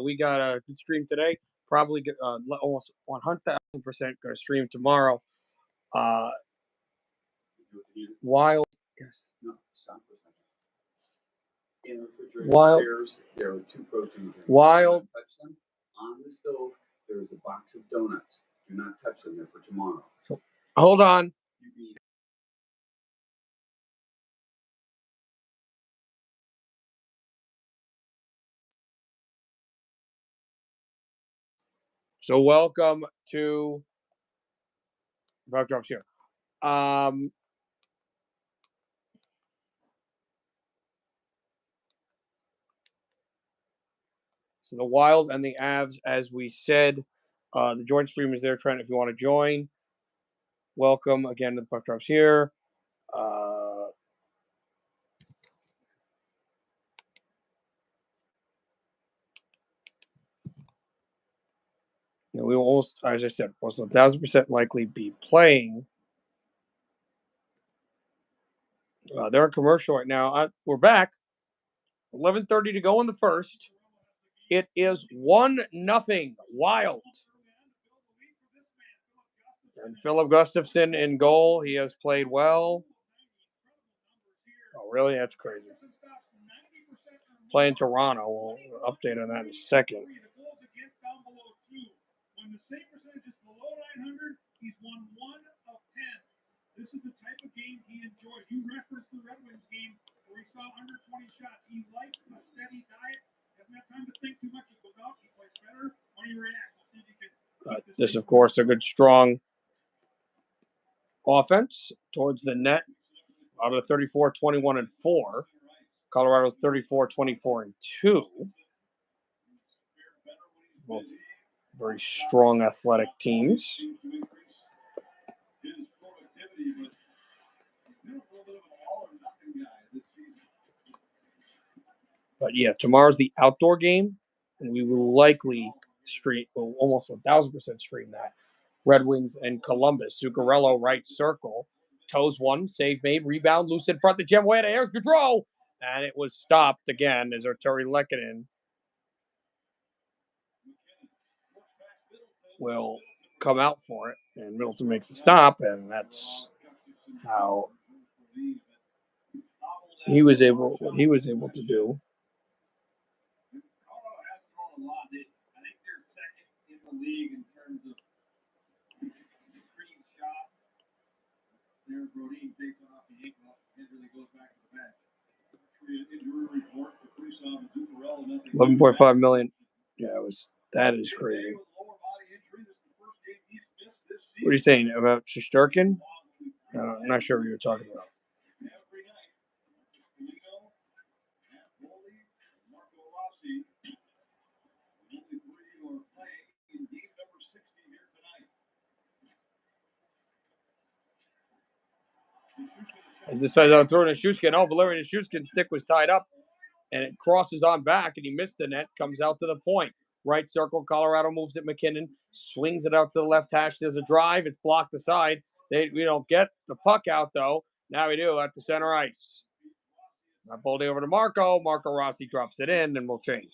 We got a good stream today. Probably almost 100,000% going to stream tomorrow. Wild. Yes. No, stop for a second. In the refrigerator Wild. There are 2 protein drinks. Wild. Do not touch them. On the stove, there is a box of donuts. Do not touch them. They're for tomorrow. So, hold on. So welcome to Puck Drops here. So the Wild and the Avs, as we said, the joint stream is there. Trent, if you want to join, welcome again to the Puck Drops here. We will almost, as I said, almost 1,000% likely be playing. They're in commercial right now. We're back. 11:30 to go in the first. It is 1-0 Wild. And Philip Gustafson in goal. He has played well. Oh, really? That's crazy. Playing Toronto. We'll update on that in a second. When the save percentage is below 900, he's won 1 of 10. This is the type of game he enjoys. You referenced the Red Wings game where he saw under 20 shots. He likes a steady diet. Doesn't have time to think too much. He goes out, he plays better when he reacts. We'll see if he can. This, of course, a good, strong offense towards the net. Out of the 34, 21, and 4. Colorado's 34, 24, and 2. Both very strong athletic teams. But yeah, tomorrow's the outdoor game, and we will likely stream, almost 1,000% stream that. Red Wings and Columbus. Zuccarello, right circle. Toes one, save made, rebound, loose in front. The gem way to Ayers, Gaudreau, and it was stopped again as Arturi Lehkonen will come out for it, and Middleton makes the stop, and that's how he was able to do. I think they're second in the league in terms of screen shots. There's Rodin takes one off the ankle, Hendry goes back to the bench. Injury report for 11.5 million. Yeah, that is crazy. What are you saying about Shesterkin? I'm not sure what you're talking about. As this says, I'm throwing a Shushkin. Oh, Valerian Shushkin's stick was tied up, and it crosses on back, and he missed the net. Comes out to the point. Right circle. Colorado moves it. McKinnon swings it out to the left hash. There's a drive. It's blocked aside. We don't get the puck out, though. Now we do at the center ice. That ball over to Marco. Marco Rossi drops it in, and we'll change.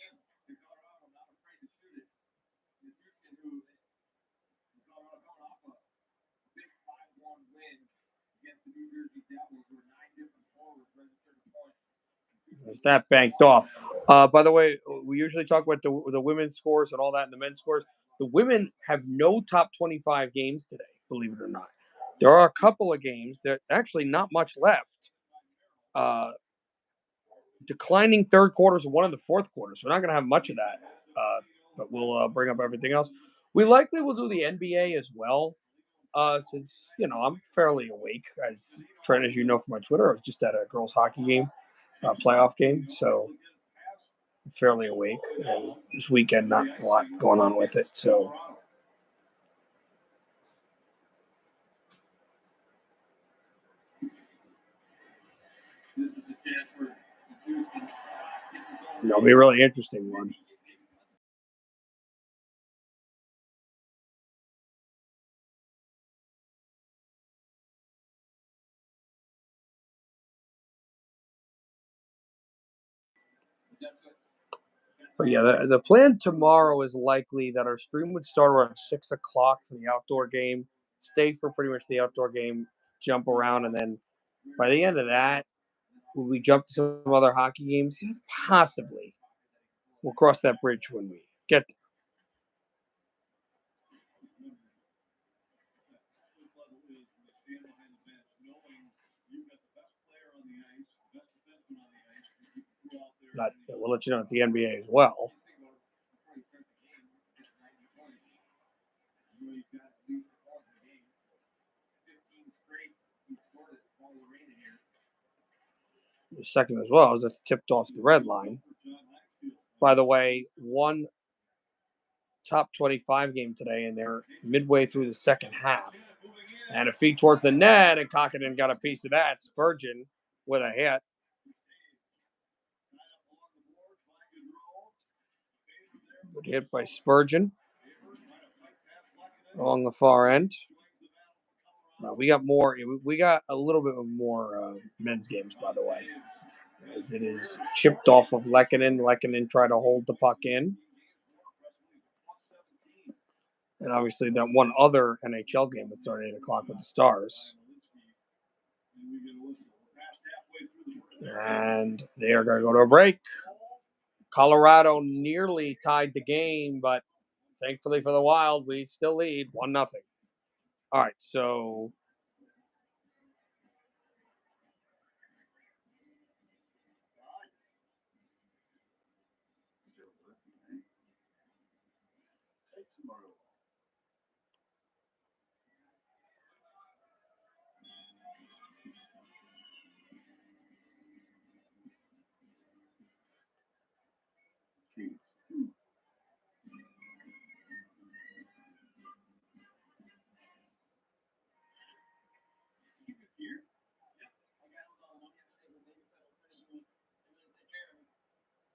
Is that banked off? By the way, we usually talk about the women's scores and all that and the men's scores. The women have no top 25 games today, believe it or not. There are a couple of games that actually not much left. Declining third quarters and one in the fourth quarter. So we're not going to have much of that. But we'll bring up everything else. We likely will do the NBA as well. Since, I'm fairly awake. As Trent, as you know from my Twitter, I was just at a girls' hockey game. Playoff game, so I'm fairly awake. And this weekend, not a lot going on with it. So, it'll be a really interesting one. But yeah, the plan tomorrow is likely that our stream would start around 6 o'clock for the outdoor game, stay for pretty much the outdoor game, jump around, and then by the end of that, will we jump to some other hockey games? Possibly. We'll cross that bridge when we get there. We'll let you know at the NBA as well. The second as well as it's tipped off the red line. By the way, one top 25 game today, and they're midway through the second half. And a feed towards the net, and Kokkonen got a piece of that. Spurgeon with a hit. Good hit by Spurgeon along the far end. We got more. We got a little bit more men's games, by the way. As it is chipped off of Lehkonen. Lehkonen tried to hold the puck in. And obviously that one other NHL game that started at 8 o'clock with the Stars. And they are going to go to a break. Colorado nearly tied the game, but thankfully for the Wild, we still lead 1-0. All right, so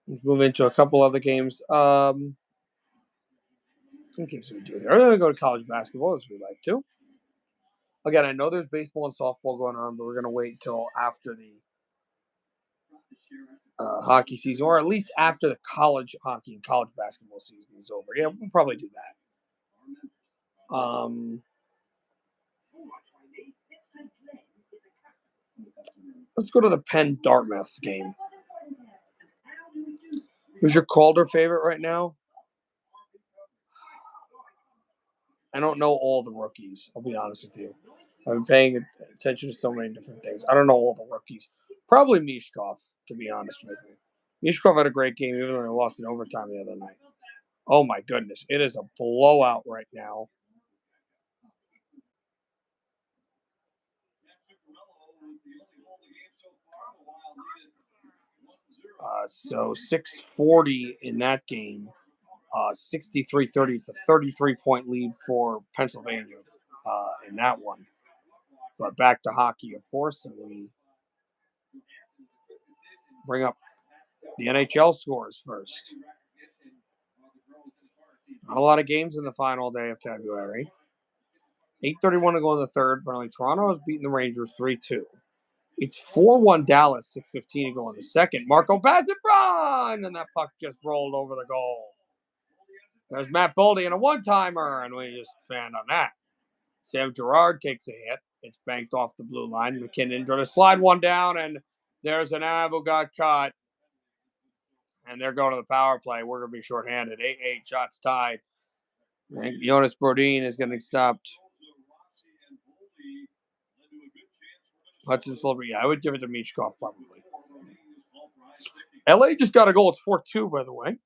let's move into a couple other games. What games do we do here? I'm going to go to college basketball as we like to. Again, I know there's baseball and softball going on, but we're going to wait until after the hockey season, or at least after the college hockey and college basketball season is over. Yeah, we'll probably do that. Let's go to the Penn Dartmouth game. Who's your Calder favorite right now? I don't know all the rookies. I'll be honest with you. I've been paying attention to so many different things. I don't know all the rookies. Probably Mishkov, to be honest with you. Mishkov had a great game, even though they lost in overtime the other night. Oh my goodness, it is a blowout right now. So 6:40 in that game, 63-30. It's a 33-point lead for Pennsylvania in that one. But back to hockey, of course, and we bring up the NHL scores first. Not a lot of games in the final day of February. 8:31 to go in the third. Apparently, Toronto has beaten the Rangers 3-2. It's 4-1 Dallas, 6:15 to go in the second. Marco Bazin, and that puck just rolled over the goal. There's Matt Boldy and a one-timer, and we just fanned on that. Sam Girard takes a hit. It's banked off the blue line. McKinnon tried to slide one down, and there's an Av who got caught. And they're going to the power play. We're going to be shorthanded. 8-8 shots tied. And Jonas Brodin is getting stopped. Hudson Silver, yeah, I would give it to Michkov probably. LA just got a goal. It's 4-2, by the way.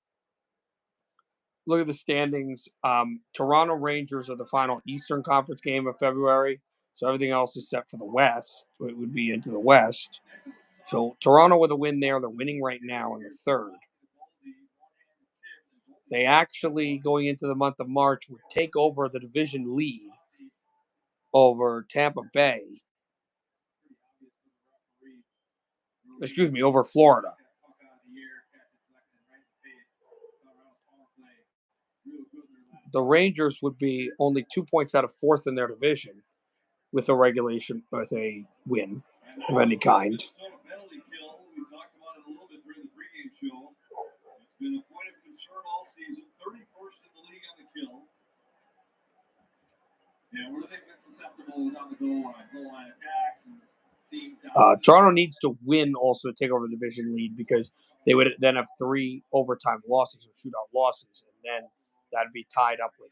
Look at the standings. Toronto Rangers are the final Eastern Conference game of February. So everything else is set for the West. It would be into the West. So Toronto with a win there. They're winning right now in the third. They actually, going into the month of March, would take over the division lead over Tampa Bay. Excuse me, over Florida. The Rangers would be only 2 points out of fourth in their division with a win of any kind. Toronto needs to win also to take over the division lead because they would then have 3 overtime losses or shootout losses, and then that'd be tied up with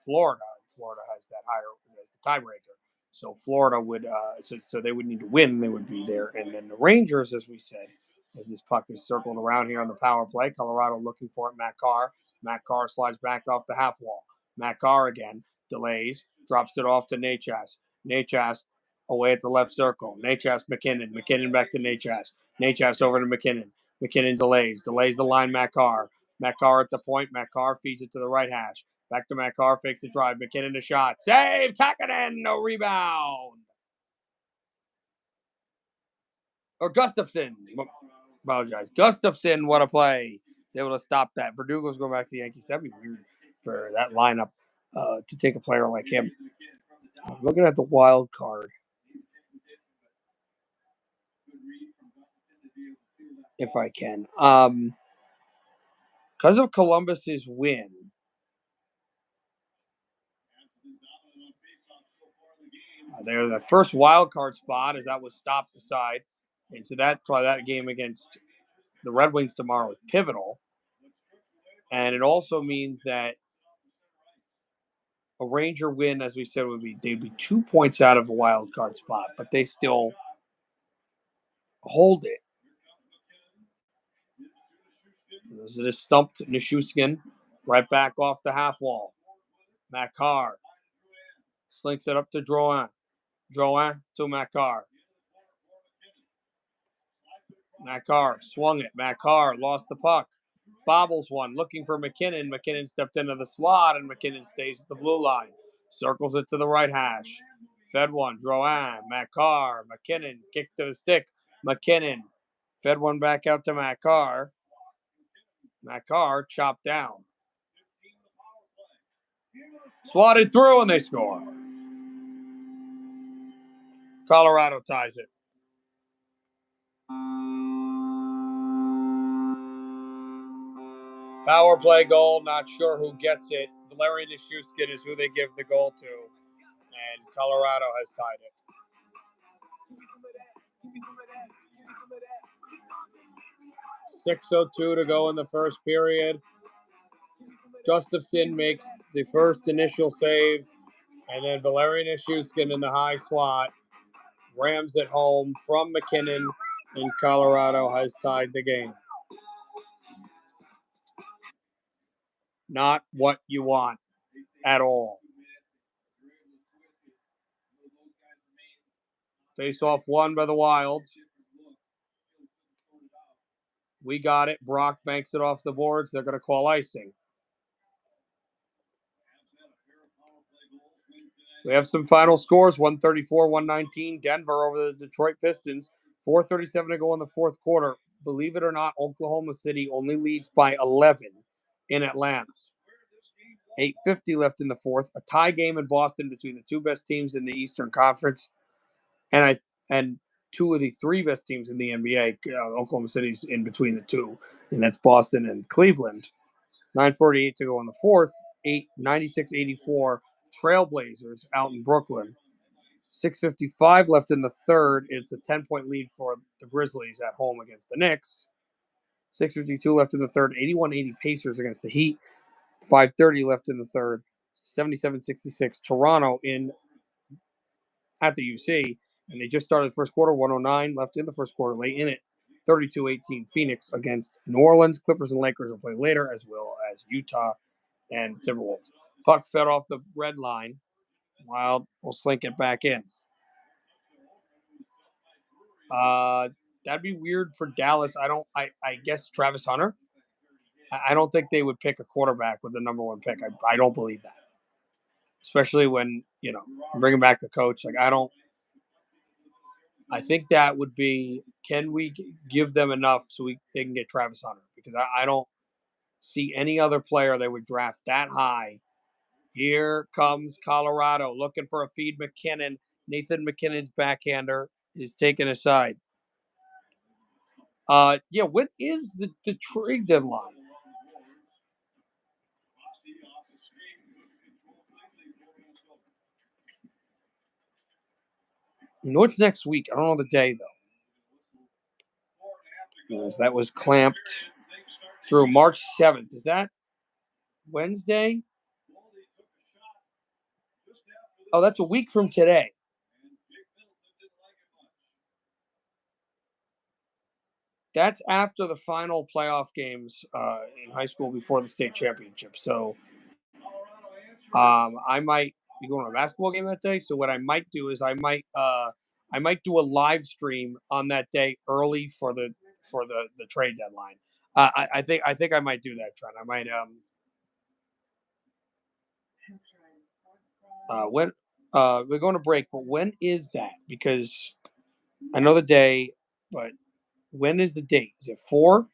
Florida. Florida has that higher as the tiebreaker, so Florida would so they would need to win. They would be there, and then the Rangers, as we said, as this puck is circled around here on the power play, Colorado looking for it. Matt Carr. Matt Carr slides back off the half wall. Matt Carr again delays, drops it off to Nachas. Nachas away at the left circle. Nachas, McKinnon. McKinnon back to Nachas. Nachas over to McKinnon. McKinnon delays the line. Matt Carr. Matt Carr at the point. Matt Carr feeds it to the right hash. Back to Matt Carr, fakes the drive. McKinnon a shot. Save! Kakkonen, no rebound. Or Gustafson. Apologize. Gustafson, what a play. He's able to stop that. Verdugo's going back to the Yankees. That'd be weird for that lineup to take a player like him. I'm looking at the wild card. If I can. Because of Columbus's win, they're the first wild card spot as that was stopped aside. And so that's why that game against the Red Wings tomorrow is pivotal. And it also means that a Ranger win, as we said, they'd be 2 points out of a wild card spot, but they still hold it. This is stumped Nichushkin right back off the half wall. Matt Carr slinks it up to Drouin. Drouin to Matt Carr. Matt Carr swung it. Matt Carr lost the puck. Bobbles one, looking for McKinnon. McKinnon stepped into the slot, and McKinnon stays at the blue line. Circles it to the right hash. Fed one, Drouin, Matt Carr, McKinnon, kick to the stick. McKinnon fed one back out to Matt Carr. Matt Carr chopped down. Swatted through, and they score. Colorado ties it. Power play goal, not sure who gets it. Valeri Nichushkin is who they give the goal to, and Colorado has tied it. 6:02 to go in the first period. Gustafson makes the first initial save, and then Valeri Nichushkin in the high slot rams it home from McKinnon, and Colorado has tied the game. Not what you want at all. Face-off won by the Wild. We got it. Brock banks it off the boards. They're going to call icing. We have some final scores. 134-119. Denver over the Detroit Pistons. 4:37 to go in the fourth quarter. Believe it or not, Oklahoma City only leads by 11 in Atlanta. 8:50 left in the fourth. A tie game in Boston between the two best teams in the Eastern Conference. And two of the 3 best teams in the NBA. Oklahoma City's in between the two, and that's Boston and Cleveland. 9:48 to go in the fourth. 96-84 Trailblazers out in Brooklyn. 6:55 left in the third. It's a 10-point lead for the Grizzlies at home against the Knicks. 6:52 left in the third. 81-80 Pacers against the Heat. 5:30 left in the third. 77-66 Toronto at the UC. And they just started the first quarter. 109 left in the first quarter. Late in it. 32-18 Phoenix against New Orleans. Clippers and Lakers will play later, as well as Utah and Timberwolves. Puck fed off the red line. Wild will slink it back in. That'd be weird for Dallas. I guess Travis Hunter. I don't think they would pick a quarterback with the number 1 pick. I don't believe that. Especially when, bringing back the coach. I think that would be, can we give them enough so they can get Travis Hunter? Because I don't see any other player they would draft that high. Here comes Colorado looking for a feed. McKinnon. Nathan McKinnon's backhander is taken aside. When is the trade deadline? You know what's next week? I don't know the day though. Because that was clamped through March 7th. Is that Wednesday? Oh, that's a week from today. That's after the final playoff games in high school before the state championship. So I might be going to a basketball game that day. So what I might do is I might do a live stream on that day early for the trade deadline. I think I might do that, Trent. I might when we're going to break, but when is that? Because I know the day, but when is the date? Is it 4?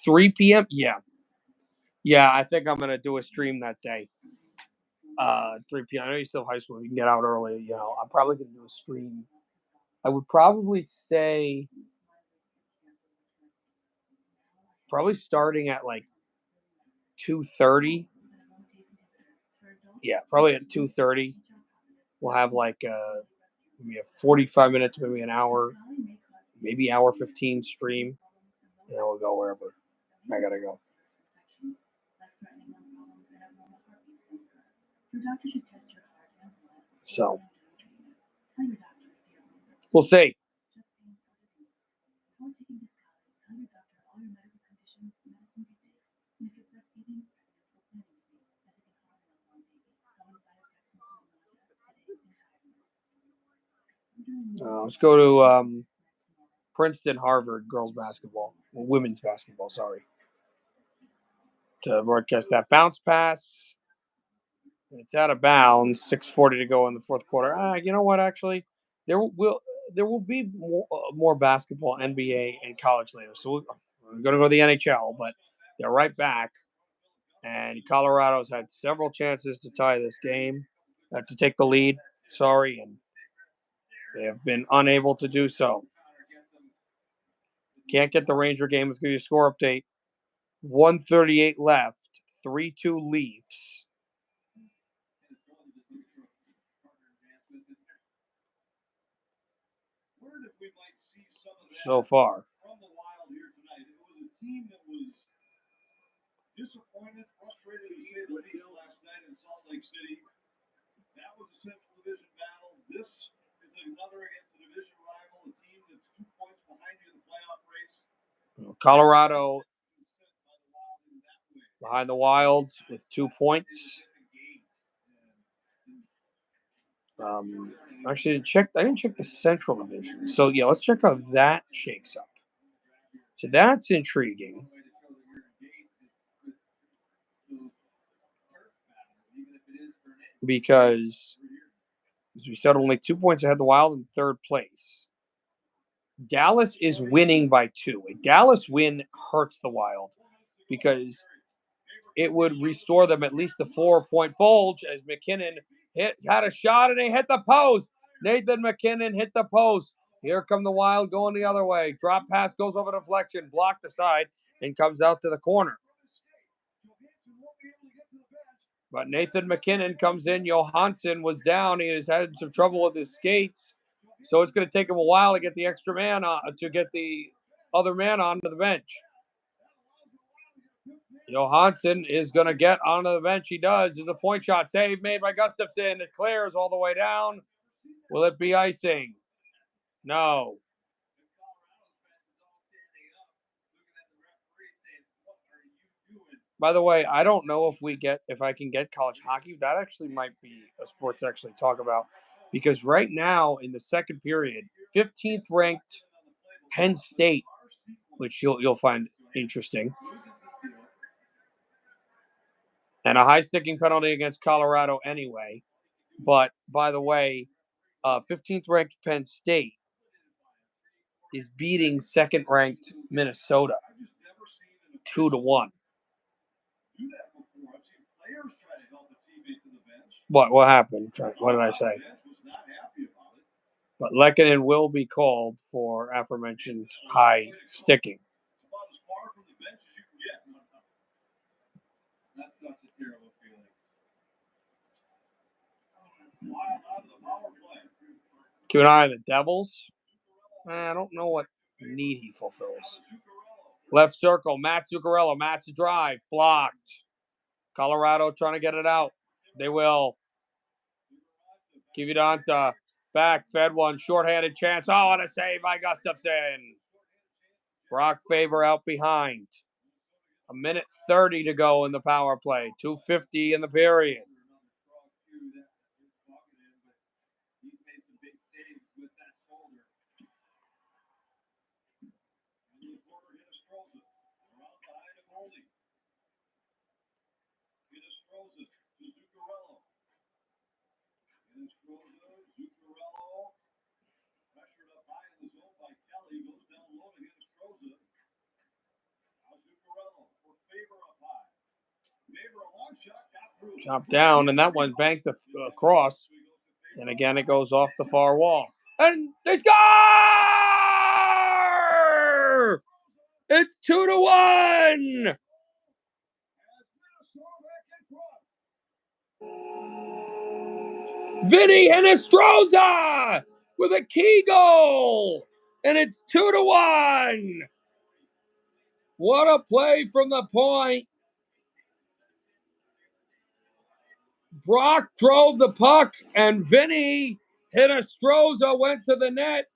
3 p.m.? Yeah. Yeah, I think I'm gonna do a stream that day. 3 p.m. I know you still have high school. You can get out early. I'm probably gonna do a stream. I would probably say probably starting at like 2:30. Yeah, probably at 2:30. We'll have like maybe a 45 minutes, maybe an hour, maybe hour 15 stream, and then we'll go wherever I gotta go. So we'll see. Let's go to Princeton, Harvard girls basketball, well, women's basketball. Sorry, to broadcast that bounce pass. It's out of bounds. 6:40 to go in the fourth quarter. You know what? Actually, there will be more basketball, NBA, and college later. So we're going to go to the NHL, but they're right back. And Colorado's had several chances to tie this game, to take the lead. Sorry, and they have been unable to do so. Can't get the Ranger game. Let's give you a score update. 138 left. 3-2 Leafs. So far. Disappointed, frustrated to say the least last night in Salt Lake City. That was a Central Division battle. This is another against the division rival, a team that's 2 points behind you in the playoff race. Colorado behind the Wilds with 2 points. Actually, I didn't check the Central Division. So yeah, let's check how that shakes up. So that's intriguing. Because, as we said, only 2 points ahead of the Wild in third place. Dallas is winning by 2. A Dallas win hurts the Wild because it would restore them at least the 4-point bulge as McKinnon had a shot and he hit the post. Nathan McKinnon hit the post. Here come the Wild going the other way. Drop pass goes over deflection, blocked aside, and comes out to the corner. But Nathan McKinnon comes in. Johansson was down. He has had some trouble with his skates. So it's going to take him a while to get the extra man to get the other man onto the bench. Johansson is going to get onto the bench. He does. There's a point shot save made by Gustafsson. It clears all the way down. Will it be icing? No. By the way, I don't know if I can get college hockey. That actually might be a sport to actually talk about because right now in the second period, 15th ranked Penn State, which you'll find interesting, and a high sticking penalty against Colorado anyway. But by the way, 15th ranked Penn State is beating second ranked Minnesota 2-1. What happened? What did I say? But Lehkonen will be called for aforementioned high sticking. Keep an eye on the Devils. I don't know what need he fulfills. Left circle, Matt Zuccarello. Matt's drive, blocked. Colorado trying to get it out. They will. Kividanta back, fed one, shorthanded chance. Oh, and a save by Gustafsson. Brock Faber out behind. 1:30 to go in the power play. 2:50 in the period. Chop down, and that one banked across. And again, it goes off the far wall. And they score! It's 2-1! Vinny Hinostroza with a key goal! And it's 2-1! What a play from the point. Brock drove the puck, and Vinny Hinostroza went to the net.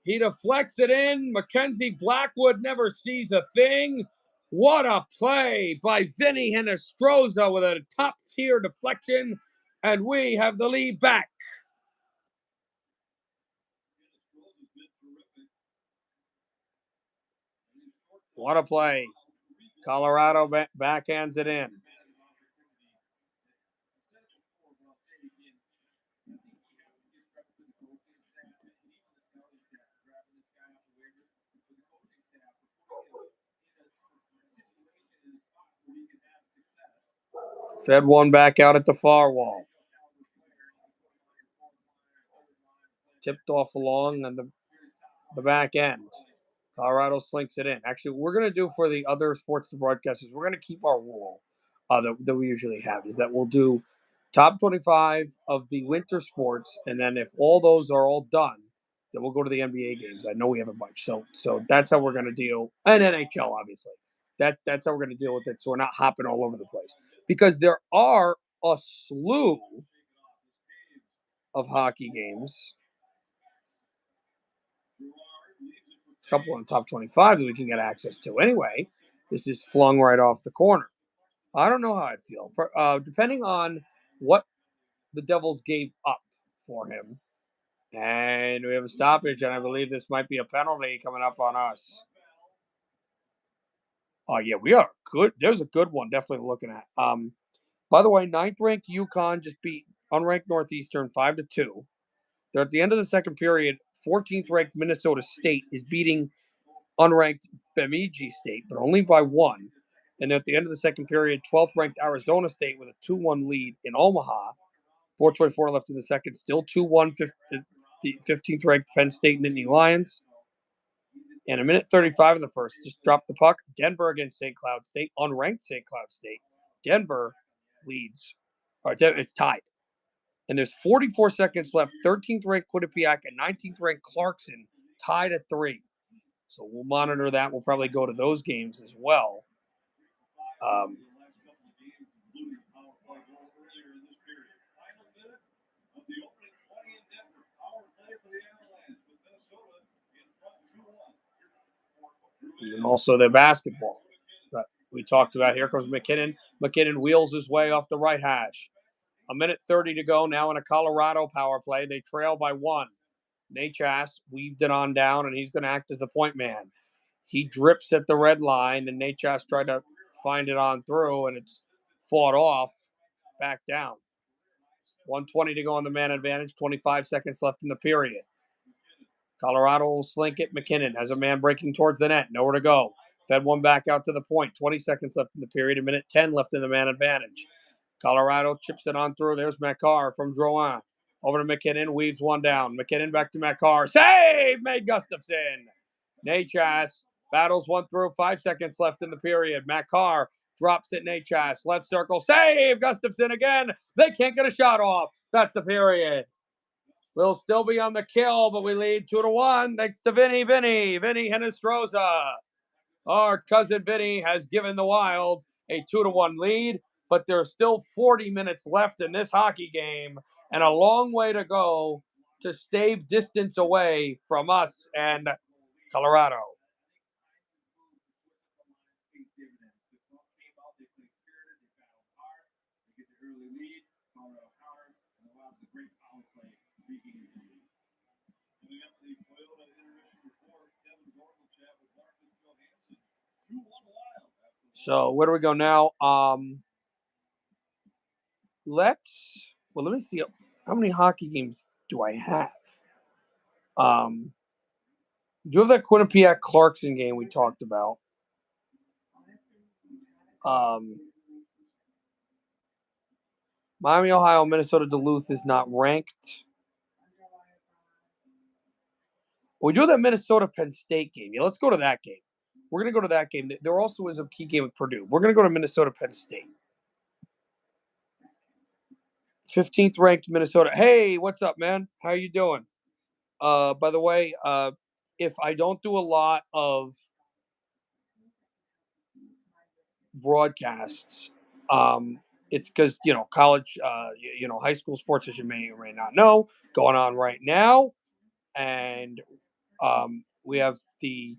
He deflects it in. Mackenzie Blackwood never sees a thing. What a play by Vinny Hinostroza with a top-tier deflection, and we have the lead back. What a play. Colorado backhands it in. Fed one back out at the far wall. Tipped off along on the back end. Colorado slinks it in. Actually, we're going to do for the other sports broadcasters, we're going to keep our rule that we usually have, is that we'll do top 25 of the winter sports, and then if all those are all done, then we'll go to the NBA games. I know we have a bunch, so that's how we're going to deal, and NHL, obviously. That's how we're going to deal with it, so we're not hopping all over the place. Because there are a slew of hockey games, a couple in the top 25 that we can get access to. Anyway, this is flung right off the corner. I don't know how I'd feel. Depending on what the Devils gave up for him. And we have a stoppage, and I believe this might be a penalty coming up on us. Oh, yeah, we are good. There's a good one definitely looking at. By the way, 9th-ranked UConn just beat unranked Northeastern 5-2. They're at the end of the second period. 14th-ranked Minnesota State is beating unranked Bemidji State, but only by 1. And at the end of the second period, 12th-ranked Arizona State with a 2-1 lead in Omaha. 4:24 left in the second, still 2-1, 15th-ranked Penn State Nittany Lions. And 1:35 in the first, just dropped the puck. Denver against St. Cloud State, unranked St. Cloud State. Denver leads. It's tied. And there's 44 seconds left. 13th-ranked Quinnipiac and 19th-ranked Clarkson tied at 3. So we'll monitor that. We'll probably go to those games as well. And also their basketball that we talked about. Here comes McKinnon. McKinnon wheels his way off the right hash. 1:30 to go now in a Colorado power play. They trail by 1. Nate Chass weaved it on down, and he's going to act as the point man. He drips at the red line, and Nate Chass tried to find it on through, and it's fought off, back down. 1:20 to go on the man advantage, 25 seconds left in the period. Colorado will slink it. McKinnon has a man breaking towards the net. Nowhere to go. Fed one back out to the point. 20 seconds left in the period. 1:10 left in the man advantage. Colorado chips it on through. There's Makar from Drouin. Over to McKinnon. Weaves one down. McKinnon back to Makar. Save made Gustafsson. Nachas battles one through. 5 seconds left in the period. Makar drops it. Nachas. Left circle. Save Gustafsson again. They can't get a shot off. That's the period. We'll still be on the kill, but we lead 2-1 thanks to Vinny Hinestroza. Our cousin Vinny has given the Wild a 2-1 lead, but there's still 40 minutes left in this hockey game and a long way to go to stave distance away from us and Colorado. So where do we go now? Let me see. How many hockey games do I have? Do you have that Quinnipiac Clarkson game we talked about? Miami, Ohio, Minnesota, Duluth is not ranked. We do have that Minnesota Penn State game. Yeah, let's go to that game. We're going to go to that game. There also is a key game with Purdue. We're going to go to Minnesota Penn State. 15th ranked Minnesota. Hey, what's up, man? How you doing? By the way, if I don't do a lot of broadcasts, it's because college, high school sports, as you may or may not know, going on right now, and we have the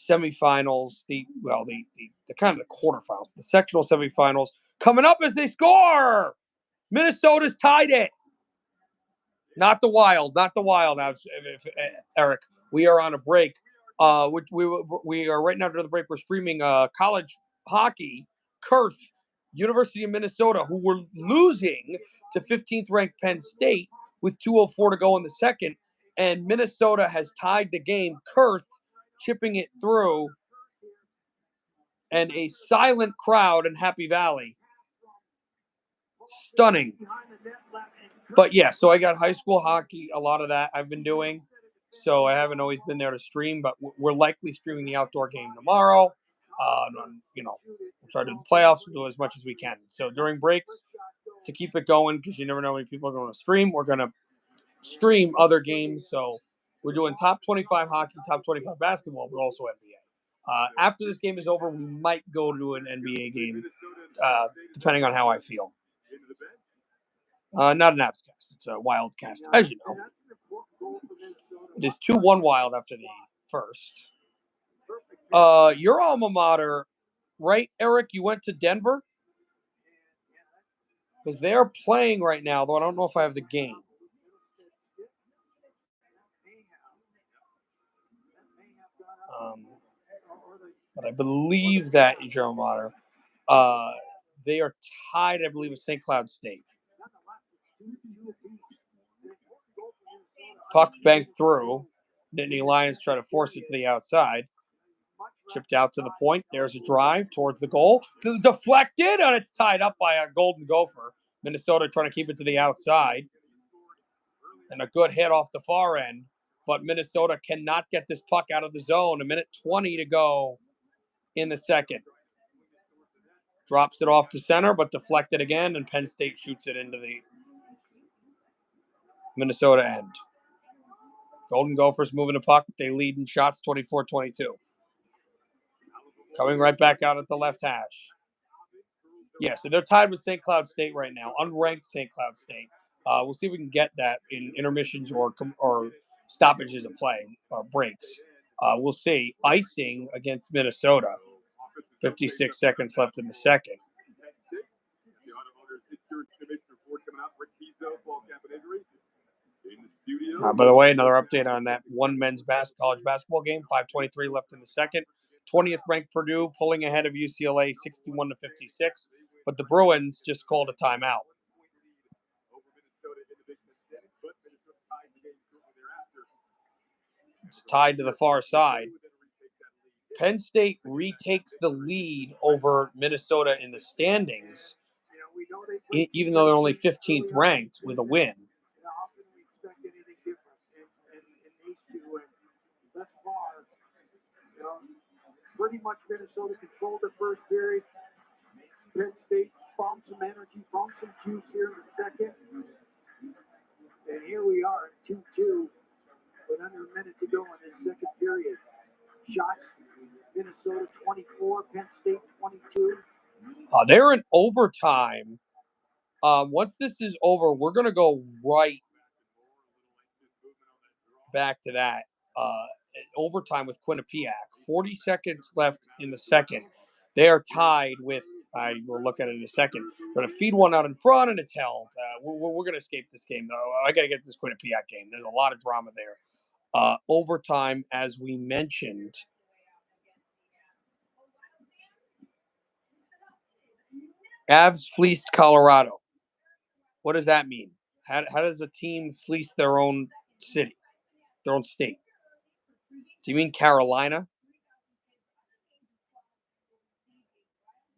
semifinals, the kind of the quarterfinals, the sectional semifinals coming up as they score. Minnesota's tied it. Not the Wild. Now, Eric, we are on a break. We are right now during the break. We're streaming college hockey, Kurth, University of Minnesota, who were losing to 15th ranked Penn State with 2:04 to go in the second, and Minnesota has tied the game. Kurth chipping it through, and a silent crowd in Happy Valley. Stunning. But yeah, so I got high school hockey, a lot of that I've been doing. So I haven't always been there to stream, but we're likely streaming the outdoor game tomorrow. We'll try to do the playoffs, we'll do as much as we can. So during breaks, to keep it going, because you never know how many people are going to stream, we're going to stream other games. So we're doing top 25 hockey, top 25 basketball, but also NBA. After this game is over, we might go to an NBA game, depending on how I feel. Not an Avscast. It's a Wildcast, as you know. It is 2-1 Wild after the first. Your alma mater, right, Eric? You went to Denver? Because they are playing right now, though I don't know if I have the game. But I believe that is your alma mater. They are tied, I believe, with St. Cloud State. Puck banked through. Nittany Lions try to force it to the outside. Chipped out to the point. There's a drive towards the goal. Deflected, and it's tied up by a Golden Gopher. Minnesota trying to keep it to the outside. And a good hit off the far end. But Minnesota cannot get this puck out of the zone. 1:20 to go in the second. Drops it off to center, but deflected again, and Penn State shoots it into the Minnesota end. Golden Gophers moving the puck. They lead in shots 24-22. Coming right back out at the left hash. Yeah, so they're tied with St. Cloud State right now, unranked St. Cloud State. We'll see if we can get that in intermissions or stoppages of play or breaks. We'll see. Icing against Minnesota. 56 seconds left in the second. By the way, another update on that one men's college basketball game. 5:23 left in the second. 20th ranked Purdue pulling ahead of UCLA 61-56. But the Bruins just called a timeout. It's tied to the far side. Penn State retakes the lead over Minnesota in the standings, even though they're only 15th ranked with a win. Thus far, pretty much Minnesota controlled the first period. Penn State found some energy, found some juice here in the second. And here we are, 2-2, with under a minute to go in this second period. Shots, Minnesota 24, Penn State 22. They're in overtime. Once this is over, we're going to go right back to that. Overtime with Quinnipiac. 40 seconds left in the second. They are tied with, we'll look at it in a second. We're going to feed one out in front, and it's held. We're going to escape this game, though. I got to get this Quinnipiac game. There's a lot of drama there. Overtime, as we mentioned. Avs fleeced Colorado. What does that mean? How does a team fleece their own city, their own state? Do you mean Carolina?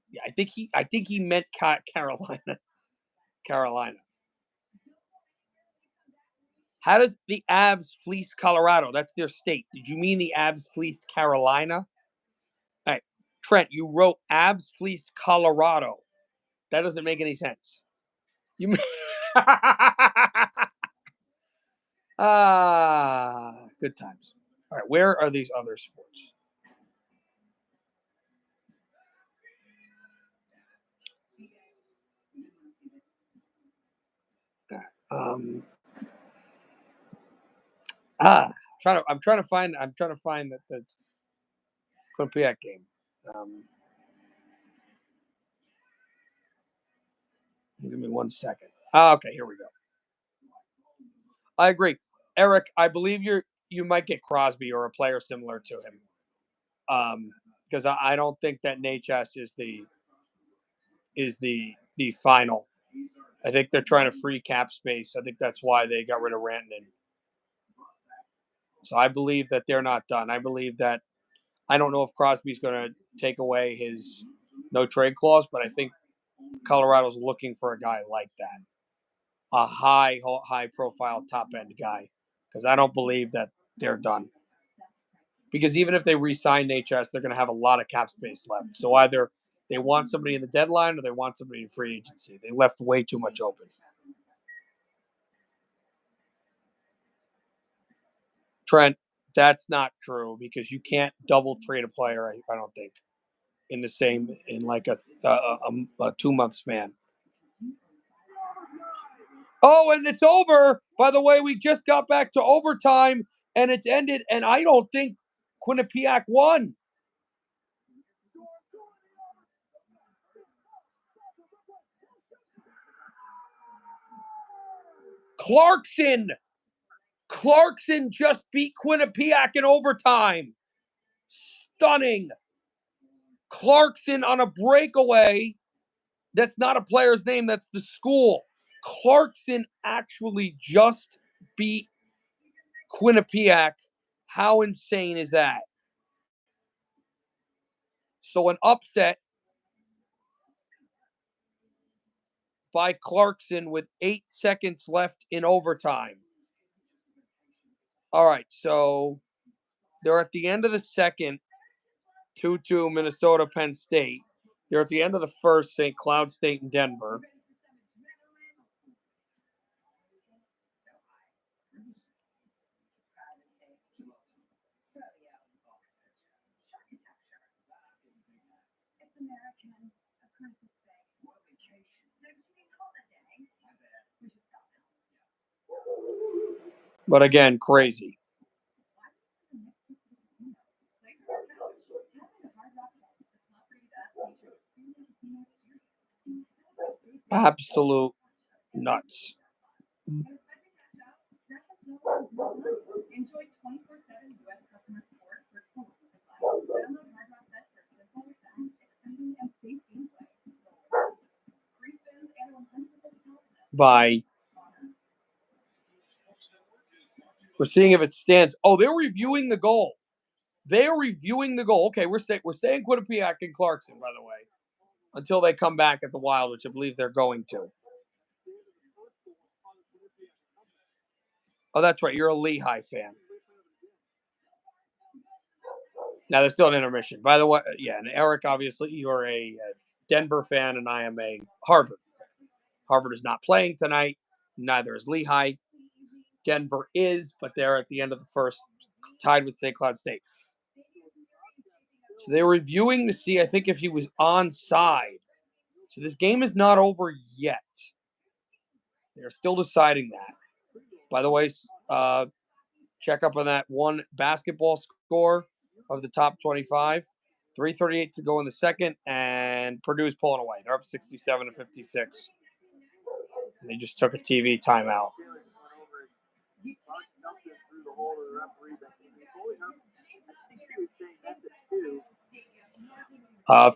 Yeah, I think he meant Carolina. Carolina. How does the Avs fleece Colorado? That's their state. Did you mean the Avs fleeced Carolina? All right, Trent, you wrote Avs fleeced Colorado. That doesn't make any sense. You mean good times. All right, where are these other sports? I'm trying to find the Quinnipiac game. Give me 1 second. Okay, here we go. I agree, Eric. I believe you might get Crosby or a player similar to him. Because I don't think that NHS is the final. I think they're trying to free cap space. I think that's why they got rid of Rantanen. So I believe that they're not done. I believe that I don't know if Crosby's going to take away his no trade clause, but I think Colorado's looking for a guy like that, a high profile top end guy, because I don't believe that they're done. Because even if they re-sign HS, they're going to have a lot of cap space left. So either they want somebody in the deadline or they want somebody in free agency. They left way too much open. Trent, that's not true because you can't double trade a player, I don't think, in like a 2-month span. Oh, and it's over. By the way, we just got back to overtime and it's ended, and I don't think Quinnipiac won. Clarkson just beat Quinnipiac in overtime. Stunning. Clarkson on a breakaway. That's not a player's name. That's the school. Clarkson actually just beat Quinnipiac. How insane is that? So an upset by Clarkson with 8 seconds left in overtime. All right, so they're at the end of the second, 2-2 Minnesota, Penn State. They're at the end of the first, St. Cloud State and Denver. But again, crazy. Absolute nuts. By we're seeing if it stands. Oh, they're reviewing the goal. They're reviewing the goal. Okay, we're staying Quinnipiac and Clarkson, by the way, until they come back at the Wild, which I believe they're going to. Oh, that's right. You're a Lehigh fan. Now, there's still an intermission. By the way, yeah, and Eric, obviously, you're a Denver fan, and I am a Harvard. Harvard is not playing tonight. Neither is Lehigh. Denver is, but they're at the end of the first, tied with St. Cloud State. So they're reviewing to see, I think, if he was onside. So this game is not over yet. They're still deciding that. By the way, check up on that one basketball score of the top 25. 3:38 to go in the second, and Purdue's pulling away. They're up 67-56. And they just took a TV timeout. All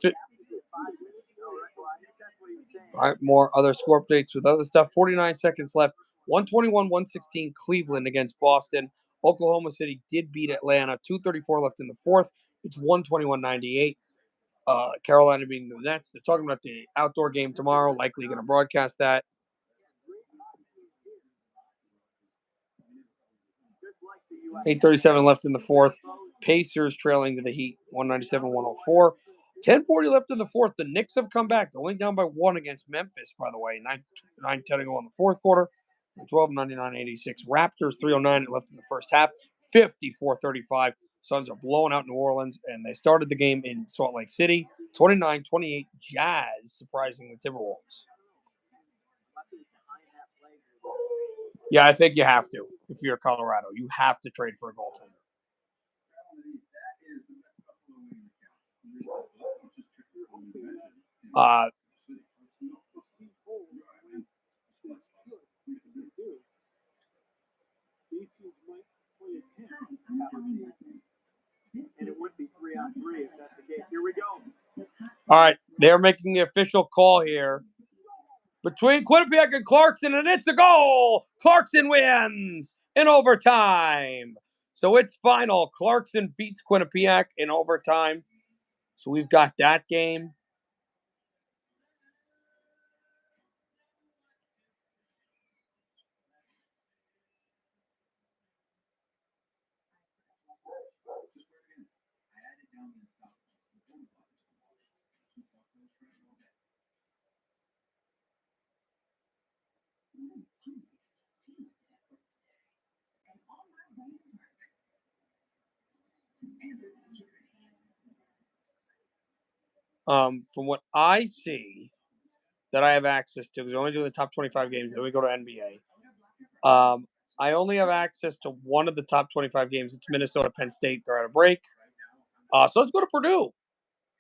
right, more other score updates with other stuff. 49 seconds left. 121-116 Cleveland against Boston. Oklahoma City did beat Atlanta. 2:34 left in the fourth. It's 121-98. Carolina beating the Nets. They're talking about the outdoor game tomorrow. Likely going to broadcast that. 8:37 left in the fourth. Pacers trailing to the Heat. 197-104. 10:40 left in the fourth. The Knicks have come back. They're only down by one against Memphis, by the way. 9-10 to go in the fourth quarter. 12-99-86. Raptors 3:09 left in the first half. 54-35. Suns are blowing out New Orleans, and they started the game in Salt Lake City. 29-28 Jazz surprising the Timberwolves. Yeah, I think you have to. If you're Colorado, you have to trade for a goaltender. And it would be 3-on-3 if that's the case. Here we go. All right, they're making the official call here between Quinnipiac and Clarkson, and it's a goal. Clarkson wins in overtime. So it's final. Clarkson beats Quinnipiac in overtime. So we've got that game. From what I see that I have access to, because I only do the top 25 games, then we go to NBA. I only have access to one of the top 25 games. It's Minnesota, Penn State. They're at a break. So let's go to Purdue.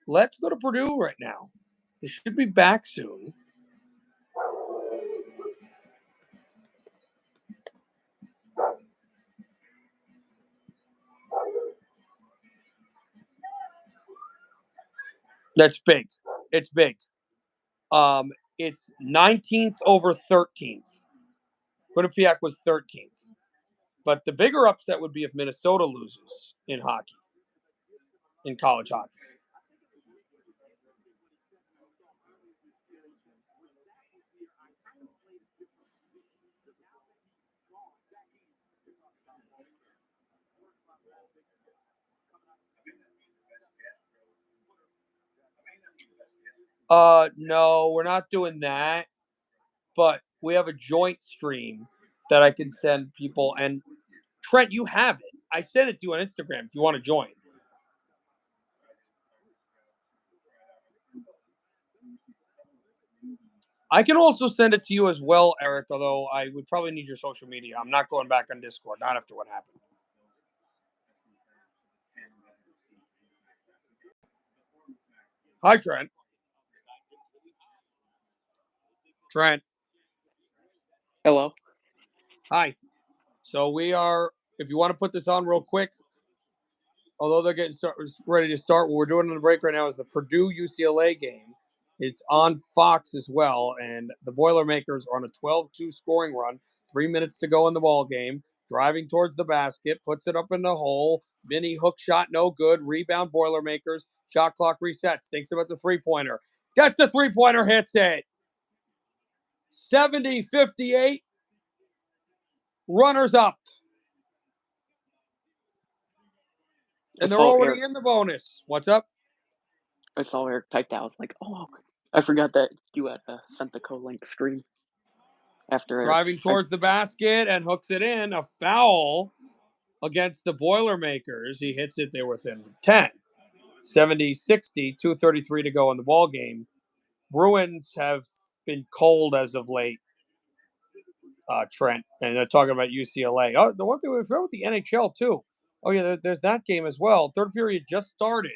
Let's go to Purdue right now. They should be back soon. That's big. It's big. It's 19th over 13th. Quinnipiac was 13th. But the bigger upset would be if Minnesota loses in hockey, in college hockey. No, we're not doing that. But we have a joint stream that I can send people. And Trent, you have it. I sent it to you on Instagram if you want to join. I can also send it to you as well, Eric, although I would probably need your social media. I'm not going back on Discord, not after what happened. Hi, Trent. Trent. Hello. Hi. So we are, if you want to put this on real quick, although they're getting ready to start, what we're doing on the break right now is the Purdue-UCLA game. It's on Fox as well, and the Boilermakers are on a 12-2 scoring run. 3 minutes to go in the ball game. Driving towards the basket, puts it up in the hole. Mini hook shot, no good. Rebound, Boilermakers. Shot clock resets. Thinks about the three-pointer. Gets the three-pointer, hits it. 70-58. Runners up. And they're already in the bonus. What's up? I saw Eric typed out. I was like, oh, I forgot that you had sent the co-link stream. after Driving towards the basket and hooks it in. A foul against the Boilermakers. He hits it. They're within 10. 70-60, 2:33 to go in the ball game. Bruins have been cold as of late, Trent, and they're talking about UCLA. Oh, the one thing we forgot with the NHL too. Oh yeah, there's that game as well. Third period just started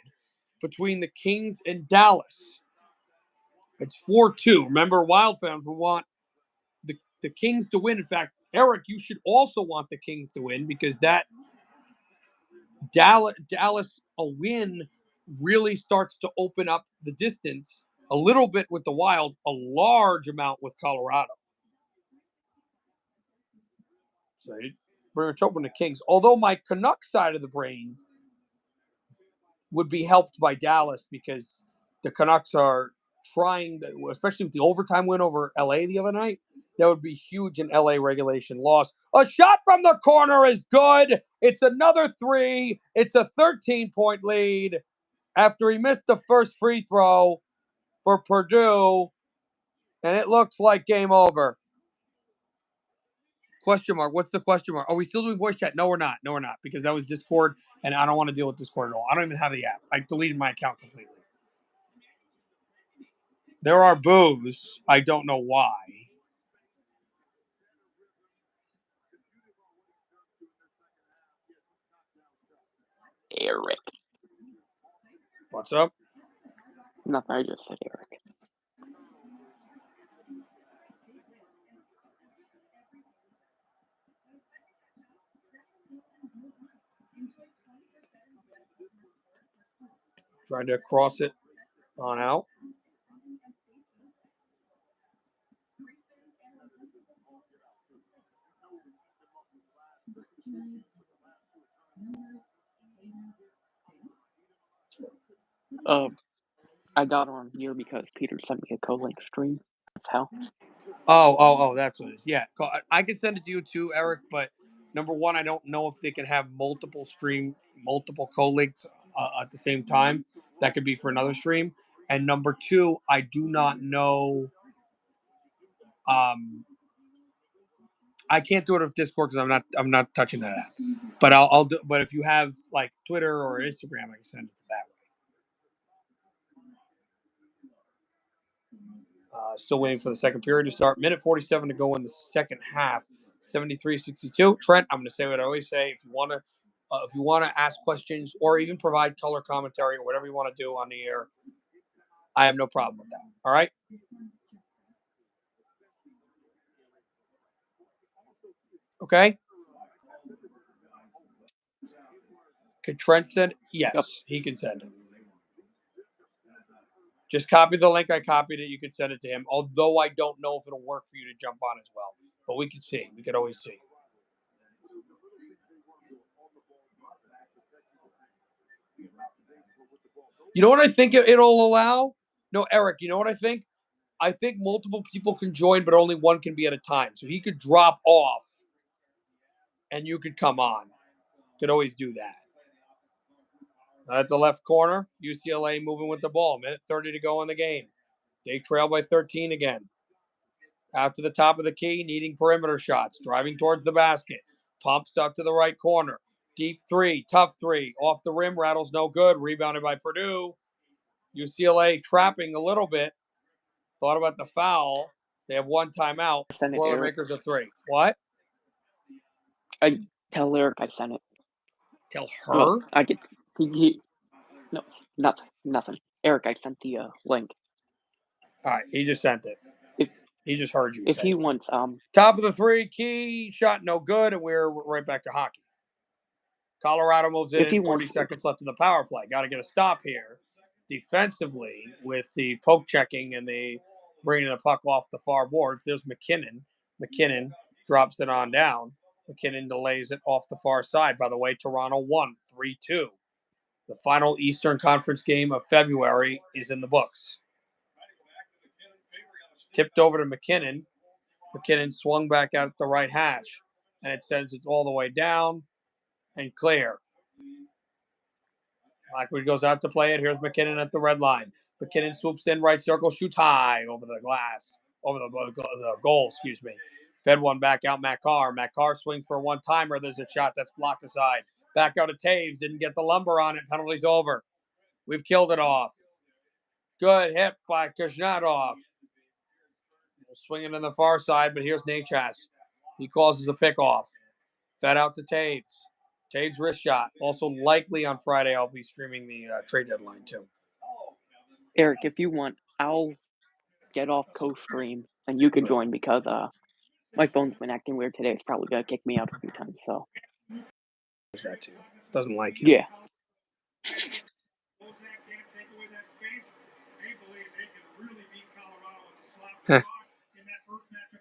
between the Kings and Dallas. It's 4-2. Remember, Wild fans will want the Kings to win. In fact, Eric, you should also want the Kings to win because that Dallas a win really starts to open up the distance a little bit with the Wild, a large amount with Colorado. So pretty much open the Kings. Although my Canucks side of the brain would be helped by Dallas because the Canucks are trying, especially with the overtime win over LA the other night, that would be huge in LA regulation loss. A shot from the corner is good. It's another 3. It's a 13-point lead after he missed the first free throw for Purdue, and it looks like game over. Question mark. What's the question mark? Are we still doing voice chat? No, we're not. No, we're not, because that was Discord, and I don't want to deal with Discord at all. I don't even have the app. I deleted my account completely. There are boos. I don't know why. Eric. What's up? Nothing, I just said Eric. Trying to cross it on out. I got on here because Peter sent me a co-link stream. That's how. Oh, that's what it is. Yeah, I can send it to you too, Eric, but number one, I don't know if they can have multiple co-links at the same time. That could be for another stream. And number two, I do not know. I can't do it with Discord because I'm not touching that app. But I'll do. But if you have like Twitter or Instagram, I can send it to that way. Still waiting for the second period to start. Minute 47 to go in the second half. 73-62. Trent, I'm going to say what I always say. If you want to ask questions or even provide color commentary or whatever you want to do on the air, I have no problem with that. All right. Okay. Could Trent send? Yes, Yep. he can send it. Just copy the link. I copied it. You can send it to him. Although I don't know if it'll work for you to jump on as well, but we can see. We could always see. You know what I think it'll allow? No, Eric. You know what I think? I think multiple people can join, but only one can be at a time. So he could drop off, and you could come on. Could always do that. At the left corner, UCLA moving with the ball. Minute 30 to go in the game. They trail by 13 again. Out to the top of the key, needing perimeter shots. Driving towards the basket. Pumps up to the right corner. Deep 3, tough 3. Off the rim, rattles no good. Rebounded by Purdue. UCLA trapping a little bit. Thought about the foul. They have one timeout. Send it, Eric. Boilermakers of 3. What? I tell Eric I sent it. Tell her? Well, I get no, nothing. Eric, I sent the link. All right, he just sent it. He just heard you. If say he it. wants Top of the 3, key shot no good, and we're right back to hockey. Colorado moves in. 40 seconds left in the power play. Got to get a stop here defensively with the poke checking and the bringing the puck off the far boards. There's McKinnon. McKinnon drops it on down. McKinnon delays it off the far side. By the way, Toronto won 3-2. The final Eastern Conference game of February is in the books. Tipped over to McKinnon. McKinnon swung back out the right hash, and it sends it all the way down and clear. Lockwood goes out to play it. Here's McKinnon at the red line. McKinnon swoops in right circle, shoots high over the glass, over the goal, excuse me. Fed one back out, Matt Carr. Matt Carr swings for a one-timer. There's a shot that's blocked aside. Back out to Taves. Didn't get the lumber on it. Penalty's over. We've killed it off. Good hit by Kuznetsov. Swinging in the far side, but here's Nachas. He causes a pick-off. Fed out to Taves. Taves' wrist shot. Also likely on Friday, I'll be streaming the trade deadline, too. Eric, if you want, I'll get off co-stream and you can join because my phone's been acting weird today. It's probably gonna kick me out a few times. So There's that too. Doesn't like you. yeah.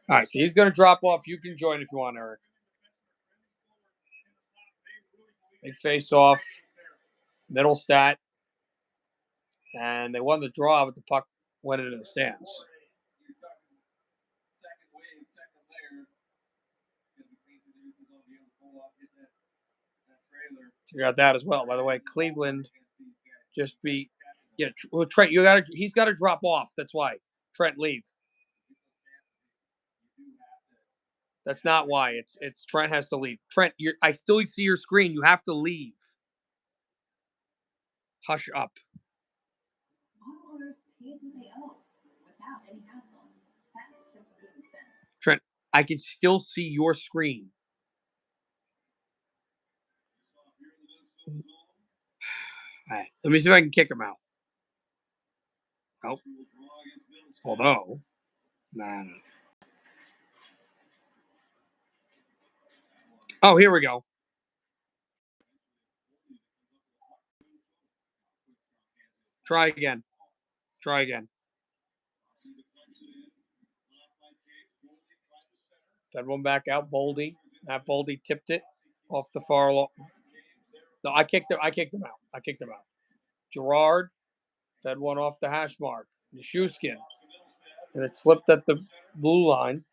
All right, so he's going to drop off. You can join if you want, Eric. Big face off. Middle stat. And they won the draw, but the puck went into the stands. You got that as well. By the way, Cleveland just beat. Yeah, well, Trent, he's got to drop off. That's why. Trent, leave. That's not why. It's Trent has to leave. Trent, I still see your screen. You have to leave. Hush up. Trent, I can still see your screen. All right, let me see if I can kick him out. Nope. Although, nah. Oh, here we go. Try again. Fed one back out. Boldy. That Boldy tipped it off the far. No, I kicked him out. Gerard fed one off the hash mark. Nichushkin. And it slipped at the blue line.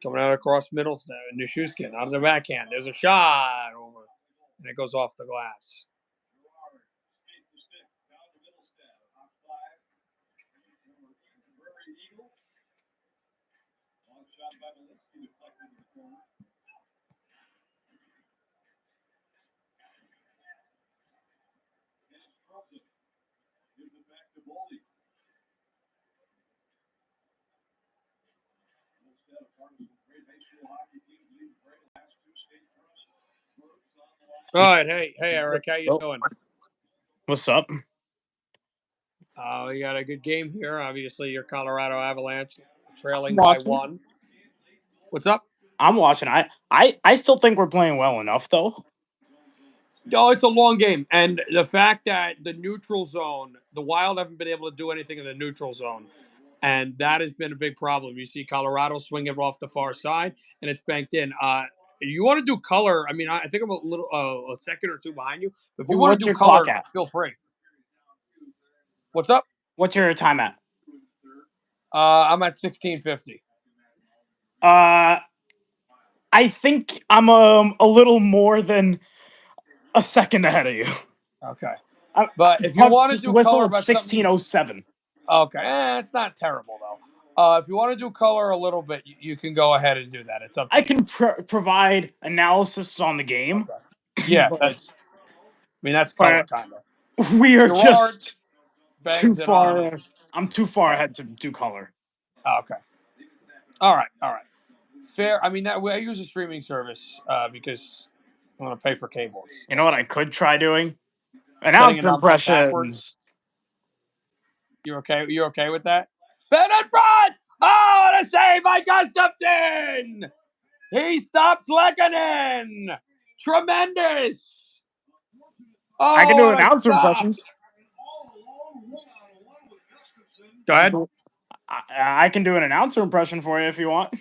Coming out across middle. Nichushkin out of the backhand. There's a shot over. And it goes off the glass. All right, hey Eric, how you doing? What's up? We got a good game here. Obviously, your Colorado Avalanche trailing by 1. What's up? I'm watching. I still think we're playing well enough, though. No, it's a long game, and the fact that the neutral zone, the Wild haven't been able to do anything in the neutral zone, and that has been a big problem. You see Colorado swing it off the far side, and it's banked in. You want to do color? I mean, I think I'm a second or two behind you. But if you want to do color, feel free. What's up? What's your time at? I'm at 16:50. I think I'm a little more than a second ahead of you. Okay. But if you want to do color about 16:07. Okay, it's not terrible though. If you want to do color a little bit, you can go ahead and do that. It's up to I can provide analysis on the game. Okay. Yeah, that's color kind of. We are Gerard just too far. On. I'm too far ahead to do color. Okay. All right. Fair. I mean, I use a streaming service because I want to pay for cable. You know what I could try doing? Announcer impressions. You okay? You okay with that? Ben in front! Oh, what a save by Gustafsson! He stops Lekanen! Tremendous! Oh, I can do announcer impressions. Go ahead. I can do an announcer impression for you if you want.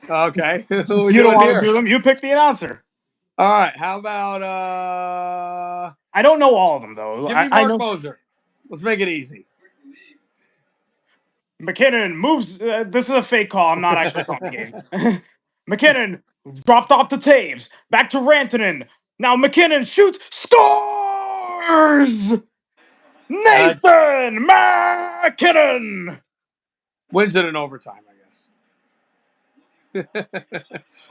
Okay. Since you don't want to do them, you pick the announcer. All right. How about I don't know all of them though. Give me Mark Moser. Let's make it easy. McKinnon moves. This is a fake call. I'm not actually calling the game. McKinnon dropped off to Taves. Back to Rantanen. Now McKinnon shoots. Scores! Nathan McKinnon! Wins it in overtime, I guess.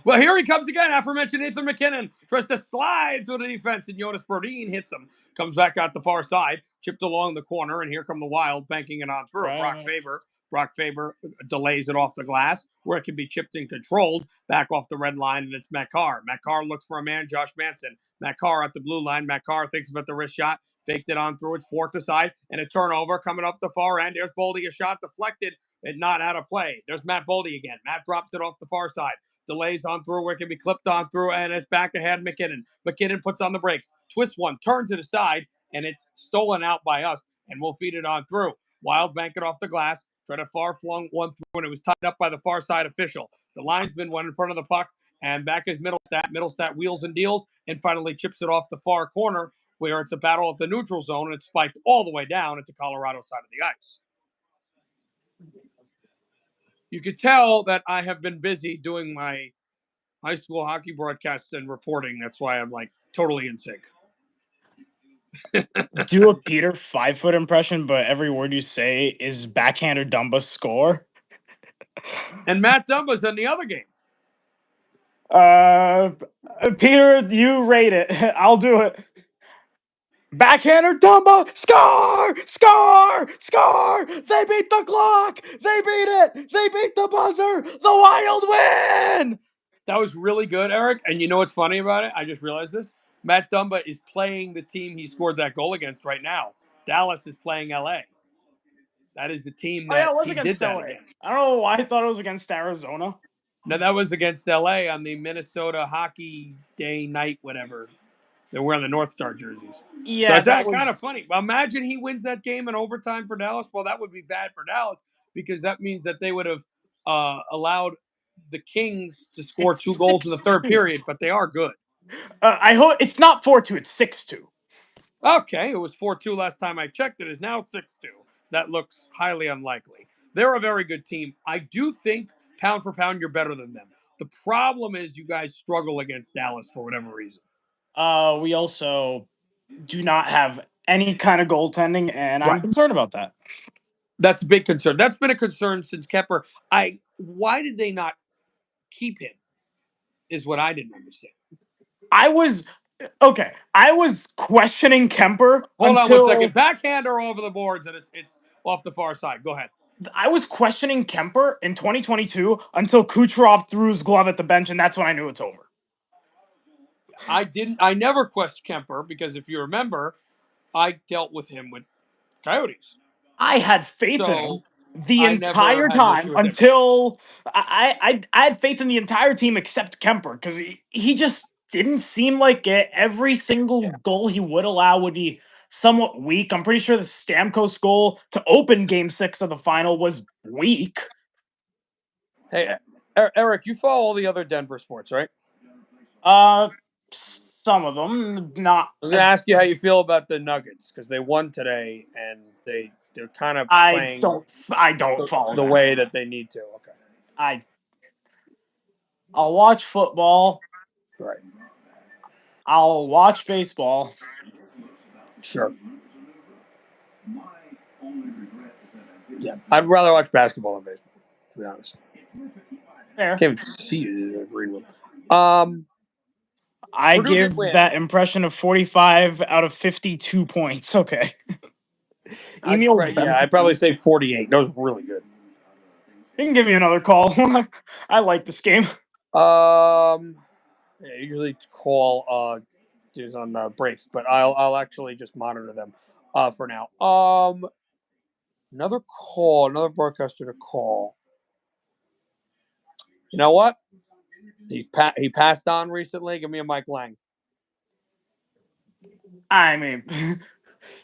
Well, here he comes again. Aforementioned Nathan McKinnon tries to slide to the defense, and Jonas Brodin hits him. Comes back out the far side, chipped along the corner, and here come the Wild banking it on through. Brock Faber delays it off the glass where it can be chipped and controlled back off the red line, and it's Matt Carr. Matt Carr looks for a man, Josh Manson. Matt Carr at the blue line. Matt Carr thinks about the wrist shot, faked it on through. It's forked aside, and a turnover coming up the far end. There's Boldy, a shot deflected and not out of play. There's Matt Boldy again. Matt drops it off the far side. Delays on through where it can be clipped on through, and it's back ahead McKinnon. McKinnon puts on the brakes, twists one, turns it aside, and it's stolen out by us, and we'll feed it on through. Wild bank it off the glass, try to far flung one through, and it was tied up by the far side official. The linesman went in front of the puck, and back is Middlestat. Middlestat wheels and deals, and finally chips it off the far corner, where it's a battle at the neutral zone, and it's spiked all the way down into Colorado side of the ice. You could tell that I have been busy doing my high school hockey broadcasts and reporting. That's why I'm like totally in sync. Do a Peter 5-foot impression, but every word you say is backhander Dumba score. And Matt Dumba's in the other game. Peter, you rate it. I'll do it. Backhander Dumba, score, score, score! They beat the clock. They beat it. They beat the buzzer. The Wild win. That was really good, Eric. And you know what's funny about it? I just realized this. Matt Dumba is playing the team he scored that goal against right now. Dallas is playing LA. That is the team that it was he against did that LA. against. I don't know why I thought it was against Arizona. No, that was against LA on the Minnesota Hockey Day night, whatever. They're wearing the North Star jerseys. Yeah, so it's that kind of was funny. Imagine he wins that game in overtime for Dallas. Well, that would be bad for Dallas because that means that they would have allowed the Kings to score It's 2 goals in the third 6-2. period, but they are good. I hope it's not 4-2. It's 6-2. Okay, it was 4-2 last time I checked. It is now 6-2. So that looks highly unlikely. They're a very good team. I do think pound for pound you're better than them. The problem is you guys struggle against Dallas for whatever reason. We also do not have any kind of goaltending, and I'm Right. concerned about that. That's a big concern. That's been a concern since Kepper. Why did they not keep him? Is what I didn't understand. I was questioning Kemper. Hold on 1 second. Backhander over the boards, and it's off the far side. Go ahead. I was questioning Kemper in 2022 until Kucherov threw his glove at the bench, and that's when I knew it's over. I never questioned Kemper because if you remember, I dealt with him with Coyotes. I had faith in him the entire time until I had faith in the entire team except Kemper because he just didn't seem like it. Every single goal he would allow would be somewhat weak. I'm pretty sure the Stamkos goal to open Game 6 of the final was weak. Hey, Eric, you follow all the other Denver sports, right? Some of them not. I was going to ask you how you feel about the Nuggets because they won today and they're kind of playing. I don't follow the way that they need to. Okay. I'll watch football. Right. I'll watch baseball. Sure. Yeah, I'd rather watch basketball than baseball, to be honest. Fair. I can't even see you in the green room. I give that impression of 45 out of 52 points. Okay. I'd probably say 48. That was really good. You can give me another call. I like this game. Yeah, usually call dudes on breaks, but I'll actually just monitor them for now. Another broadcaster to call. You know what? He passed on recently. Give me a Mike Lang. I mean,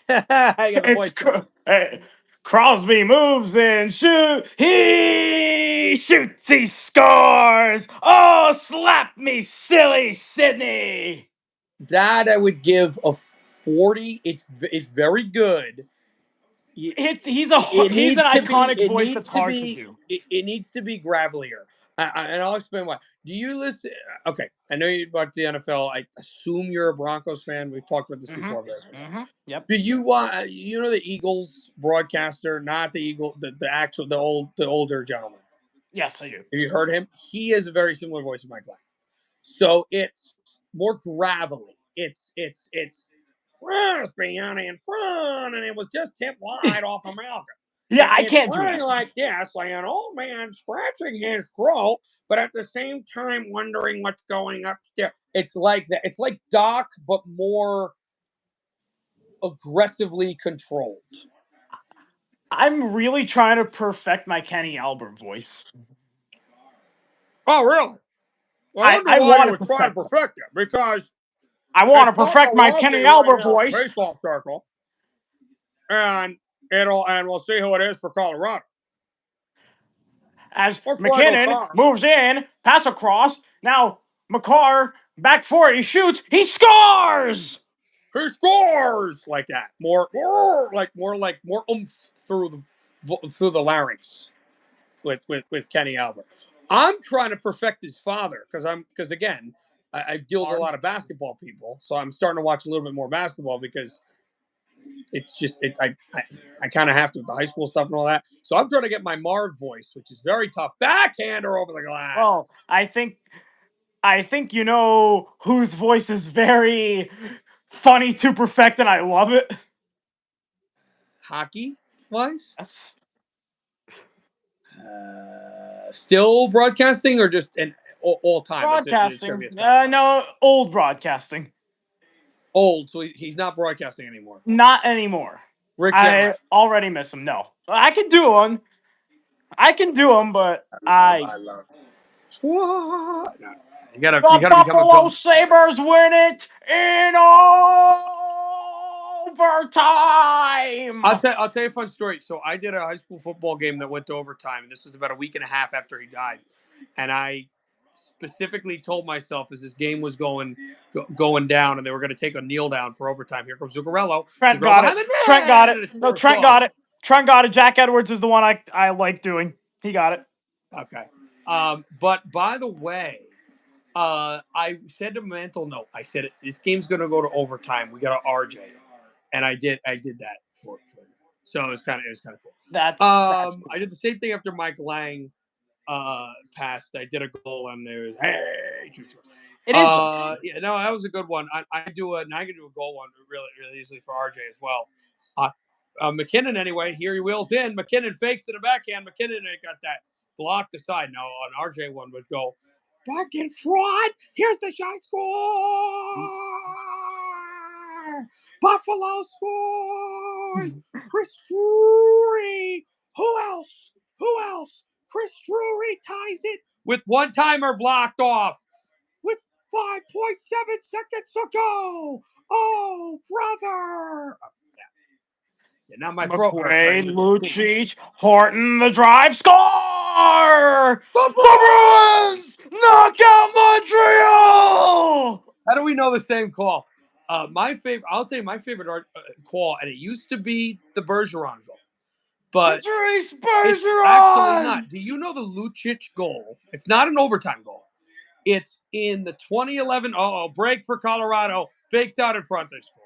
I got the voice. Crosby moves and shoots. He shoots. He scores. Oh, slap me, silly Sydney. That I would give a 40. It's very good. He's an iconic voice that's hard to do. It needs to be gravelier. And I'll explain why. Do you listen? Okay, I know you watch the NFL. I assume you're a Broncos fan. We've talked about this before. Yep. Do you want? You know the Eagles broadcaster, not the Eagle, the older gentleman. Yes, I do. Have you heard him? He has a very similar voice to Mike Lang. So it's more gravelly. It's crispy in front, and it was just tipped wide off of Malcolm. Yeah, I It's can't do running that. like this, like an old man scratching his scroll, but at the same time wondering what's going upstairs. It's like that. It's like Doc, but more aggressively controlled. I'm really trying to perfect my Kenny Albert voice. Oh, really? Well, I wonder I why want you to would try to perfect it. perfect it, because I want to it's not perfect the my love Kenny right Albert here in the voice. baseball circle, and we'll see who it is for Colorado. As Looks like McKinnon O'Connor. moves in, pass across. Now McCarr back for it. He shoots. He scores. He scores like that. More oomph through the larynx with Kenny Albert. I'm trying to perfect his father because again, I deal with a lot of basketball people, so I'm starting to watch a little bit more basketball because it's just I kind of have to with the high school stuff and all that. So I'm trying to get my Marv voice, which is very tough, backhander over the glass. Well, I think you know whose voice is very funny to perfect, and I love it. Hockey wise, Yes. still broadcasting or just an all time? Broadcasting. No, old broadcasting. Old, so he's not broadcasting anymore. Not anymore. Rick I Garrett. already miss him. No, I can do one. But I love Squad. No, you the gotta become a Buffalo good. Sabres win it in overtime. I'll tell you a fun story. So I did a high school football game that went to overtime, and this was about a week and a half after he died. And I specifically told myself as this game was going down, and they were going to take a kneel down for overtime. Here comes Zuccarello. Trent got it. Trent got it. No, Trent got it. Trent got it. Jack Edwards is the one I like doing. He got it. Okay. But by the way, I said to mental note, I said this game's going to go to overtime. We got to RJ, and I did that for so it was kind of cool. That's cool. I did the same thing after Mike Lang passed. I did a goal, and there was hey, it is. Yeah, no, that was a good one. I can do a goal one really easily for RJ as well. McKinnon anyway. Here he wheels in. McKinnon fakes to the backhand. McKinnon got that blocked aside. Now an RJ one would go back in front. Here's the shot. Score! Buffalo scores. Chris Drury. Who else? Chris Drury ties it with one timer blocked off with 5.7 seconds to go. Oh, brother. Yeah, now my throat hurts. McQuaid, Lucic, Horton, the drive, score! The Bruins knock out Montreal! How do we know the same call? I'll tell you my favorite call, and it used to be the Bergeron goal. But Patrice it's actually Bergeron! not. Do you know the Lucic goal? It's not an overtime goal. It's in the 2011 break for Colorado. Fakes out in front. They score.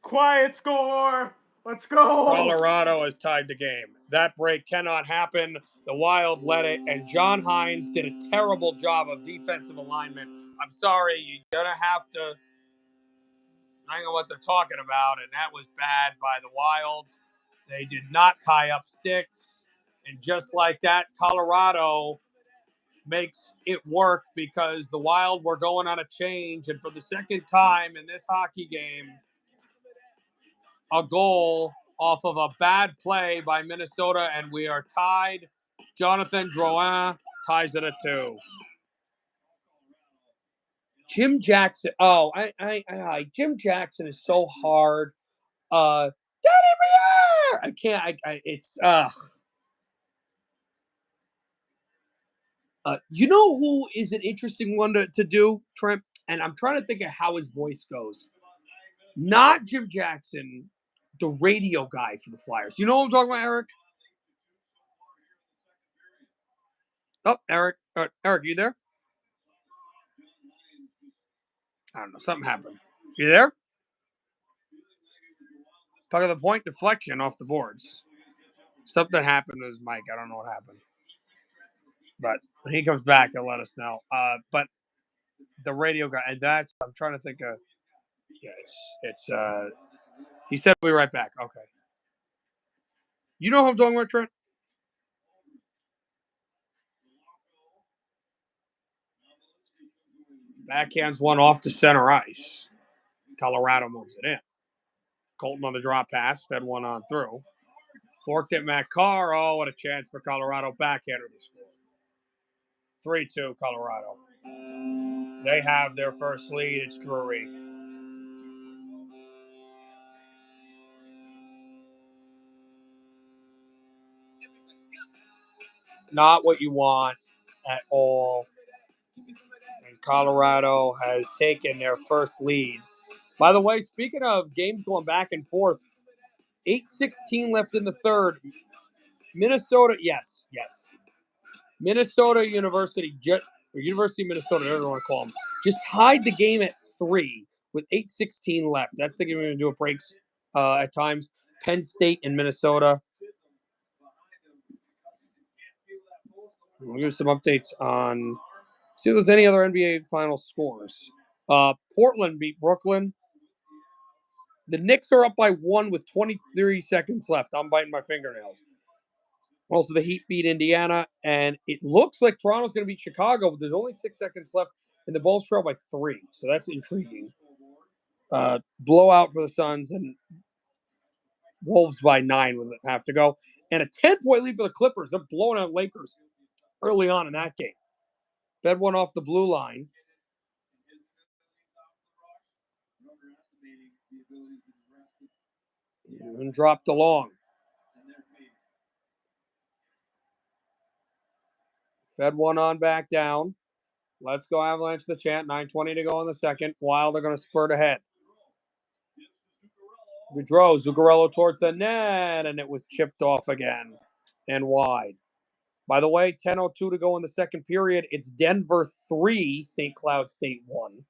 Quiet score. Let's go. Colorado has tied the game. That break cannot happen. The Wild let it, and John Hines did a terrible job of defensive alignment. I'm sorry, you're going to have to hang on what they're talking about, and that was bad by the Wild. They did not tie up sticks, and just like that, Colorado makes it work because the Wild were going on a change, and for the second time in this hockey game, a goal off of a bad play by Minnesota, and we are tied. Jonathan Drouin ties it at 2. Jim Jackson. Oh, Jim Jackson is so hard. Danny Briere! I can't. It's. You know who is an interesting one to do, Trent? And I'm trying to think of how his voice goes. Not Jim Jackson, the radio guy for the Flyers. You know what I'm talking about, Eric? Oh, Eric. Eric, you there? I don't know. Something happened. You there? Talk of the point deflection off the boards. Something happened to his mic. I don't know what happened. But when he comes back, he'll let us know. But the radio guy, and I'm trying to think of. Yeah, it's. He said we'll be right back. Okay. You know who I'm talking about, Trent? Backhands one off to center ice. Colorado moves it in. Colton on the drop pass, fed one on through. Forked at Matt Carr. Oh, what a chance for Colorado. Backhander to score. 3-2 Colorado. They have their first lead. It's Drury. Not what you want at all. And Colorado has taken their first lead. By the way, speaking of games going back and forth, 8:16 left in the third. Minnesota, yes. Minnesota University, or University of Minnesota, whatever you want to call them, just tied the game at 3 with 8:16 left. That's the game we're going to do at breaks at times. Penn State and Minnesota. We'll give some updates on. See if there's any other NBA final scores. Portland beat Brooklyn. The Knicks are up by 1 with 23 seconds left. I'm biting my fingernails. Also, the Heat beat Indiana, and it looks like Toronto's going to beat Chicago, but there's only 6 seconds left, and the Bulls trail by 3. So that's intriguing. Blowout for the Suns, and Wolves by 9 with half to go. And a 10-point lead for the Clippers. They're blowing out Lakers early on in that game. Fed one off the blue line. And dropped along. Fed one on back down. Let's go Avalanche the chant. 9:20 to go in the second. Wild are going to spurt ahead. Gaudreau, Zuccarello towards the net, and it was chipped off again and wide. By the way, 10:02 to go in the second period. It's Denver 3, St. Cloud State 1.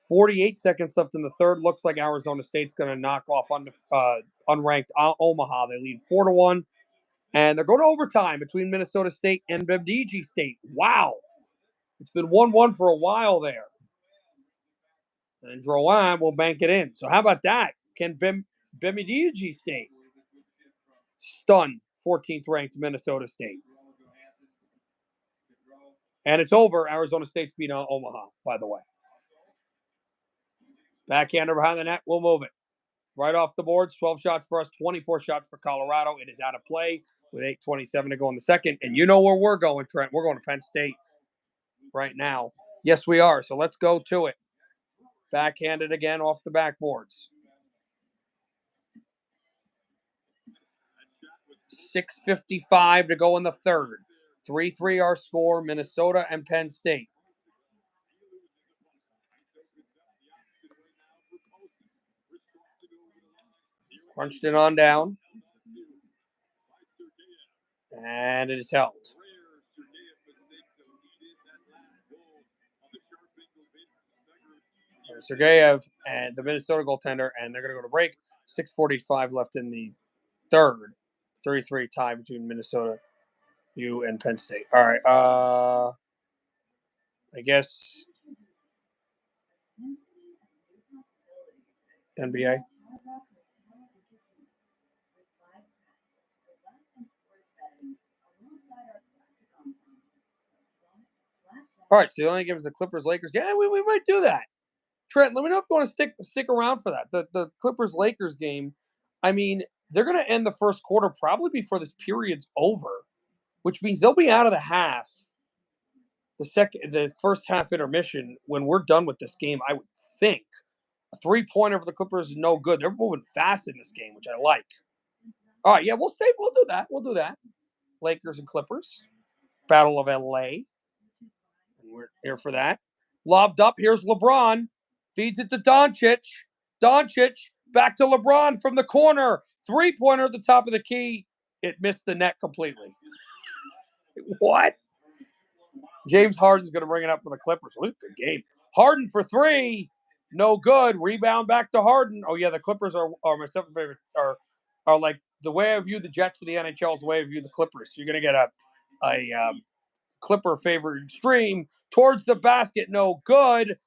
48 seconds left in the third. Looks like Arizona State's going to knock off unranked Omaha. They lead 4-1. And they're going to overtime between Minnesota State and Bemidji State. Wow. It's been 1-1 for a while there. And Drouin will bank it in. So how about that? Can Bemidji State stun 14th ranked Minnesota State? And it's over. Arizona State's beat Omaha, by the way. Backhander behind the net. We'll move it. Right off the boards. 12 shots for us, 24 shots for Colorado. It is out of play with 8:27 to go in the second. And you know where we're going, Trent. We're going to Penn State right now. Yes, we are. So let's go to it. Backhanded again off the backboards. 6:55 to go in the third. 3-3 our score, Minnesota and Penn State. Crunched it on down. And it is held. Sergeyev and the Minnesota goaltender, and they're going to go to break. 6:45 left in the third. 3-3 tie between Minnesota U and Penn State. All right. I guess NBA. All right, so you only give us the Clippers Lakers. Yeah, we might do that. Trent, let me know if you want to stick around for that. The Clippers Lakers game. I mean, they're going to end the first quarter probably before this period's over, which means they'll be out of the half. The first half intermission when we're done with this game, I would think. A 3-pointer for the Clippers is no good. They're moving fast in this game, which I like. All right, yeah, we'll stay. We'll do that. We'll do that. Lakers and Clippers. Battle of LA. And we're here for that. Lobbed up. Here's LeBron. Feeds it to Doncic. Doncic back to LeBron from the corner. 3-pointer at the top of the key. It missed the net completely. What? James Harden's going to bring it up for the Clippers. What a good game. Harden for 3. No good. Rebound back to Harden. Oh, yeah, the Clippers are my second favorite. Are like the way I view the Jets for the NHL is the way I view the Clippers. You're going to get a a Clipper favored extreme towards the basket. No good.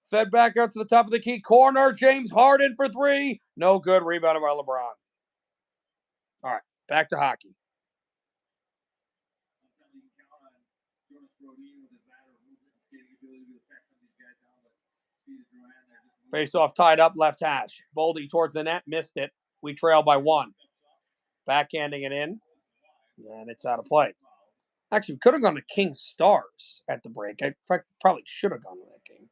Fed back out to the top of the key. Corner. James Harden for three. No good. Rebounded by LeBron. All right. Back to hockey. Face off tied up left hash. Boldy towards the net. Missed it. We trail by one. Backhanding it in. And it's out of play. Actually, we could have gone to King Stars at the break. I probably should have gone to that game.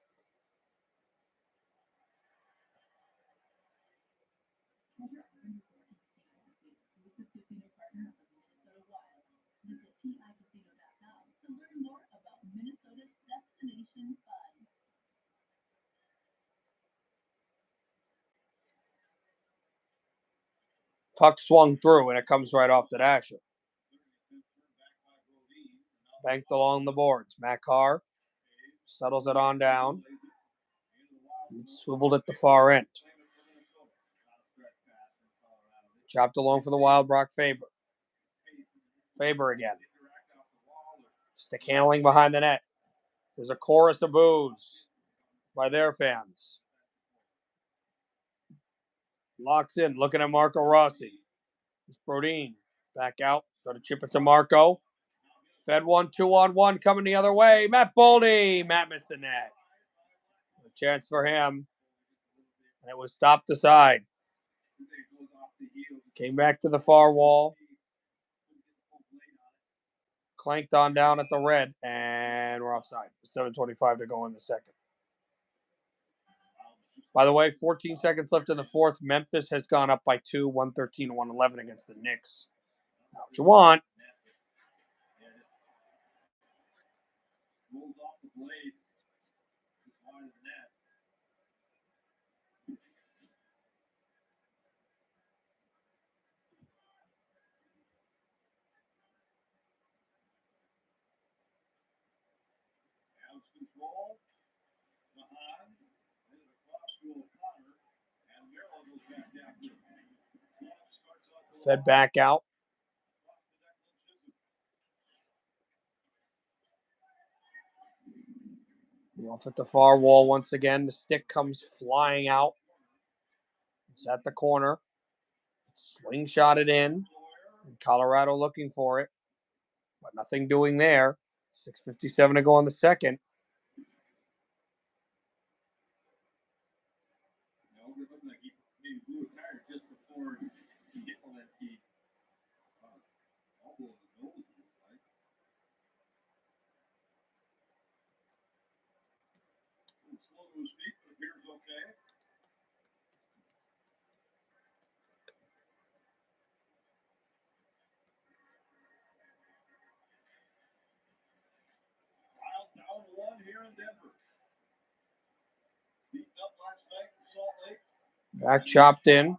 Puck swung through, and it comes right off the dasher. Banked along the boards. Matt Carr settles it on down. Swiveled at the far end. Chopped along for the Wild, Brock Faber. Faber again. Stick handling behind the net. There's a chorus of boos by their fans. Locks in, looking at Marco Rossi. It's Brodin. Back out. Got to chip it to Marco. Fed one, 2-on-1 coming the other way. Matt Boldy. Matt missed the net. A chance for him. And it was stopped aside. Came back to the far wall. Clanked on down at the red. And we're offside. 7:25 to go in the second. By the way, 14 seconds left in the fourth. Memphis has gone up by 2, 113-111 against the Knicks. Not what you want. Fed back out. Off at the far wall once again. The stick comes flying out. It's at the corner. Slingshot it in. Colorado looking for it. But nothing doing there. 6:57 to go in the second. Back chopped in.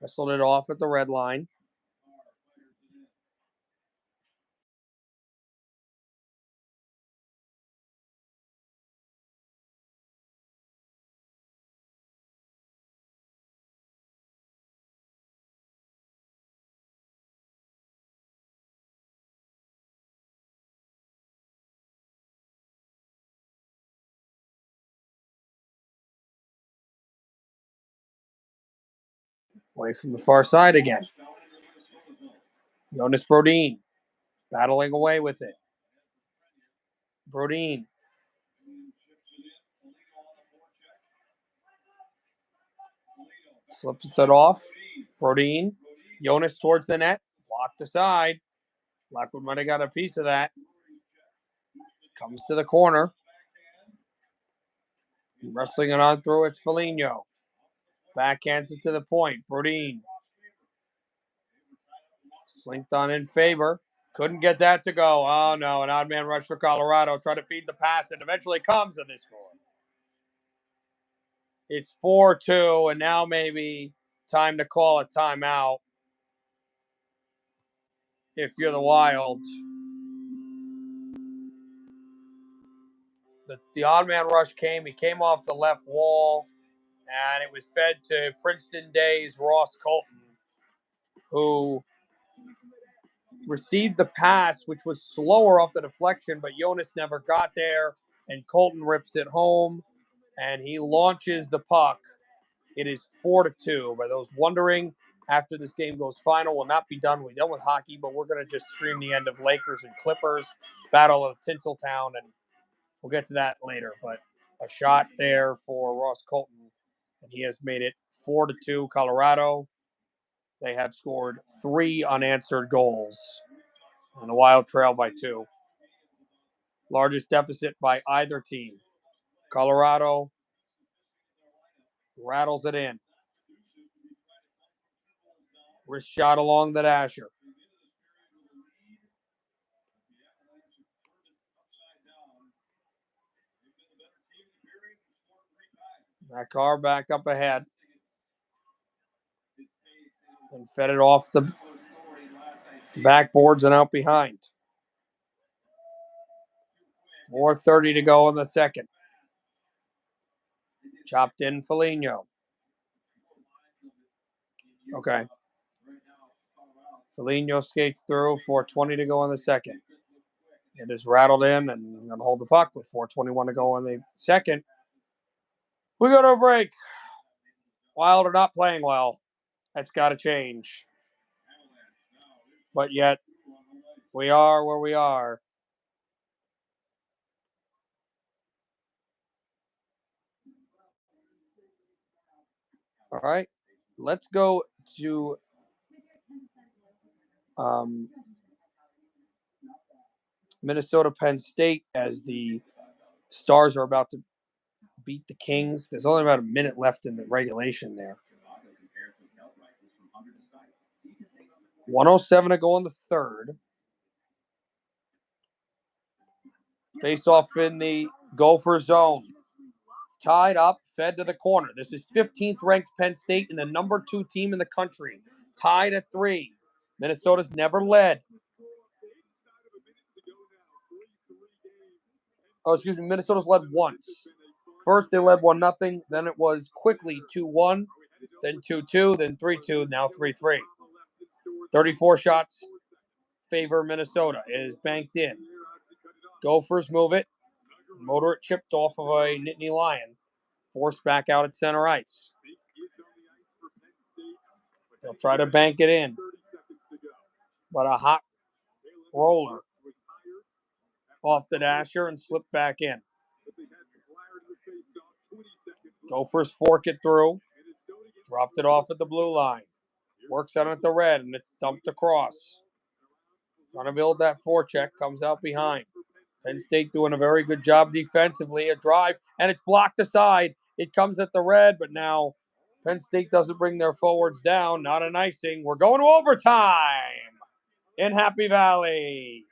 Wrestled it off at the red line. Away from the far side again. Jonas Brodin battling away with it. Brodin. Slips it off. Brodin. Jonas towards the net. Blocked aside. Blackwood might have got a piece of that. Comes to the corner. Wrestling it on through. It's Foligno. Backhands it to the point. Brodin. Slinked on in Faber. Couldn't get that to go. Oh, no. An odd man rush for Colorado. Try to feed the pass. It eventually comes and they score. It's 4-2, and now maybe time to call a timeout. if you're the Wild. The odd man rush came. He came off the left wall, and it was fed to Princeton Day's Ross Colton, who received the pass, which was slower off the deflection, but Jonas never got there, and Colton rips it home, and he launches the puck. It is 4-2. For those wondering, after this game goes final, we'll not be done. We're done with hockey, but we're going to just stream the end of Lakers and Clippers, Battle of Tinseltown, and we'll get to that later. But a shot there for Ross Colton, and he has made it 4-2 Colorado. They have scored 3 unanswered goals, and the Wild trail by 2. Largest deficit by either team. Colorado rattles it in. Wrist shot along the dasher. That car back up ahead. And fed it off the backboards and out behind. 4:30 to go in the second. Chopped in Foligno. Okay. Foligno skates through. 4:20 to go in the second. It is rattled in and going to hold the puck with 4:21 to go in the second. We go to a break. Wild are not playing well. That's got to change. But yet, we are where we are. All right. Let's go to Minnesota Penn State as the Stars are about to beat the Kings. There's only about a minute left in the regulation there. 1:07 to go in the third. Face off in the Gopher zone. Tied up, fed to the corner. This is 15th ranked Penn State and the number 2 team in the country. Tied at 3. Minnesota's never led. Minnesota's led once. First they led 1-0, then it was quickly 2-1, then 2-2, then 3-2, now 3-3. 34 shots favor Minnesota. It is banked in. Gophers move it. Motor it chipped off of a Nittany Lion. Forced back out at center ice. They'll try to bank it in. But a hot roller off the dasher and slipped back in. Gophers fork it through. Dropped it off at the blue line. Works out at the red, and it's dumped across. Trying to build that forecheck. Comes out behind. Penn State doing a very good job defensively. A drive, and it's blocked aside. It comes at the red, but now Penn State doesn't bring their forwards down. Not an icing. We're going to overtime in Happy Valley.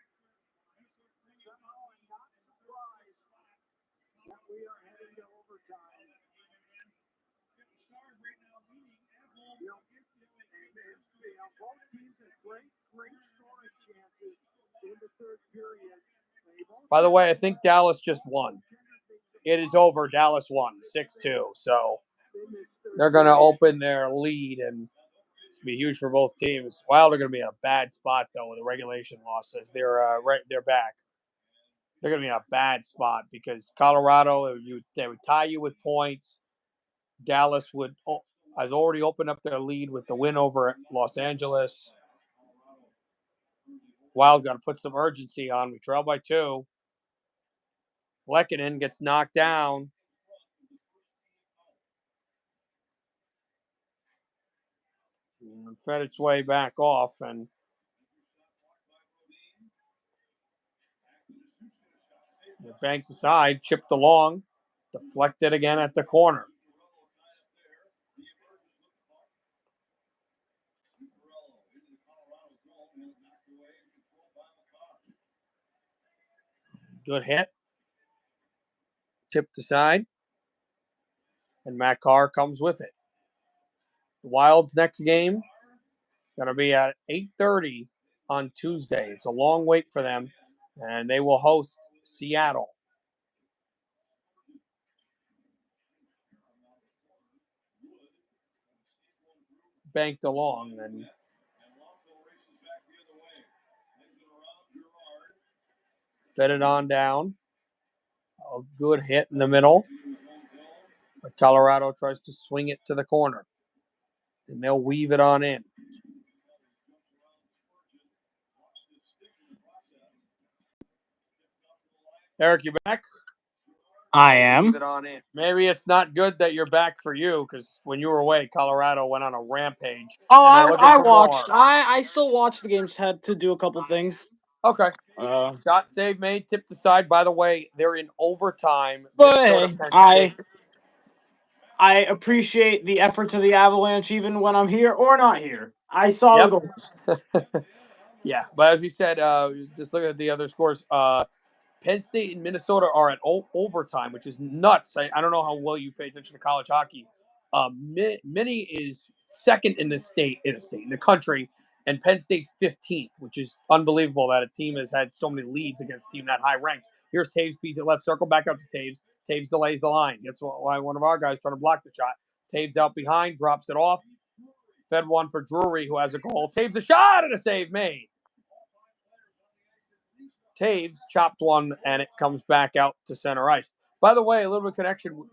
By the way, I think Dallas just won. It is over. Dallas won 6-2. So they're going to open their lead, and it's going to be huge for both teams. Wild are going to be in a bad spot, though, with the regulation losses. They're back. They're going to be in a bad spot because Colorado, they would tie you with points. Dallas has already opened up their lead with the win over Los Angeles. Wild got to put some urgency on. We trail by 2. Lehkonen gets knocked down. And fed its way back off, and it banked aside, chipped along, deflected again at the corner. Good hit. Tipped aside. And Matt Carr comes with it. The Wild's next game going to be at 8:30 on Tuesday. It's a long wait for them, and they will host Seattle. Banked along and fed it on down. A good hit in the middle. But Colorado tries to swing it to the corner, and they'll weave it on in. Eric, you back? I am. Maybe it's not good that you're back for you, because when you were away, Colorado went on a rampage. Oh, and they're looking I for watched. more. I still watched the games. Had to do a couple things. Okay. Uh, Shot save made, tipped aside. By the way, they're in overtime. but Minnesota, hey, Penn State. I appreciate the efforts of the Avalanche, even when I'm here or not here. I saw the goals. Yeah, but as we said, just looking at the other scores, Penn State and Minnesota are at overtime, which is nuts. I don't know how well you pay attention to college hockey. Mini is second in the country, and Penn State's 15th, which is unbelievable that a team has had so many leads against a team that high ranked. Here's Taves, feeds it left circle, back out to Taves. Taves delays the line. That's why one of our guys trying to block the shot. Taves out behind, drops it off. Fed one for Drury, who has a goal. Taves a shot and a save made. Taves chopped one, and it comes back out to center ice. By the way, a little bit of connection.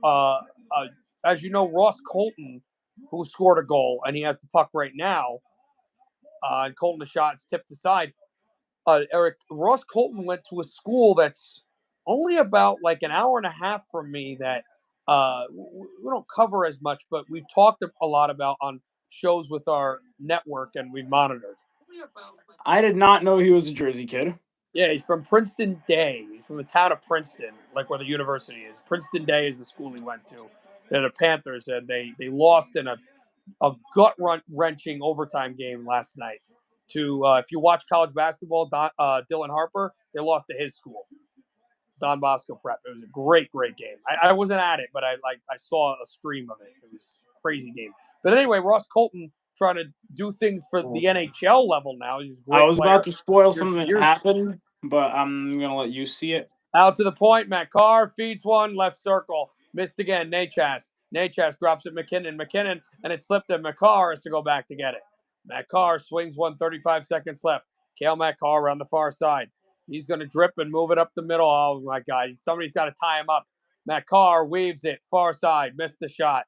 As you know, Ross Colton, who scored a goal, and he has the puck right now, and Colton, the shot is tipped aside. Eric, Ross Colton went to a school that's only about like an hour and a half from me that we don't cover as much, but we've talked a lot about on shows with our network, and we've monitored. I did not know he was a Jersey kid. Yeah, he's from Princeton Day. He's from the town of Princeton, like where the university is. Princeton Day is the school he went to. They're the Panthers, and they lost in a gut-wrenching overtime game last night. If you watch college basketball, Dylan Harper, they lost to his school, Don Bosco Prep. It was a great game. I wasn't at it, but I saw a stream of it. It was a crazy game. But anyway, Ross Colton trying to do things for the NHL level now. He's a great I was player. about to spoil something that happened, but I'm gonna let you see it. Out to the point, Matt Carr feeds one, left circle. Missed again, Nachas. Nachas drops it, McKinnon, and it slipped, and McCarr has to go back to get it. Matt Carr swings one, 35 seconds left. Cale Matt Carr around the far side. He's going to drip and move it up the middle. Oh, my God. Somebody's got to tie him up. Matt Carr weaves it, far side, missed the shot.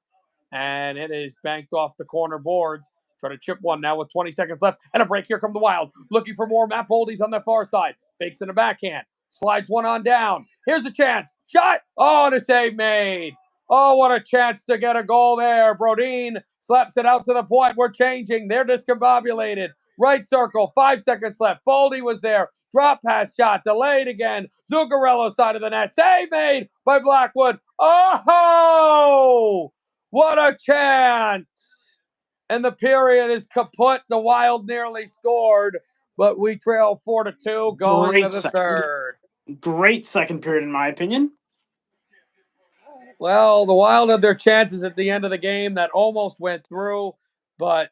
And it is banked off the corner boards. Try to chip one now with 20 seconds left. And a break. Here come the Wild. Looking for more. Matt Boldy's on the far side. Fakes in the backhand. Slides one on down. Here's a chance. Shot. Oh, and a save made. Oh, what a chance to get a goal there. Brodin slaps it out to the point. We're changing. They're discombobulated. Right circle. 5 seconds left. Boldy was there. Drop pass shot. Delayed again. Zuccarello side of the net. Save made by Blackwood. Oh! What a chance! And the period is kaput. The Wild nearly scored, but we trail 4-2 going to the third. Great second period, in my opinion. Well, the Wild had their chances at the end of the game that almost went through, but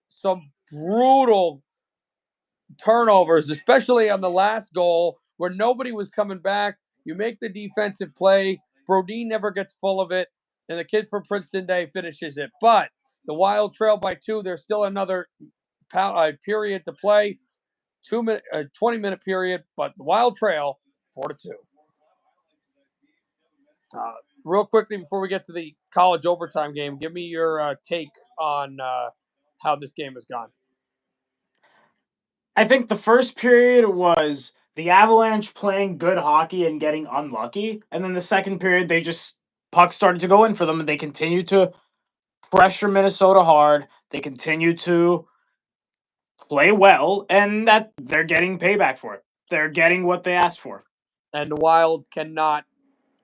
some brutal turnovers, especially on the last goal where nobody was coming back. You make the defensive play. Brodin never gets full of it, and the kid from Princeton Day finishes it. But the Wild trail by 2. There's still another period to play, 20-minute period, but the Wild trail 4-2. Real quickly before we get to the college overtime game, give me your take on how this game has gone. I think the first period was the Avalanche playing good hockey and getting unlucky, and then the second period pucks started to go in for them, and they continued to pressure Minnesota hard. They continued to play well, and that they're getting payback for it. They're getting what they asked for. And the Wild cannot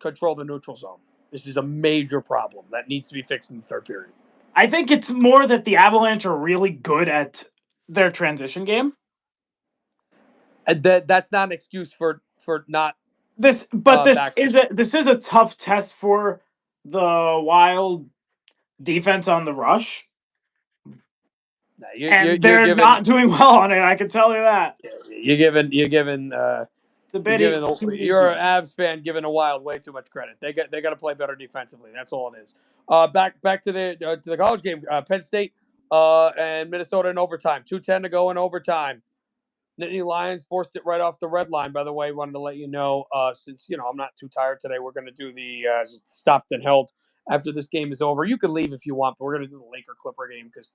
control the neutral zone. This is a major problem that needs to be fixed in the third period. I think it's more that the Avalanche are really good at their transition game. And that's not an excuse for not this is a tough test for the Wild defense on the rush. They're not doing well on it. I can tell you that. You're giving It's a bit you're too easy. an Avs fan giving the Wild way too much credit. They got to play better defensively. That's all it is. Back to the college game. Penn State and Minnesota in overtime. 2:10 to go in overtime. Nittany Lions forced it right off the red line. By the way, wanted to let you know, since I'm not too tired today, we're going to do the stopped and held after this game is over. You can leave if you want, but we're going to do the Laker Clipper game because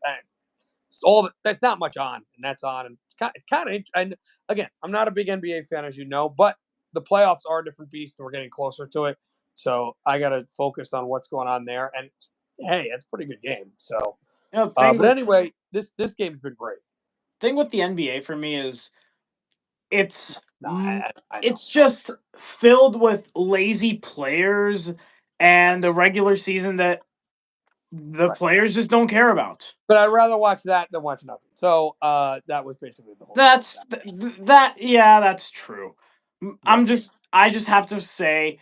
that's not much on, and that's on, and it's kind of. And again, I'm not a big NBA fan, as you know, but the playoffs are a different beast, and we're getting closer to it. So I got to focus on what's going on there. And hey, it's a pretty good game. So, but anyway, this game's been great. Thing with the NBA for me is it's just filled with lazy players and the regular season that the players just don't care about. But I'd rather watch that than watch nothing. So that was basically the whole. Yeah, that's true. Yeah. I just have to say.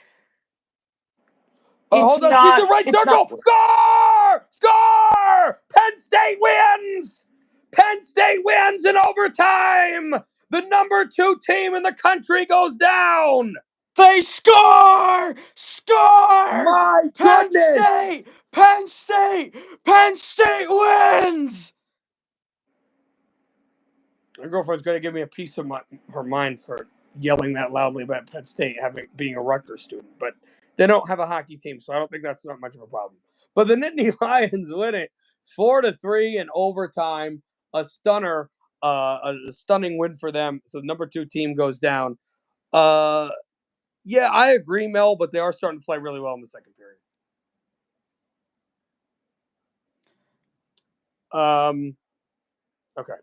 Hold on, he's the right circle. Score! Score! Penn State wins! Penn State wins in overtime! The number 2 team in the country goes down! They score! Score! My goodness! Penn State wins! My girlfriend's going to give me a piece of her mind for yelling that loudly about Penn State being a Rutgers student, but they don't have a hockey team, so I don't think that's not much of a problem. But the Nittany Lions win it 4-3 in overtime. A stunner, a stunning win for them. So the number 2 team goes down. Yeah, I agree, Mel, but they are starting to play really well in the second period. Okay.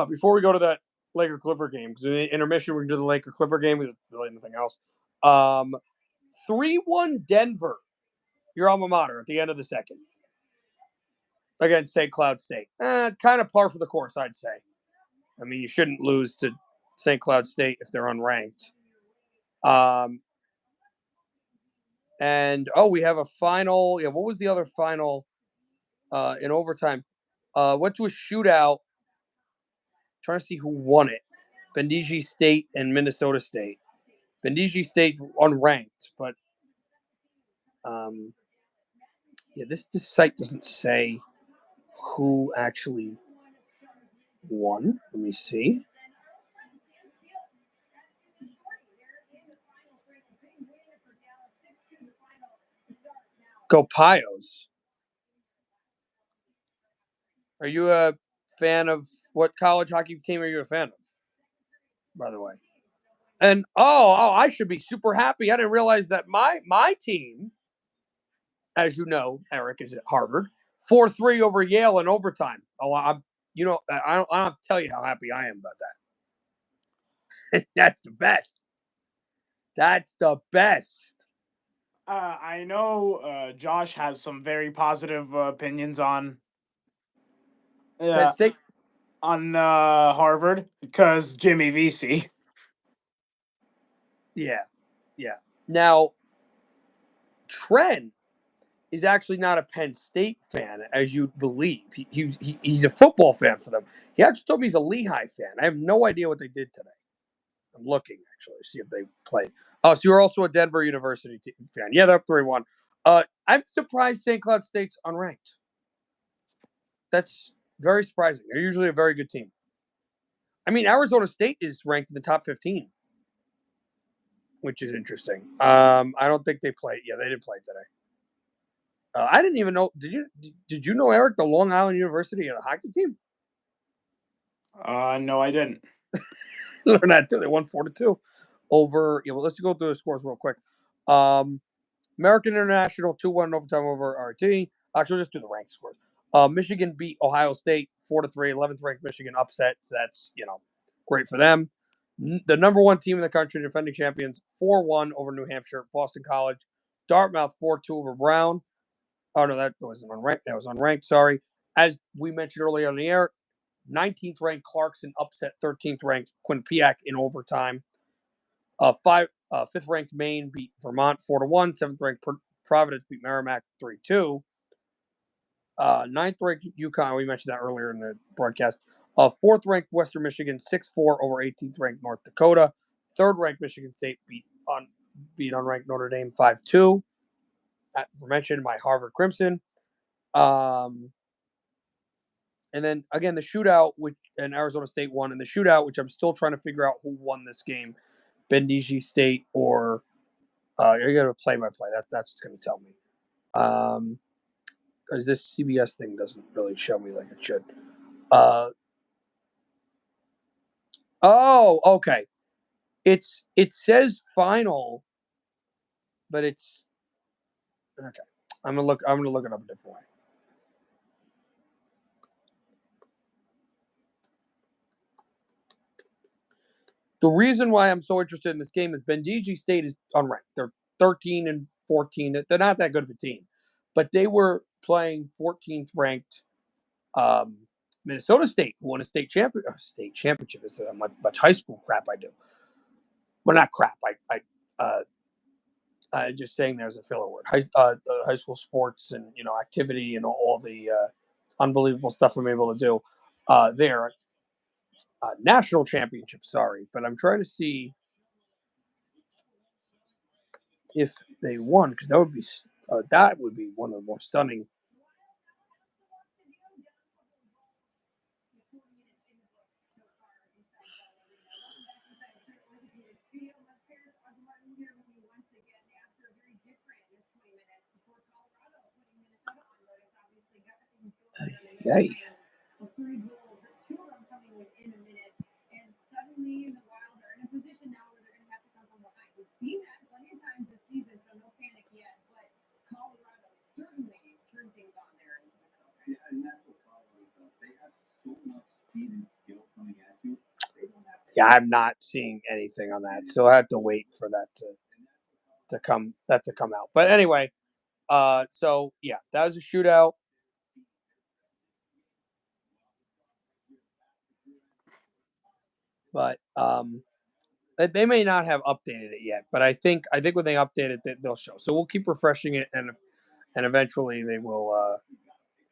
Before we go to that Laker Clipper game, because in the intermission we can do the Laker Clipper game. There's really nothing else. 3-1 Denver, your alma mater, at the end of the second against St. Cloud State. Kind of par for the course, I'd say. I mean, you shouldn't lose to St. Cloud State if they're unranked. And we have a final. Yeah, what was the other final in overtime? Went to a shootout. Trying to see who won it. Bemidji State and Minnesota State. Bemidji State unranked, but this site doesn't say who actually won. Let me see. Go Pios. Are you a fan of what college hockey team are you a fan of? By the way. And I should be super happy. I didn't realize that my team, as you know, Eric, is at Harvard, 4-3 over Yale in overtime. I don't have to tell you how happy I am about that. That's the best. That's the best. I know Josh has some very positive opinions on Harvard because Jimmy Vesey. Yeah. Now, Trent is actually not a Penn State fan, as you'd believe. He's a football fan for them. He actually told me he's a Lehigh fan. I have no idea what they did today. I'm looking, actually, to see if they played. Oh, so you're also a Denver University fan. Yeah, they're up 3-1. I'm surprised St. Cloud State's unranked. That's very surprising. They're usually a very good team. I mean, Arizona State is ranked in the top 15, which is interesting. I don't think they played. Yeah, they didn't play today. I didn't even know. Did you know, Eric, the Long Island University had a hockey team? No, I didn't. Learn that too. They won 4-2 over. Let's go through the scores real quick. American International 2-1 in overtime over RT. Actually, we'll just do the ranked scores. Michigan beat Ohio State 4-3. 11th ranked Michigan upset. So that's great for them. The number 1 team in the country, defending champions, 4-1 over New Hampshire. Boston College, Dartmouth 4-2 over Brown. Oh no, that wasn't unranked. That was unranked. Sorry. As we mentioned earlier on the air, 19th ranked Clarkson upset 13th ranked Quinnipiac in overtime. 5th ranked Maine beat Vermont 4-1. 7th ranked Providence beat Merrimack 3-2. Ninth ranked UConn. We mentioned that earlier in the broadcast. Fourth ranked Western Michigan 6-4 over 18th ranked North Dakota. Third ranked Michigan State beat unranked Notre Dame 5-2. Mentioned my Harvard Crimson. And then again the shootout, which and Arizona State won in the shootout, which I'm still trying to figure out who won this game, Bemidji State or you're gonna play by play. That's going to tell me. Because this CBS thing doesn't really show me like it should. Oh, okay. It says final, but it's okay. I'm gonna look it up a different way. The reason why I'm so interested in this game is Bemidji State is unranked. They're 13 and 14. They're not that good of a team, but they were playing 14th ranked Minnesota State, who won a state championship. Is much high school crap I do. Well, not crap. I just saying there's a filler word. High school sports and activity and all the unbelievable stuff I'm able to do there. National championship. Sorry, but I'm trying to see if they won because that would be one of the more stunning. Yay. Yeah, I'm not seeing anything on that, so I have to wait for that to come out. But anyway, so yeah, that was a shootout. But they may not have updated it yet. But I think when they update it, they'll show. So we'll keep refreshing it, and eventually they will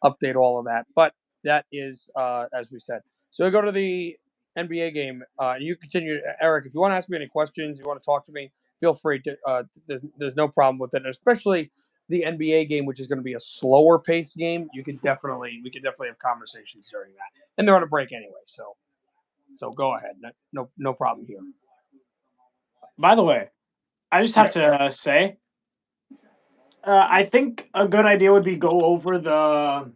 update all of that. But that is as we said. So we go to the NBA game. You continue, Eric. If you want to ask me any questions, you want to talk to me, feel free to. There's no problem with it, especially the NBA game, which is going to be a slower paced game. We could definitely have conversations during that, and they're on a break anyway. So go ahead. No problem here. By the way, I just have to say, I think a good idea would be go over the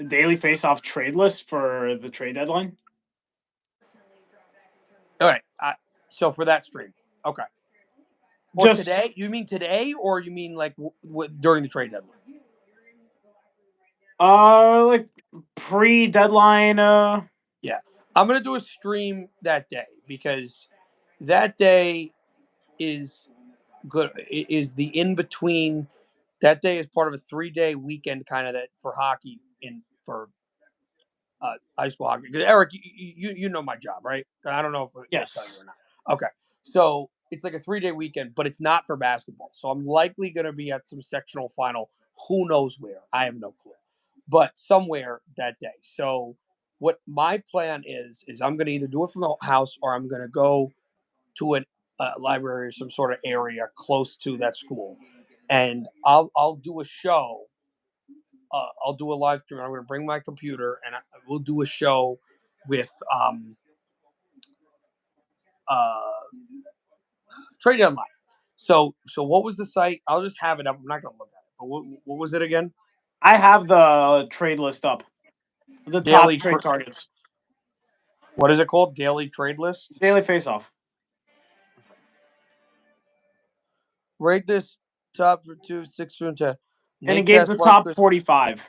daily face-off trade list for the trade deadline. All right. So for that stream, okay. Or just today? You mean today, or you mean like during the trade deadline? Like pre-deadline. Yeah, I'm gonna do a stream that day because that day is good. Is the in between? That day is part of a 3-day weekend, kind of that for hockey for high school hockey. Eric, you know my job, right? I don't know if yes. I tell you or not. Okay, so it's like a 3-day weekend, but it's not for basketball. So I'm likely going to be at some sectional final. Who knows where? I have no clue, but somewhere that day. So what my plan is I'm going to either do it from the house or I'm going to go to a library or some sort of area close to that school, and I'll do a show. I'll do a live stream. I'm going to bring my computer and we'll do a show with trade deadline. So what was the site? I'll just have it up. I'm not going to look at it. But what was it again? I have the trade list up. The daily top trade targets. What is it called? Daily trade list? Daily face-off. Rate this top for 2, 6 through 10. And it gave the top 45.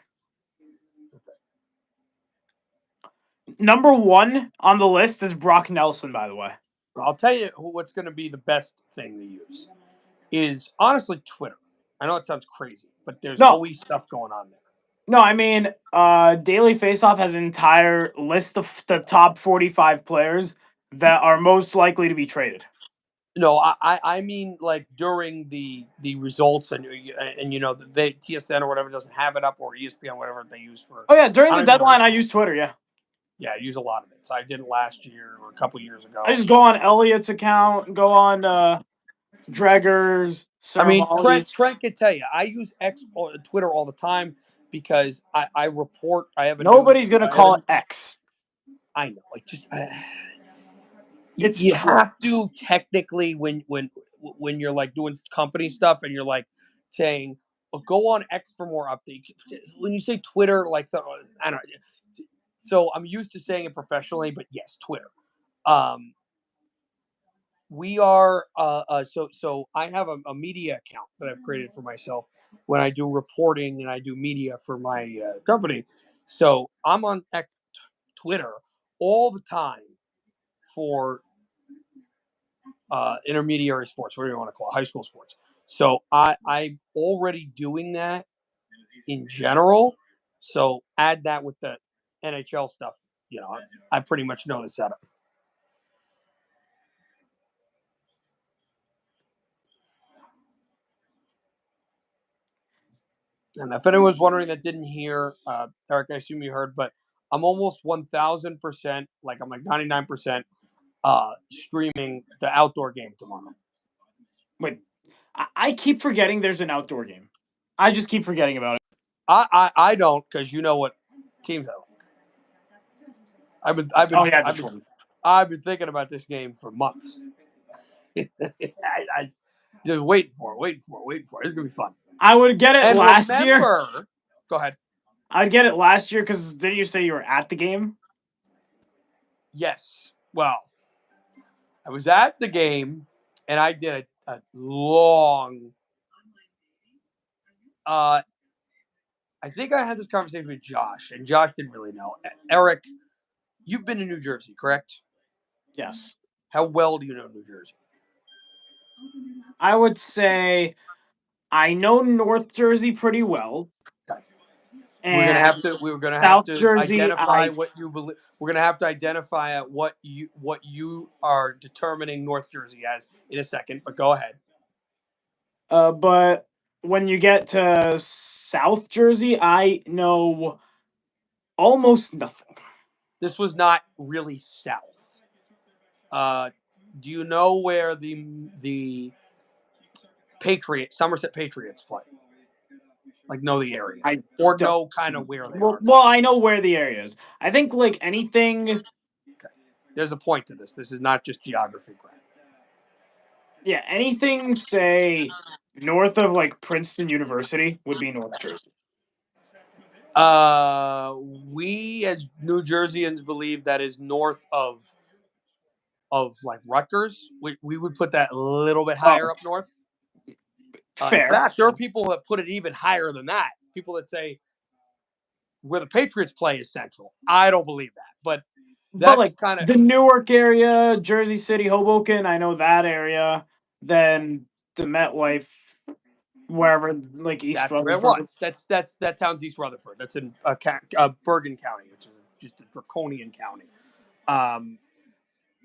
Number 1 on the list is Brock Nelson, by the way. I'll tell you what's going to be the best thing to use is honestly Twitter. I know it sounds crazy, but there's always stuff going on there. No, I mean, Daily Faceoff has an entire list of the top 45 players that are most likely to be traded. No, I mean like during the results and the TSN or whatever doesn't have it up, or ESPN, whatever they use for. Oh yeah, during I the don't even deadline, I remember. use Twitter. Yeah, Yeah, I use a lot of it. So I did it last year or a couple years ago. I just go on Elliot's account, go on Dreger's, I mean, Trent Ceremonies. can tell you, I use Twitter all the time because I report. I have a Nobody's gonna call it X. I know, like just It's you Twitter. have to technically when you're like doing company stuff and you're like saying, well, go on X for more updates. When you say Twitter, like I don't know. So I'm used to saying it professionally, but yes, Twitter. We are so I have a media account that I've created for myself when I do reporting and I do media for my company. So I'm on Twitter all the time for intermediary sports, whatever you want to call it, high school sports. So I'm already doing that in general. So add that with the NHL stuff. I pretty much know the setup. And if anyone's wondering that didn't hear, Eric, I assume you heard, but I'm almost 1,000%, like I'm like 99% streaming the outdoor game tomorrow. Wait, I keep forgetting there's an outdoor game. I just keep forgetting about it. I don't, because you know what teams I like. I've been thinking about this game for months. I just waiting for it. It's gonna be fun. I would get it And last year. Go ahead. I'd get it last year because didn't you say you were at the game? Yes. Well, I was at the game, and I did a long. I think I had this conversation with Josh, and Josh didn't really know. Eric, you've been to New Jersey, correct? Yes. How well do you know New Jersey? I would say I know North Jersey pretty well. Okay. And We're gonna have to Jersey, identify what you believe. We're gonna have to identify what you are determining North Jersey as in a second. But go ahead. But when you get to South Jersey, I know almost nothing. This was not really south. Do you know where the Somerset Patriots play? Like know the area, or know kind of where they are. Well, I know where the area is. I think like anything. Okay. There's a point to this. This is not just geography, Grant. Yeah, anything say north of like Princeton University would be North Jersey. We as New Jerseyans believe that is north of like Rutgers. We would put that a little bit higher up north. Fair. In fact, there are people that put it even higher than that. People that say where the Patriots play is central. I don't believe that, but that's like kind of the Newark area, Jersey City, Hoboken. I know that area. Then the MetLife, wherever like East that's where it Rutherford. was. That town's East Rutherford. That's in Bergen County, which is just a draconian county.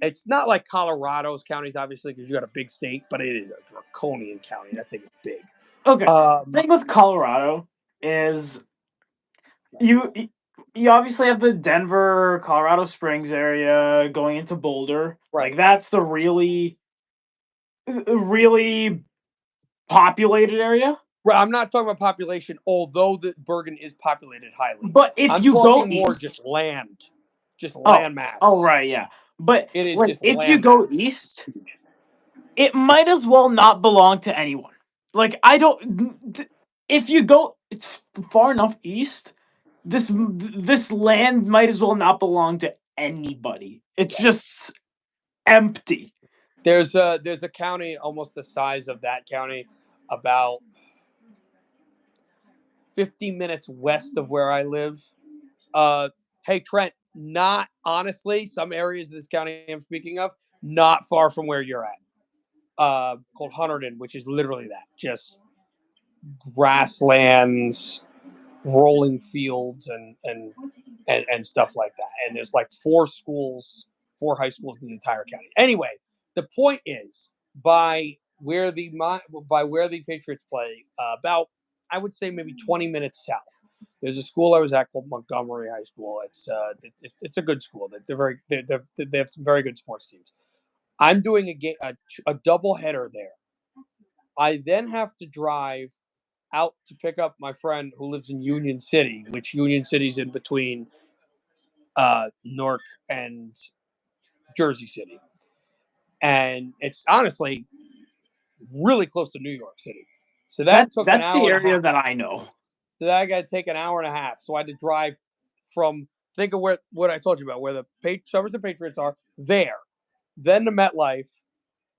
It's not like Colorado's counties, obviously, because you got a big state, but it is a draconian county. That thing is big. Okay. Thing with Colorado is you obviously have the Denver, Colorado Springs area going into Boulder. Right. Like that's the really populated area. Right, I'm not talking about population, although the Bergen is populated highly. But if you go more east, just land mass. Oh right, yeah. But it is like, just if land you go mass. east, it might as well not belong to anyone. Like I don't. If you go, it's far enough east. This land might as well not belong to anybody. It's just empty. There's a county almost the size of that county, about 50 minutes west of where I live. Hey Trent, not honestly, some areas of this county I'm speaking of, not far from where you're at. Called Hunterdon, which is literally that, just grasslands, rolling fields, and stuff like that. And there's like 4 high schools in the entire county. Anyway, the point is by where the Patriots play, about I would say maybe 20 minutes south. There's a school I was at called Montgomery High School. It's a good school. They have some very good sports teams. I'm doing a double header there. I then have to drive out to pick up my friend who lives in Union City, which Union City's in between Newark and Jersey City, and it's honestly really close to New York City. So that took an That's the hour and a area half. that I know. So I got to take an hour and a half. So I had to drive from think of what I told you about where the Somerset Patriots are there, then to MetLife,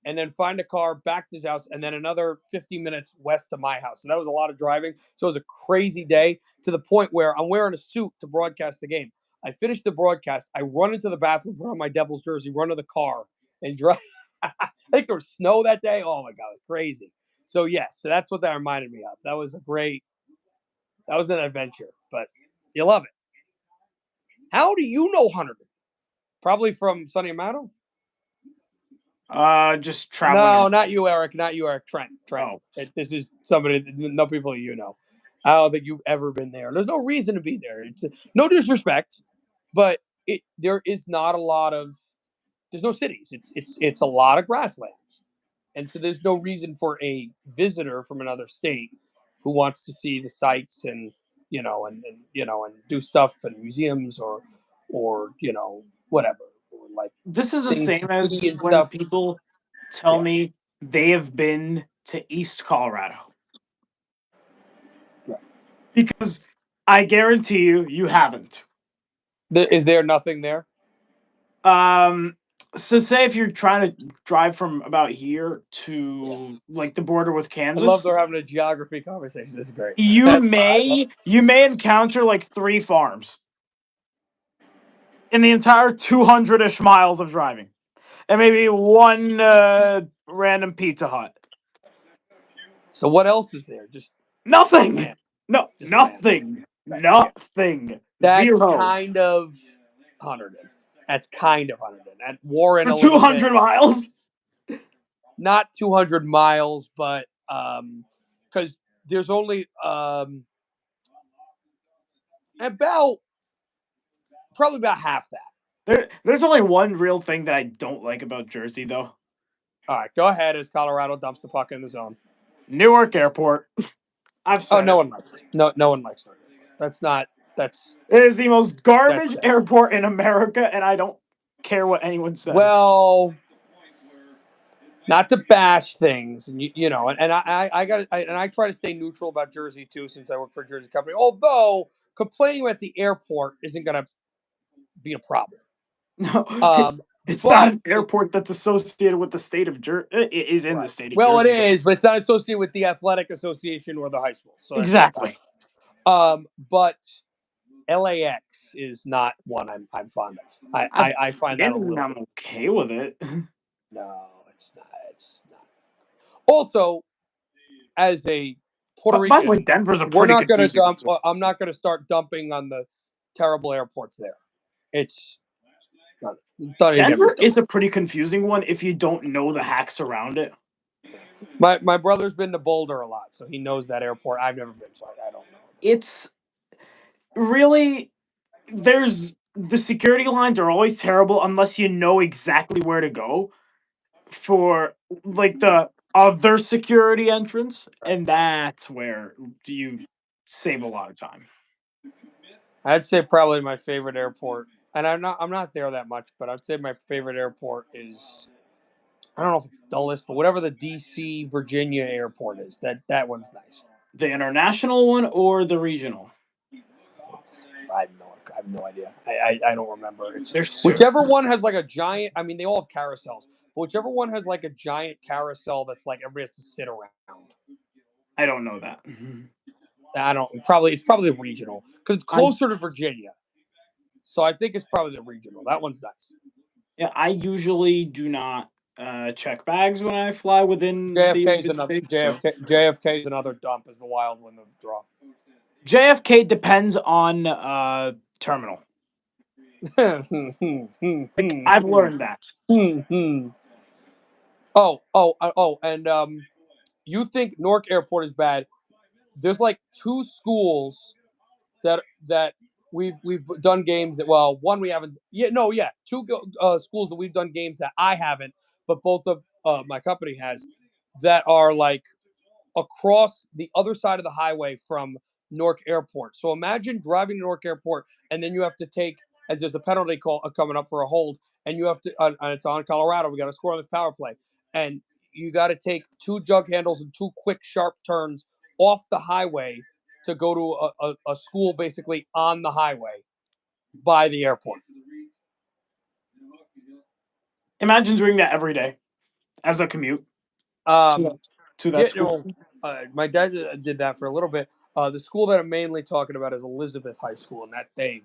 and then find a car back to his house, and then another 50 minutes west of my house. So that was a lot of driving. So it was a crazy day to the point where I'm wearing a suit to broadcast the game. I finished the broadcast. I run into the bathroom, put on my Devils jersey, run to the car, and drive. I think there was snow that day. Oh my God, it was crazy. So yes, so that's what that reminded me of. That was an adventure, but you love it. How do you know Hunterton? Probably from Sonny Amato? Just traveling. No, not you, Eric. Not you, Eric. Trent. Oh. This is somebody, no people you know. I don't think you've ever been there. There's no reason to be there. It's no disrespect, but there is not a lot of. There's no cities. It's a lot of grasslands, and so there's no reason for a visitor from another state who wants to see the sights and and do stuff in museums or whatever, or like This is the things same to as see and when stuff. people tell Yeah. me they have been to East Colorado. Yeah. Because I guarantee you haven't. Is there nothing there? So say if you're trying to drive from about here to like the border with I Kansas, love they're having a geography conversation. This is great. you may encounter like 3 farms in the entire 200-ish miles of driving, and maybe one random Pizza Hut. So what else is there? Just Nothing. land. No, Just land. nothing. Right. Nothing. That's Zero. kind of Hunterdon. That's kind of Hunterdon. And Warren For a little 200 bit. miles. Not 200 miles, but because there's only probably about half that. There's only one real thing that I don't like about Jersey, though. All right, go ahead. As Colorado dumps the puck in the zone. Newark Airport. I've said no one likes. No one likes Newark. It is the most garbage airport in America, and I don't care what anyone says. Well, not to bash things, and I try to stay neutral about Jersey too, since I work for a Jersey company. Although complaining at the airport isn't going to be a problem. No, it's not an airport that's associated with the state of Jersey. It is in the state of Jersey. Well, it is, but it's not associated with the athletic association or the high school. So exactly. But LAX is not one I'm fond of. I find that a little. I'm okay with it. No, it's not. It's not. Also, as a Puerto Rican, by the way, Denver's a we're pretty not going to confusing dump. I'm not going to start dumping on the terrible airports there. It's Denver is a pretty confusing one if you don't know the hacks around it. My brother's been to Boulder a lot, so he knows that airport. I've never been, so I don't know. It's really the security lines are always terrible unless you know exactly where to go for like the other security entrance, and that's where you save a lot of time. I'd say probably my favorite airport, and I'm not there that much, but I'd say my favorite airport is, I don't know if it's Dulles, but whatever the DC Virginia airport is, that one's nice. The international one or the regional? I have no idea. I don't remember. Whichever one has like a giant. I mean, they all have carousels, but whichever one has like a giant carousel that's like everybody has to sit around. I don't know that. I don't. It's probably the regional because it's closer to Virginia. So I think it's probably the regional. That one's nice. Yeah, I usually do not check bags when I fly within the United States. JFK is another dump. Is the wild one to draw. JFK depends on terminal. I've learned that. And you think Newark Airport is bad? There's like 2 schools that we've done games that. Well, one we haven't. Yeah, no, yeah, 2 schools that we've done games that I haven't, but both of my company has, that are like across the other side of the highway from Newark Airport. So imagine driving to Newark Airport, and then you have to take, as there's a penalty call coming up for a hold, and you have to, and it's on Colorado. We got to score on this power play, and you got to take 2 jug handles and 2 quick sharp turns off the highway to go to a school basically on the highway by the airport. Imagine doing that every day as a commute Um, to that yeah, school. my dad did that for a little bit. The school that I'm mainly talking about is Elizabeth High School, and that I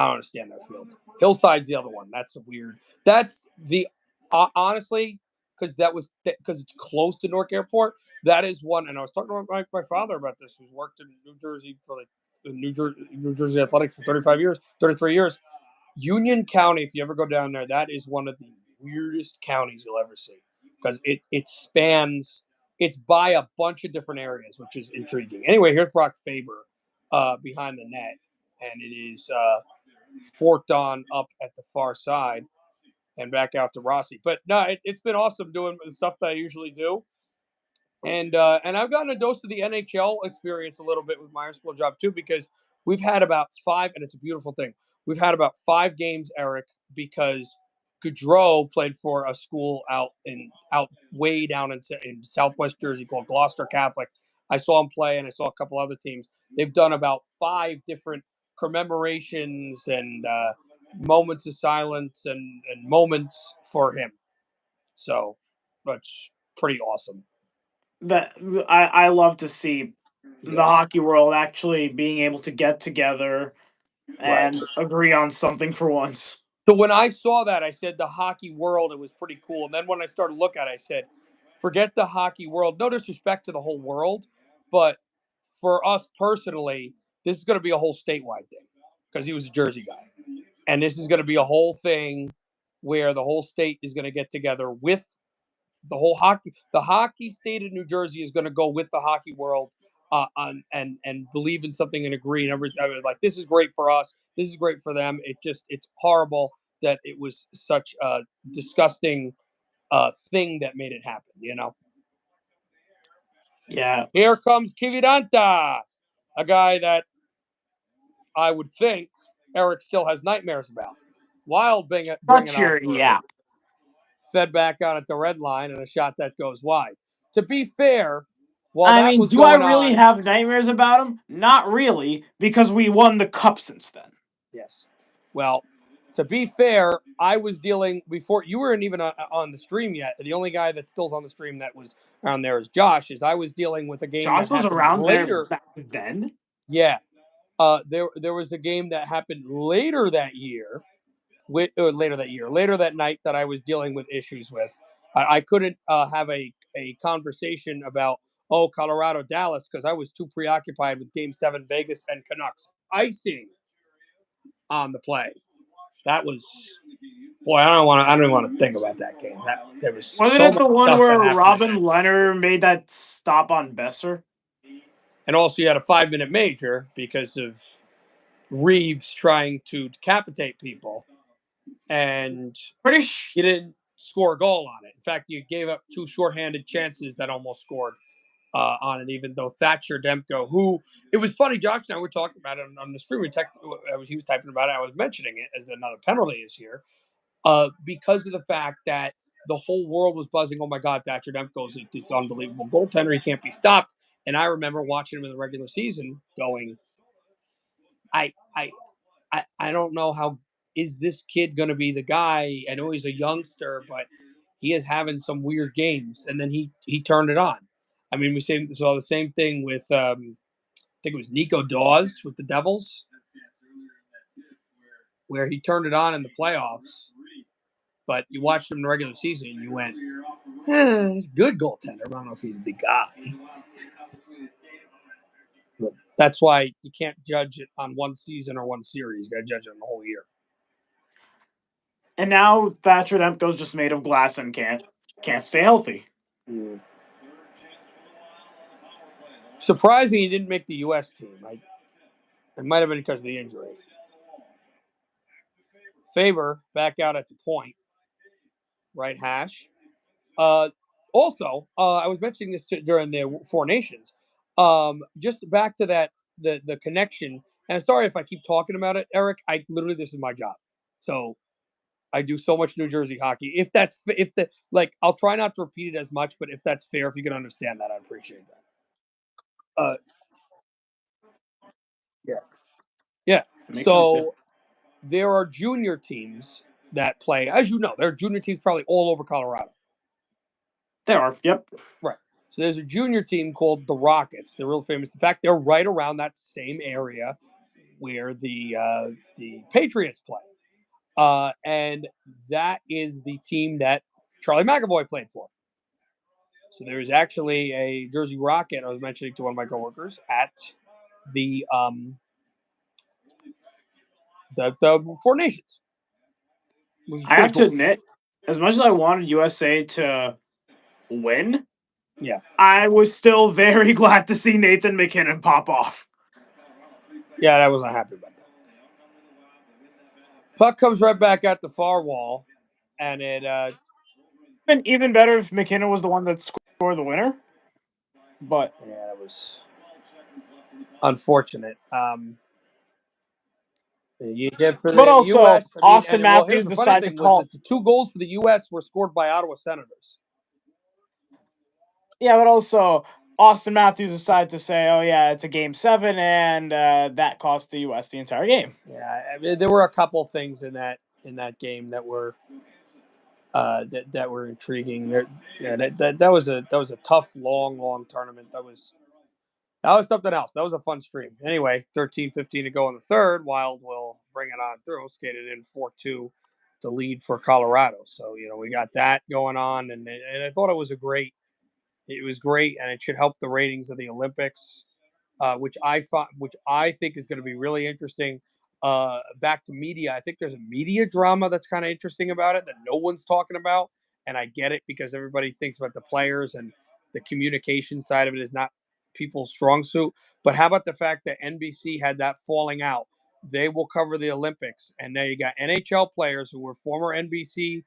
don't understand that field. Hillside's the other one. That's weird. That's the honestly, because it's close to Newark Airport. That is one, and I was talking to my father about this, who's worked in New Jersey for like the New Jersey Athletics for 33 years. Union County, if you ever go down there, that is one of the weirdest counties you'll ever see, because it spans. It's by a bunch of different areas, which is intriguing. Anyway, here's Brock Faber behind the net, and it is forked on up at the far side and back out to Rossi. But no, it's been awesome doing the stuff that I usually do. And I've gotten a dose of the NHL experience a little bit with my high school job too, because we've had about 5, and it's a beautiful thing. We've had about 5 games, Eric, because Gaudreau played for a school out way down in Southwest Jersey called Gloucester Catholic. I saw him play, and I saw a couple other teams. They've done about 5 different commemorations and moments of silence and moments for him. So that's pretty awesome. That I love to see the Yeah. hockey world actually being able to get together Right. and agree on something for once. So when I saw that, I said the hockey world, it was pretty cool. And then when I started to look at it, I said, forget the hockey world. No disrespect to the whole world, but for us personally, this is going to be a whole statewide thing, because he was a Jersey guy. And this is going to be a whole thing where the whole state is going to get together with the hockey state of New Jersey is going to go with the hockey world on and believe in something and agree. And everybody's like, this is great for us. This is great for them. It's horrible that it was such a disgusting thing that made it happen. Yeah. Here comes Kiviranta, a guy that I would think Eric still has nightmares about. Wild bringing on for a hit. Fed back out at the red line, and a shot that goes wide. To be fair, while I that mean, was do I going really on, have nightmares about him? Not really, because we won the cup since then. yes. Well, to be fair, I was dealing before you weren't even on the stream yet. The only guy that still's on the stream that was on there is Josh. Is I was dealing with a game Josh that was happened around there later. back then. Yeah, there was a game that happened later that year. Later that night that I was dealing with issues with. I couldn't have a conversation about Colorado Dallas because I was too preoccupied with Game 7 Vegas and Canucks icing on the play. That was boy. I don't even want to think about that game. There was Wasn't so it much the one stuff where that happened. Robin Leonard made that stop on Besser? And also, you had a 5-minute major because of Reeves trying to decapitate people, and you didn't score a goal on it. In fact, you gave up 2 shorthanded chances that almost scored on it, even though Thatcher Demko, who it was funny, Josh and I were talking about it on the stream. He was typing about it. I was mentioning it as another penalty is here because of the fact that the whole world was buzzing. Oh my God, Thatcher Demko is this unbelievable goaltender. He can't be stopped. And I remember watching him in the regular season, going, I don't know how is this kid going to be the guy. I know he's a youngster, but he is having some weird games. And then he turned it on. I mean, we saw the same thing with I think it was Nico Dawes with the Devils, where he turned it on in the playoffs. But you watched him in the regular season, and you went, he's a good goaltender. I don't know if he's the guy. But that's why you can't judge it on one season or one series. You got to judge it on the whole year. And now Thatcher Demko's just made of glass and can't. can't stay healthy. Surprising he didn't make the U.S. team. It might have been because of the injury. Faber back out at the point, right hash. Also, I was mentioning this during the Four Nations. Just back to that the connection. And sorry if I keep talking about it, Eric. I literally this is my job, so I do so much New Jersey hockey. If the I'll try not to repeat it as much, but if that's fair, if you can understand that, I appreciate that. Yeah, yeah. So there are junior teams that play, as you know, there are junior teams probably all over Colorado. There are, yep. Right. So there's a junior team called the Rockets. They're real famous. In fact, they're right around that same area where the Patriots play, and that is the team that Charlie McAvoy played for. So there's actually a Jersey Rocket I was mentioning to one of my coworkers at the Four Nations. I have to admit, as much as I wanted USA to win, yeah, I was still very glad to see Nathan McKinnon pop off. Yeah, I was not happy about that. Puck comes right back at the far wall, and it been even better if McKinnon was the one that scored the winner. But yeah, that was unfortunate. You did for the but also, U.S. Austin here's Matthews the funny decided to thing was call. that the 2 goals for the U.S. were scored by Ottawa Senators. Yeah, but also Austin Matthews decided to say, "Oh yeah, it's a game 7," and that cost the U.S. the entire game. Yeah, I mean, there were a couple things in that game that were that were intriguing. Yeah, that was a tough, long tournament. That was something else. That was a fun stream. Anyway, 13-15 to go in the third. Wild will bring it on through. Skated in 4-2, the lead for Colorado. So we got that going on, and I thought it was great, and it should help the ratings of the Olympics, which I think is going to be really interesting. Back to media, I think there's a media drama that's kind of interesting about it that no one's talking about, and I get it because everybody thinks about the players and the communication side of it is not people's strong suit. But how about the fact that NBC had that falling out? They will cover the Olympics, and now you got NHL players who were former NBC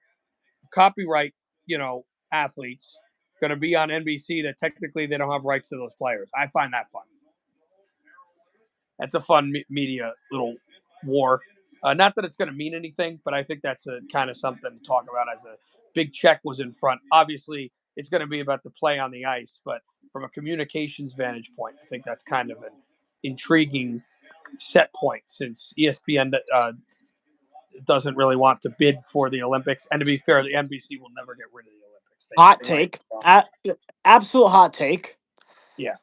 copyright, athletes going to be on NBC that technically they don't have rights to those players. I find that fun. That's a fun media little war. Not that it's going to mean anything, but I think that's a kind of something to talk about as a big check was in front. Obviously, it's going to be about the play on the ice, but from a communications vantage point, I think that's kind of an intriguing set point since ESPN doesn't really want to bid for the Olympics. And to be fair, the NBC will never get rid of the Olympics. Hot take. Absolute hot take. Yeah.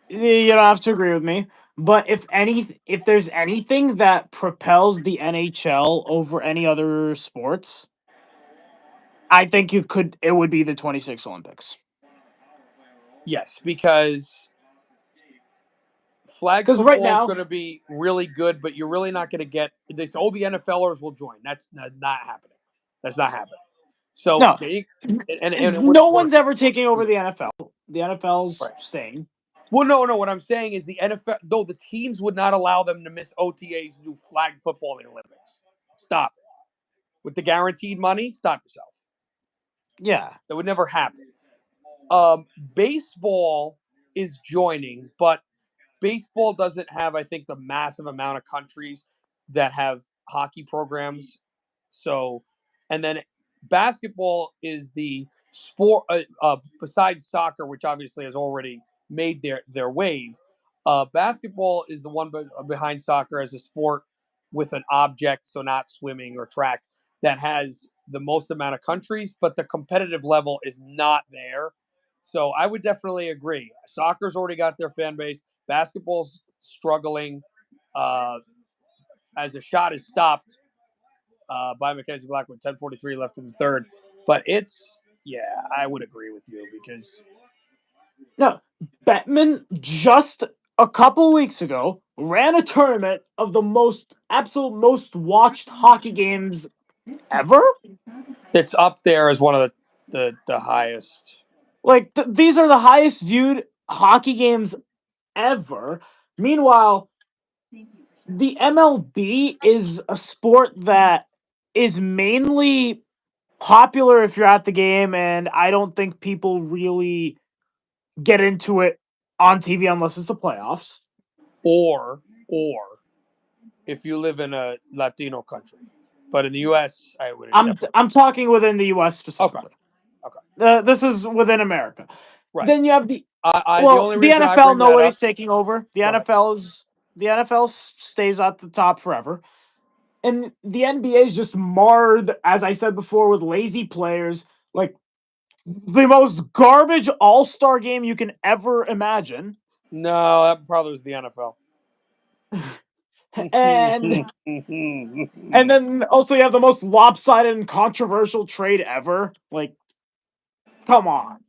You don't have to agree with me. But if there's anything that propels the NHL over any other sports, I think it would be the 26 Olympics. Yes, because flag football right now is going to be really good, but you're really not going to get. They say, the NFLers will join. That's not happening. That's not happening. So no, and no one's ever taking over the NFL. The NFL's staying. Well, no. What I'm saying is the NFL, though, the teams would not allow them to miss OTAs to do flag football in the Olympics. Stop it. With the guaranteed money, stop yourself. Yeah. That would never happen. Baseball is joining, but baseball doesn't have, I think, the massive amount of countries that have hockey programs. So, and then basketball is the sport besides soccer, which obviously has already made their wave. Basketball is the one behind soccer as a sport with an object, so not swimming or track, that has the most amount of countries, but the competitive level is not there. So I would definitely agree. Soccer's already got their fan base. Basketball's struggling as a shot is stopped by Mackenzie Blackwood. 10:43 left in the third. But I would agree with you because no, Bettman just a couple weeks ago ran a tournament of the most watched hockey games ever. It's up there as one of the the highest. Like these are the highest viewed hockey games ever. Meanwhile, the MLB is a sport that is mainly popular if you're at the game, and I don't think people really get into it on TV unless it's the playoffs. Or if you live in a Latino country, but in the U.S., I would. I'm talking within the U.S. specifically. Okay. This is within America. Right. Then you have the The only reason I NFL. bring that Nobody's up, taking over. The NFL stays at the top forever, and the NBA is just marred, as I said before, with lazy players. Like the most garbage All-Star game you can ever imagine. No, that probably was the NFL. and then also you have the most lopsided and controversial trade ever. Like, come on.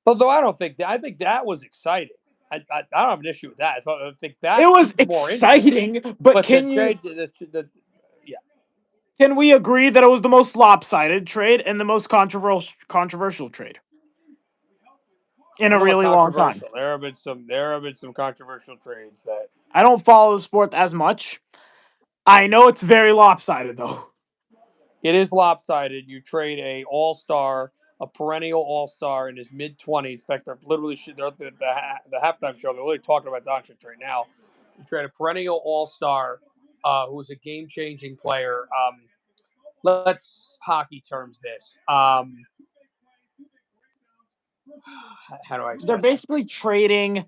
Although I think that was exciting. I don't have an issue with that. I think that It was more interesting. exciting, but the trade, yeah. Can we agree that it was the most lopsided trade and the most controversial trade in a really long time? There have been some controversial trades that I don't follow the sport as much. I know it's very lopsided though. It is lopsided. You trade a all-star, a perennial all-star in his mid-20s. In fact, they're literally the halftime show. They're literally talking about Doncic right now. You trade a perennial all-star who's a game-changing player. Let's hockey terms this. How do I explain? They're basically trading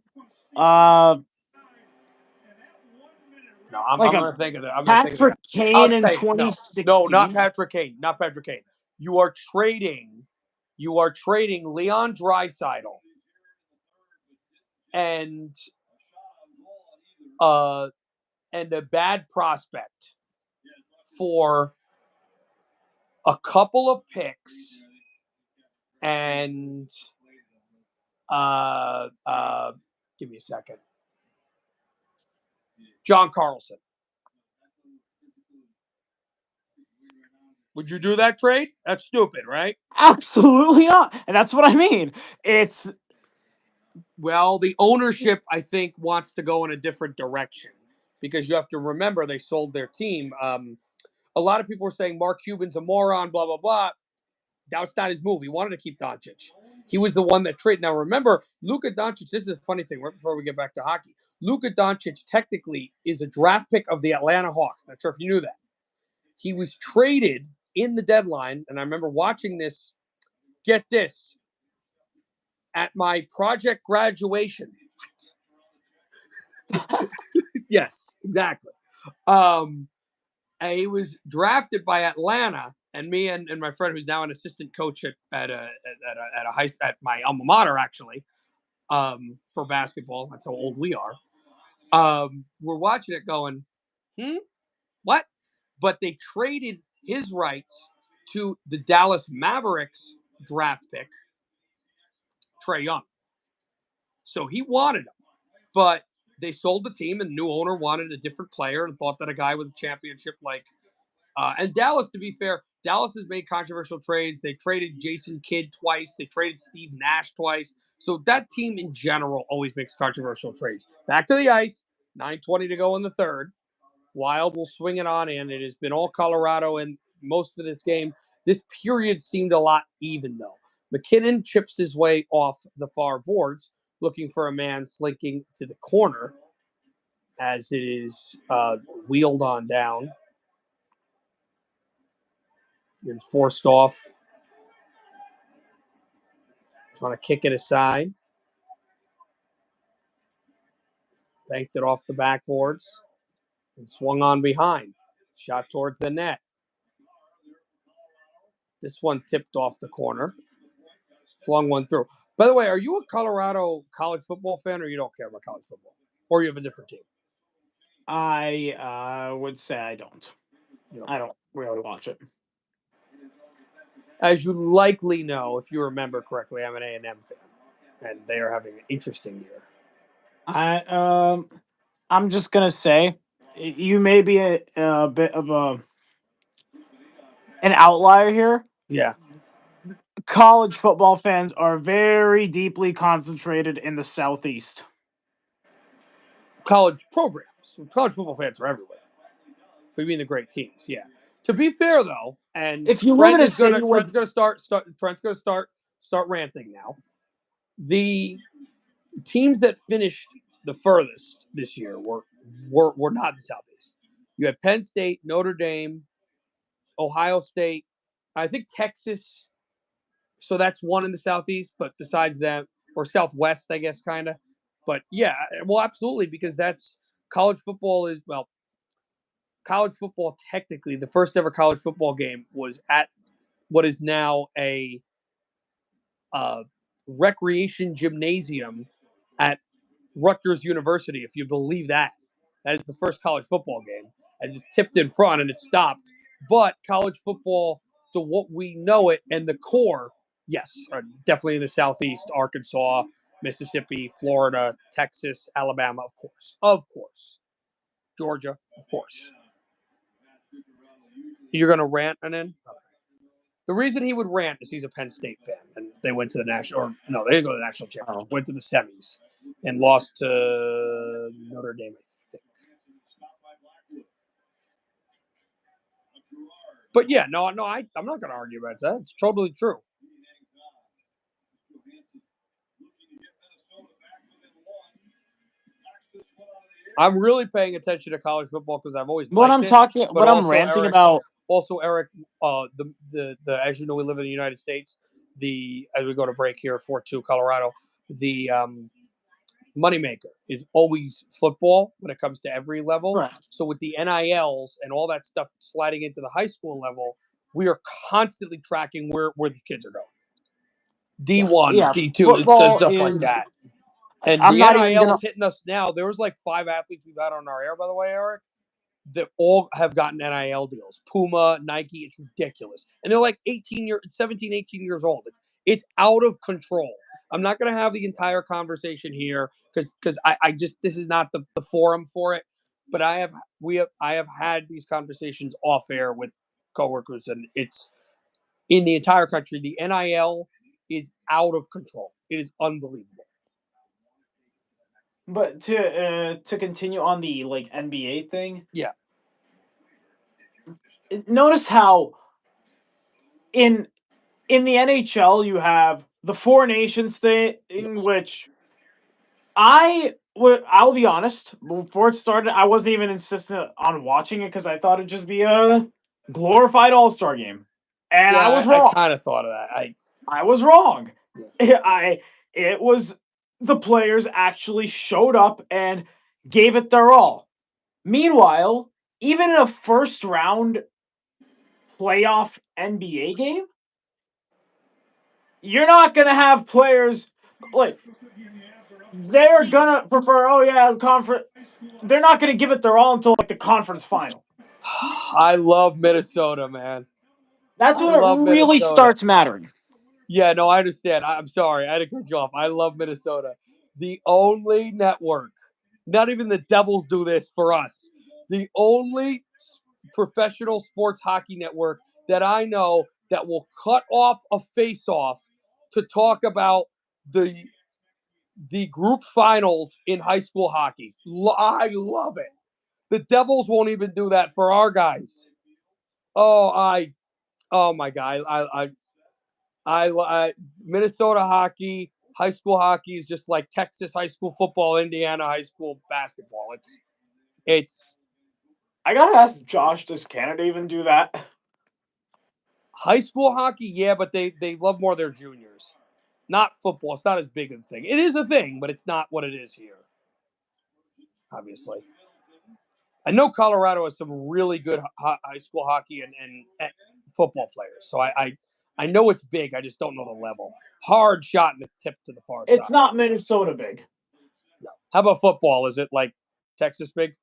No, I'm like going a to think of it. Patrick Kane in 2016. No, not Patrick Kane. Not Patrick Kane. You are trading Leon Draisaitl and a bad prospect for a couple of picks and give me a second. John Carlson. Would you do that trade? That's stupid, right? Absolutely not. And that's what I mean. Well, the ownership, I think, wants to go in a different direction because you have to remember they sold their team. A lot of people were saying Mark Cuban's a moron, blah, blah, blah. That's not his move. He wanted to keep Doncic. He was the one that traded. Now, remember, Luka Doncic, this is a funny thing right before we get back to hockey. Luka Doncic technically is a draft pick of the Atlanta Hawks. Not sure if you knew that. He was traded in the deadline, and I remember watching this, get this, at my project graduation. Yes, exactly. And he was drafted by Atlanta, and me and my friend who's now an assistant coach at my alma mater actually, for basketball. That's how old we are. We're watching it going, what? But they traded his rights to the Dallas Mavericks draft pick, Trae Young. So he wanted him, but they sold the team, and the new owner wanted a different player and thought that a guy with a championship like and Dallas, to be fair, Dallas has made controversial trades. They traded Jason Kidd twice. They traded Steve Nash twice. So that team in general always makes controversial trades. Back to the ice. 9:20 to go in the third. Wild will swing it on in. It has been all Colorado and most of this game. This period seemed a lot even, though. McKinnon chips his way off the far boards, looking for a man slinking to the corner as it is wheeled on down. Been forced off. Trying to kick it aside. Banked it off the backboards and swung on behind. Shot towards the net. This one tipped off the corner. Flung one through. By the way, are you a Colorado college football fan or you don't care about college football? Or you have a different team? I would say I don't. I don't really watch it. As you likely know, if you remember correctly, I'm an A&M fan, and they are having an interesting year. I'm just gonna say, you may be a bit of an outlier here. Yeah. college football fans are very deeply concentrated in the Southeast. College programs. College football fans are everywhere. But you mean the great teams, yeah. To be fair though, and If you live in a Trent's city gonna start ranting now. The teams that finished the furthest this year were not the Southeast. You had Penn State, Notre Dame, Ohio State, I think Texas. So that's one in the Southeast, but besides that, or Southwest, I guess, kind of. But yeah, well, absolutely, because that's college football is, well, college football technically, the first ever college football game was at what is now a recreation gymnasium at Rutgers University, if you believe that. That is the first college football game. I just tipped in front and it stopped. But college football, to what we know it, and the core, yes, are definitely in the Southeast, Arkansas, Mississippi, Florida, Texas, Alabama, of course. Of course. Georgia, of course. You're going to rant and then? The reason he would rant is he's a Penn State fan, and they went to the national, or no, they didn't go to the national championship. Went to the semis and lost to Notre Dame, I think. But yeah, no, I'm not going to argue about that. It's totally true. I'm really paying attention to college football because I've always liked it. What I'm ranting about. Also, Eric, the as you know, we live in the United States. As we go to break here, 4-2 Colorado. The moneymaker is always football when it comes to every level. Right. So with the NILs and all that stuff sliding into the high school level, we are constantly tracking where the kids are going. D1, Yeah, D2, stuff like that. And I'm the not NIL's even gonna. hitting us now. There was like 5 athletes we've had on our air, by the way, Eric, that all have gotten NIL deals. Puma, Nike, it's ridiculous. And they're like 17, 18 years old. It's out of control. I'm not going to have the entire conversation here because I just, this is not the forum for it. But I have had these conversations off air with coworkers, and it's in the entire country. The NIL is out of control. It is unbelievable. But to continue on the like NBA thing, Yeah. Notice how in the NHL you have the Four Nations thing, which I'll be honest, before it started, I wasn't even insistent on watching it because I thought it'd just be a glorified All-Star game, and I was wrong. I kind of thought of that. I was wrong. Yeah. It was the players actually showed up and gave it their all. Meanwhile, even in a first round playoff NBA game, you're not gonna have players like they're gonna prefer. Conference. They're not gonna give it their all until like the conference final. I love Minnesota, man. That's when it really starts mattering. Yeah, no, I understand. I'm sorry. I had to cut you off. I love Minnesota. The only network, not even the Devils do this for us. The only professional sports hockey network that I know that will cut off a face-off to talk about the group finals in high school hockey. I love it. The Devils won't even do that for our guys. Oh my God. I Minnesota hockey, high school hockey is just like Texas high school football, Indiana high school basketball. It's I gotta ask Josh, does Canada even do that? high school hockey, yeah, but they love more their juniors. Not football. It's not as big of a thing. It is a thing, but it's not what it is here. Obviously. I know Colorado has some really good high school hockey and football players. So I know it's big. I just don't know the level. Hard shot in the tip to the far side. It's not Minnesota big. No. How about football? Is it like Texas big?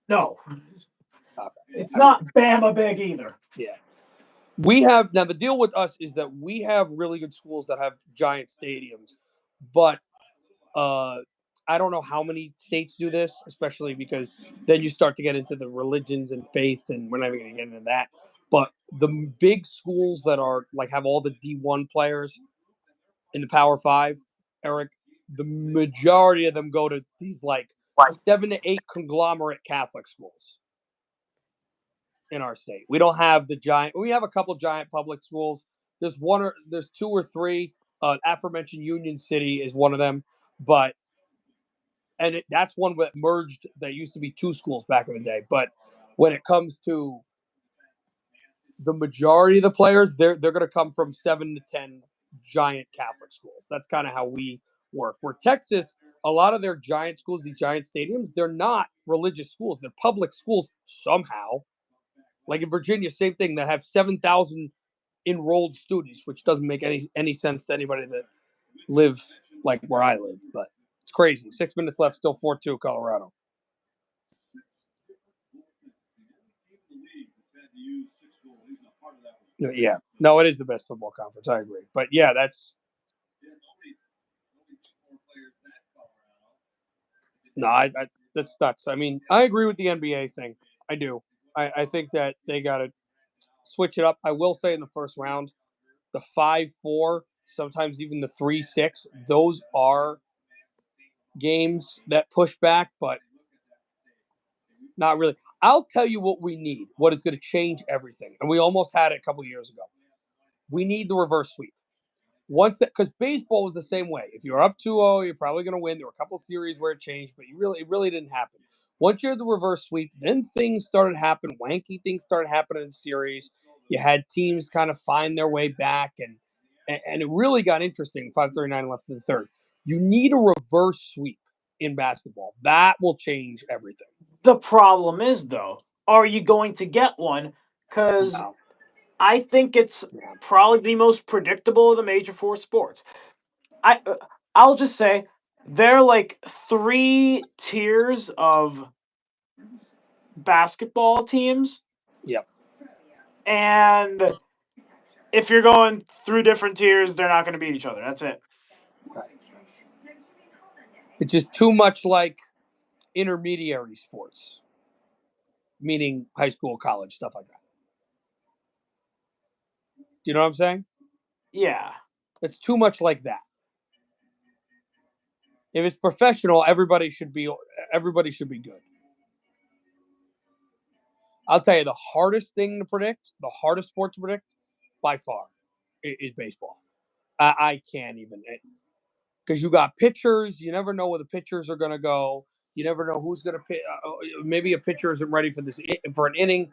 No. Okay. It's not Bama big either. Yeah. We have now the deal with us is that we have really good schools that have giant stadiums, but I don't know how many states do this, especially because then you start to get into the religions and faith, and we're not even going to get into that. But the big schools that are like have all the D1 players in the Power 5, Eric, the majority of them go to these like 7 to 8 conglomerate Catholic schools in our state. We don't have the giant. We have a couple giant public schools. There's 2 or 3. Aforementioned Union City is one of them, but that's one that merged. That used to be 2 schools back in the day. But when it comes to the majority of the players, they're going to come from 7 to 10 giant Catholic schools. That's kind of how we work. Where Texas, a lot of their giant schools, these giant stadiums, they're not religious schools. They're public schools somehow. Like in Virginia, same thing. That have 7,000 enrolled students, which doesn't make any sense to anybody that live like where I live. But it's crazy. 6 minutes left, still 4-2 Colorado. Yeah, no, it is the best football conference. I agree, but yeah, that's that's nuts. I mean, I agree with the NBA thing. I do. I think that they got to switch it up. I will say in the first round, the 5-4, sometimes even the 3-6, those are games that push back, but not really. I'll tell you what we need. What is going to change everything, and we almost had it a couple years ago. We need the reverse sweep. Once that, because baseball was the same way. If you're up 2-0, you're probably going to win. There were a couple series where it changed, but it really didn't happen. Once you had the reverse sweep, then things started happening. Wanky things started happening in series. You had teams kind of find their way back, and it really got interesting. 5:39 left in the third. You need a reverse sweep in basketball. That will change everything. The problem is, though, are you going to get one? Because No. I think it's probably the most predictable of the major 4 sports. I'll just say there are like 3 tiers of basketball teams. Yep. And if you're going through different tiers, they're not going to beat each other. That's it. Right. It's just too much like intermediary sports, meaning high school, college, stuff like that. Do you know what I'm saying? Yeah. It's too much like that. If it's professional, everybody should be good. I'll tell you, the hardest thing to predict, the hardest sport to predict, by far, is baseball. I can't even, because you got pitchers. You never know where the pitchers are going to go. You never know who's going to pitch. Maybe a pitcher isn't ready for an inning.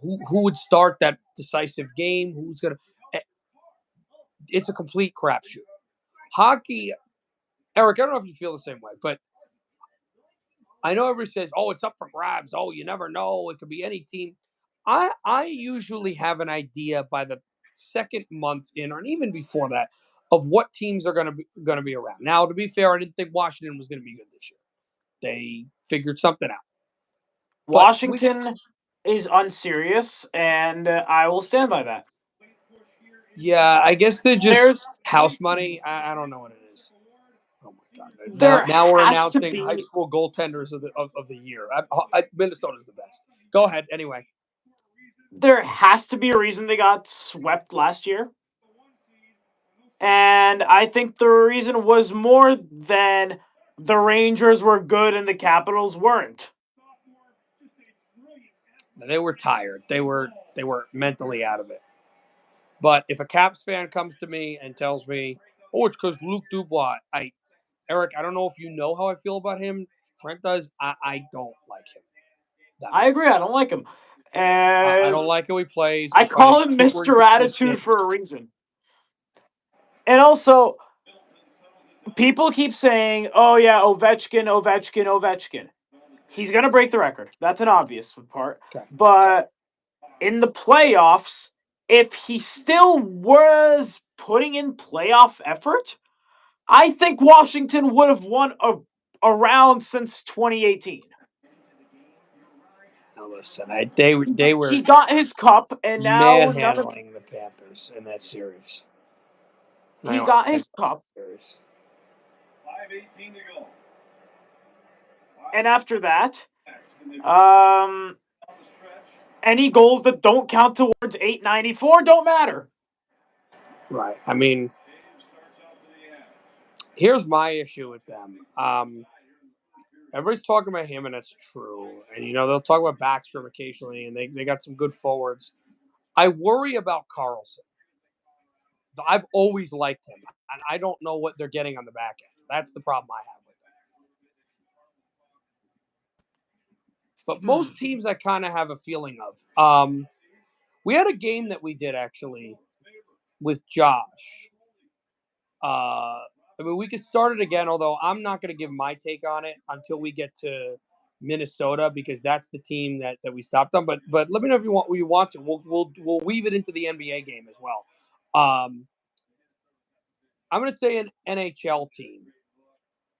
Who would start that decisive game? Who's going to? It's a complete crapshoot. Hockey, Eric, I don't know if you feel the same way, but I know everybody says, "Oh, it's up for grabs. Oh, you never know. It could be any team." I usually have an idea by the second month in, or even before that, of what teams are going to be around. Now, to be fair, I didn't think Washington was going to be good this year. They figured something out. Washington is unserious, and I will stand by that. Yeah, I guess they're just house money. I don't know what it is. Oh my god! Now we're announcing high school goaltenders of the year. Minnesota's the best. Go ahead. Anyway, there has to be a reason they got swept last year, and I think the reason was more than the Rangers were good and the Capitals weren't. They were tired. They were mentally out of it. But if a Caps fan comes to me and tells me, "Oh, it's because Luke Dubois," Eric, I don't know if you know how I feel about him. Trent does. I don't like him. I agree. I don't like him. And I don't like how he plays. I call him Mr. Attitude for a reason. And also, people keep saying, "Oh yeah, Ovechkin, Ovechkin, Ovechkin." He's gonna break the record. That's an obvious part. Okay. But in the playoffs, if he still was putting in playoff effort, I think Washington would have won a round since 2018. Now listen, they were. He got his cup, and now manhandling the Panthers in that series. He got his cup. And after that, Any goals that don't count towards 894 don't matter. Right. I mean, here's my issue with them. Everybody's talking about him, and that's true. And, they'll talk about Backstrom occasionally, and they got some good forwards. I worry about Carlson. I've always liked him, and I don't know what they're getting on the back end. That's the problem I have with them. But most teams I kind of have a feeling of. We had a game that we did, actually, with Josh. We could start it again, although I'm not going to give my take on it until we get to Minnesota, because that's the team that we stopped on. But let me know if you want to. We'll weave it into the NBA game as well. I'm going to say an NHL team,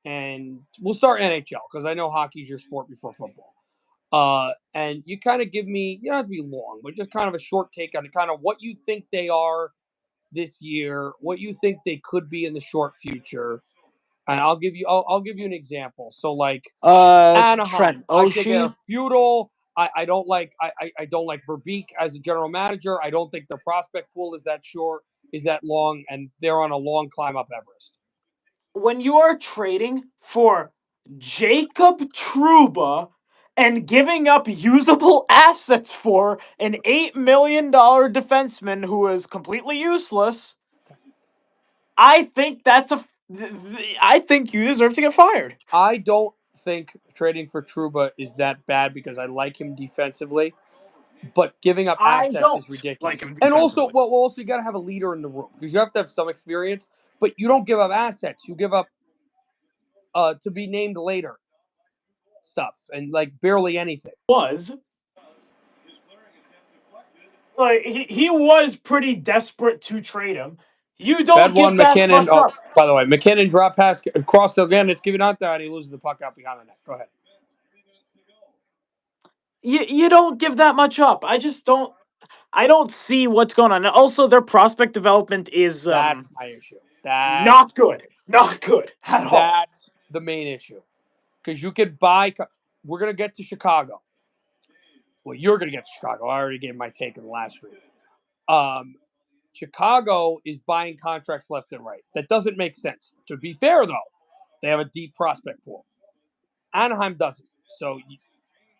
and we'll start NHL because I know hockey's your sport before football. And you kind of give me, you don't have to be long, but just kind of a short take on kind of what you think they are this year, what you think they could be in the short future. And I'll give you an example. So like Anaheim, Trent I think Oshie. they're feudal. I don't like Verbeek as a general manager. I don't think their prospect pool is that short, is that long, and they're on a long climb up Everest. When you are trading for Jacob Trouba and giving up usable assets for an $8 million defenseman who is completely useless, I think I think you deserve to get fired. I don't think trading for Trouba is that bad because I like him defensively, but giving up I assets don't is ridiculous. like him And also, defensively. you got to have a leader in the room because you have to have some experience, but you don't give up assets. You give up to be named later stuff and like barely anything. He was pretty desperate to trade him. You don't Bad one, give that McKinnon. much up. By the way, McKinnon drop pass crossed again. It's given out there, and he loses the puck out behind the net. Go ahead. You don't give that much up. I don't see what's going on. Also, their prospect development is That's my issue. not good. Not good at all. That's the main issue. Because you could buy. We're going to get to Chicago. Well, you're going to get to Chicago. I already gave my take in the last stream. Chicago is buying contracts left and right. That doesn't make sense. To be fair, though, they have a deep prospect pool. Anaheim doesn't. So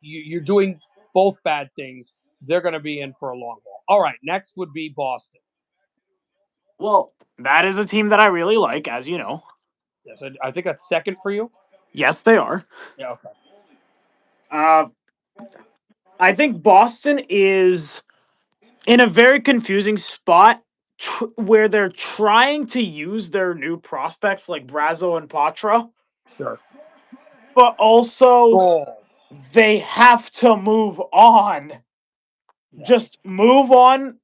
you're doing both bad things. They're going to be in for a long haul. All right, next would be Boston. Well, that is a team that I really like, as you know. Yes, I think that's second for you. Yes, they are. Yeah, okay. I think Boston is in a very confusing spot where they're trying to use their new prospects like Brazo and Patra. Sure. But also, they have to move on. Yeah. Just move on.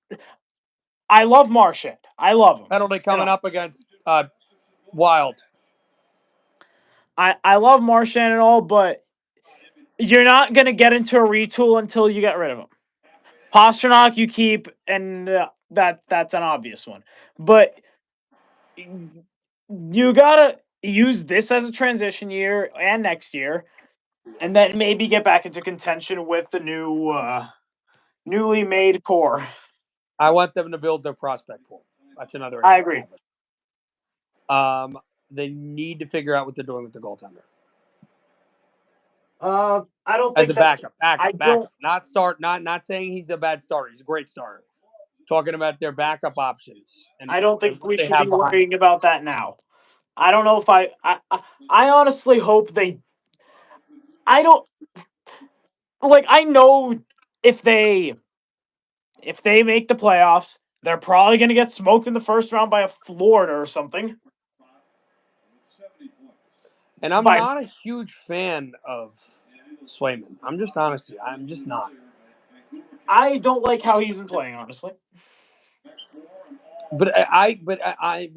I love Marchand. I love him. Penalty coming up against Wild. I love Marchand and all, but you're not going to get into a retool until you get rid of him. Pastrnak you keep, and that's an obvious one. But you got to use this as a transition year and next year, and then maybe get back into contention with the newly made core. I want them to build their prospect pool. That's another issue. I agree. They need to figure out what they're doing with the goaltender. I don't think as a backup. Not saying he's a bad starter. He's a great starter. Talking about their backup options. And I don't think we should be worrying about that now. I don't know if I honestly hope they. I don't like. I know if they make the playoffs, they're probably going to get smoked in the first round by a Florida or something. And I'm not a huge fan of Swayman. I'm just honest with you. I'm just not. I don't like how he's been playing, honestly. But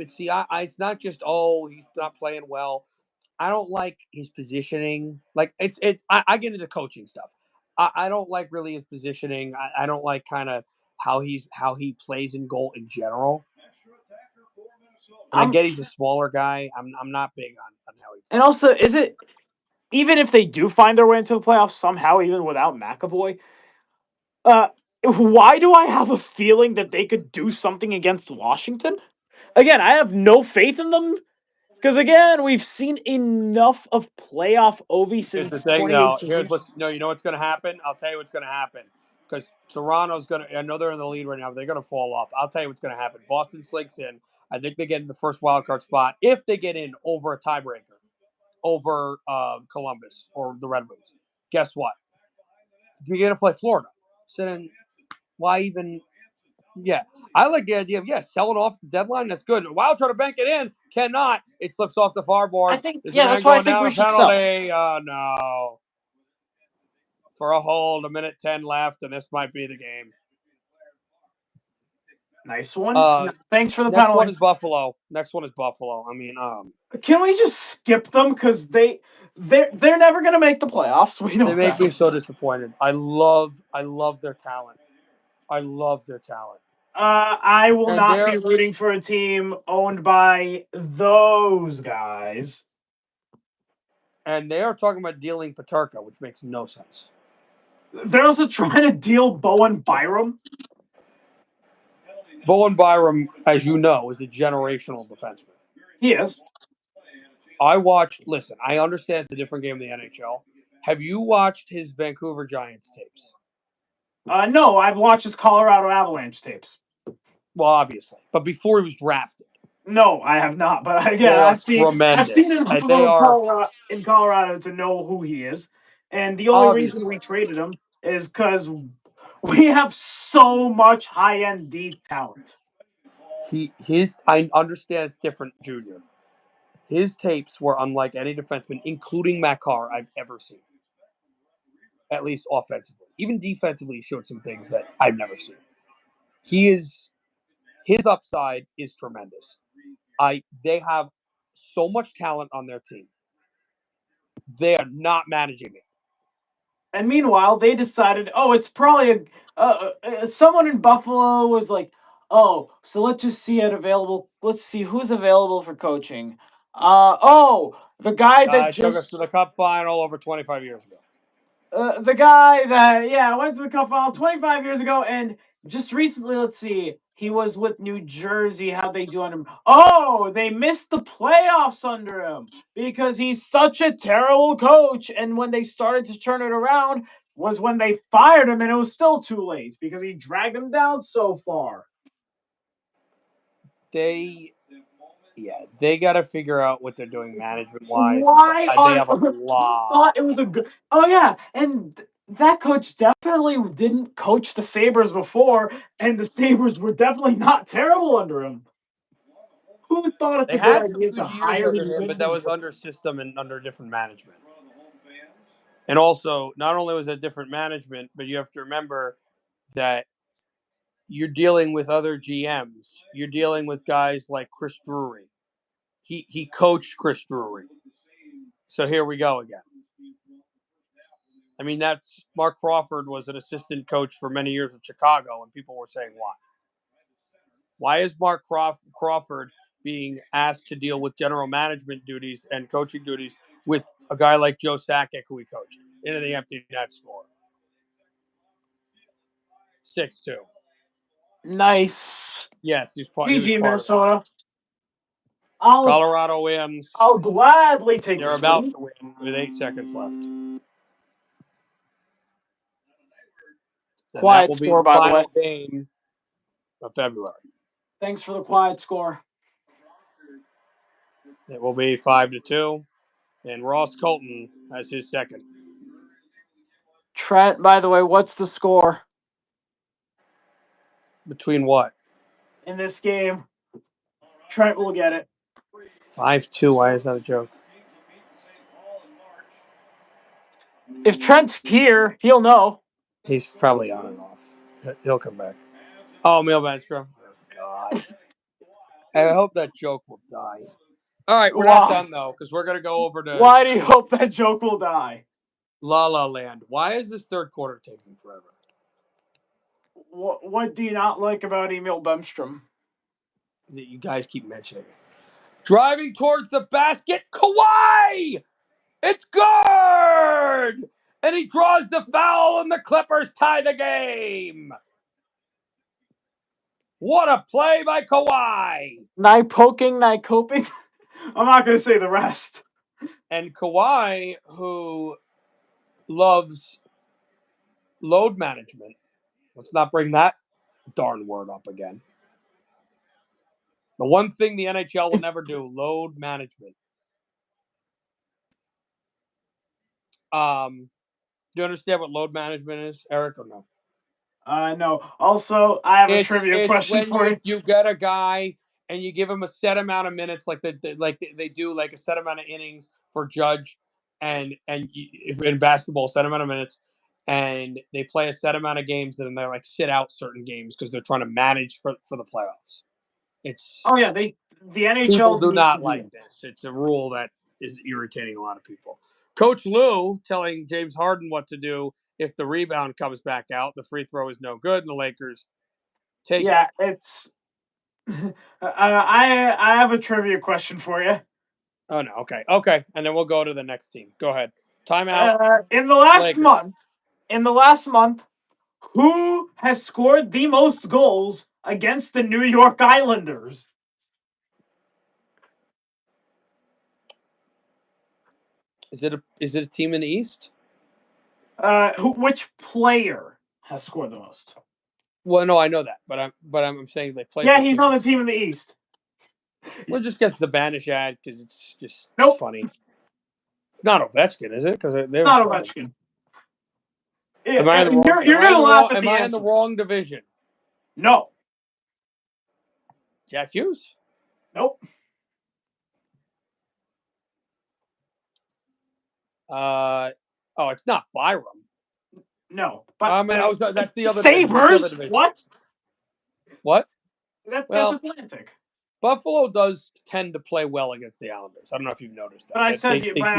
see, it's not just he's not playing well. I don't like his positioning. Like I get into coaching stuff. I don't like really his positioning. I don't like kind of how he plays in goal in general. And I get he's a smaller guy. I'm not big on how he plays. And also, is it even if they do find their way into the playoffs somehow, even without McAvoy, Why do I have a feeling that they could do something against Washington? Again, I have no faith in them because again, we've seen enough of playoff Ovi Here's since the thing, though. 2018. You know what's going to happen? I'll tell you what's going to happen. Because Toronto's going to, I know they're in the lead right now, but they're going to fall off. I'll tell you what's going to happen. Boston slinks in. I think they get in the first wild card spot if they get in over a tiebreaker, over Columbus or the Red Wings. Guess what? You're going to play Florida. So then, why even? Yeah, I like the idea of selling off the deadline. That's good. Wild try to bank it in, cannot. It slips off the far board. There's a man That's why I going think down, we a should sell. penalty. Oh no! For a hold, 1:10 left, and this might be the game. Nice one. Thanks for the Next penalty. one is Buffalo. I mean, can we just skip them because they're never gonna make the playoffs? We know they make that. me so disappointed. I love their talent. I will not be rooting for a team owned by those guys. And they are talking about dealing Peterka, which makes no sense. They're also trying to deal Bowen Byram. Bowen Byram, as you know, is a generational defenseman. He is. I understand it's a different game in the NHL. Have you watched his Vancouver Giants tapes? No, I've watched his Colorado Avalanche tapes. Well, obviously. But before he was drafted. No, I have not. But I've seen him in Colorado to know who he is. And the only reason we traded him is because we have so much high-end D talent. I understand it's different, Junior. His tapes were unlike any defenseman, including Matt Carr, I've ever seen. At least offensively. Even defensively, he showed some things that I've never seen. His upside is tremendous. They have so much talent on their team. They are not managing it. And meanwhile, they decided, it's probably someone in Buffalo was like, so let's just see it available. Let's see who's available for coaching. The guy that took us to the Cup final over 25 years ago. The guy that went to the Cup final 25 years ago, and just recently, let's see, he was with New Jersey. How'd they do on him? Oh, they missed the playoffs under him because he's such a terrible coach. And when they started to turn it around was when they fired him, and it was still too late because he dragged them down so far. They got to figure out what they're doing management-wise. Why? They have a lot. Thought it was a good. Oh yeah, and that coach definitely didn't coach the Sabres before, and the Sabres were definitely not terrible under him. Who thought it's a good idea to hire him? But that was under system and under different management. And also, not only was it different management, but you have to remember that you're dealing with other GMs. You're dealing with guys like Chris Drury. He coached Chris Drury. So here we go again. I mean, that's Mark Crawford was an assistant coach for many years in Chicago, and people were saying why. Why is Mark Crawford being asked to deal with general management duties and coaching duties with a guy like Joe Sakic, who he coached, into the empty net score? 6-2. Nice. Yes, he's part. GG, Minnesota. Colorado wins. I'll gladly take. They're about to win with 8 seconds left. Quiet score, by the way. Game of February. Thanks for the quiet score. It will be 5-2, and Ross Colton has his second. Trent, by the way, what's the score? Between what? In this game, Trent will get it. 5-2. Why is that a joke? If Trent's here, he'll know. He's probably on and off. He'll come back. Oh, Emil Bemstrom. Oh, God. I hope that joke will die. All right, we're not done, though, because we're going to go over to... Why do you hope that joke will die? La La Land. Why is this third quarter taking forever? What do you not like about Emil Bemstrom? That you guys keep mentioning it. Driving towards the basket, Kawhi! It's good! And he draws the foul, and the Clippers tie the game. What a play by Kawhi. Night poking, night coping. I'm not going to say the rest. And Kawhi, who loves load management, let's not bring that darn word up again. The one thing the NHL will never do, load management. Do you understand what load management is, Eric, or no? No. Also, I have a trivia question for you. You get a guy and you give him a set amount of minutes, like they do, like a set amount of innings for Judge, and if in basketball, a set amount of minutes, and they play a set amount of games, then they like sit out certain games because they're trying to manage for the playoffs. It's the NHL people do not like this. It's a rule that is irritating a lot of people. Coach Lou telling James Harden what to do if the rebound comes back out. The free throw is no good, and the Lakers take it. Yeah, it's. I have a trivia question for you. Oh no, okay, and then we'll go to the next team. Go ahead. Timeout. In the last Lakers. month, who has scored the most goals against the New York Islanders? Is it a team in the East? Which player has scored the most? Well, no, I know that, but I'm saying they play. Yeah, he's on the team in the East. We'll just get the Banish ad because it's just Nope. funny. It's not Ovechkin, is it? Because it's not Ovechkin. Am I in the wrong? You're gonna laugh at Am the I answer. in the wrong division? No. Jack Hughes? Nope. It's not Byram. No, but that's the other Sabres. Division. What? That's Atlantic. Buffalo does tend to play well against the Islanders. I don't know if you've noticed that. But I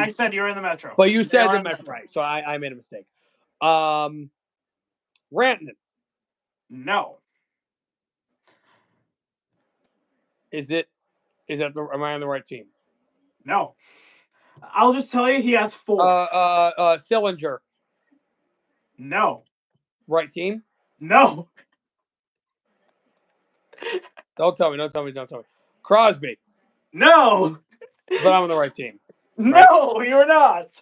said you're in the Metro. But you said the Metro, right? So I made a mistake. Rantanen. No. Am I on the right team? No. I'll just tell you, he has 4. Sillinger. No. Right team? No. Don't tell me. Crosby. No. But I'm on the right team. Right? No, you're not.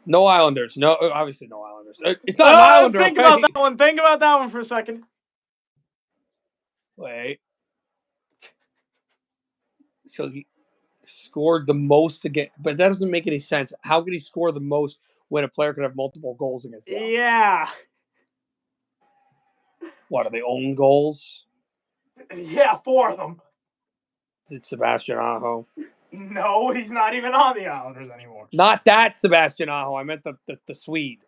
No Islanders. No, obviously no Islanders. It's not an Islander. Think about that one. Think about that one for a second. Wait. So he scored the most again, but that doesn't make any sense. How could he score the most when a player could have multiple goals against the Islanders? Yeah. What, are they own goals? Yeah, 4 of them. Is it Sebastian Aho? No, he's not even on the Islanders anymore. Not that Sebastian Aho. I meant the Swede.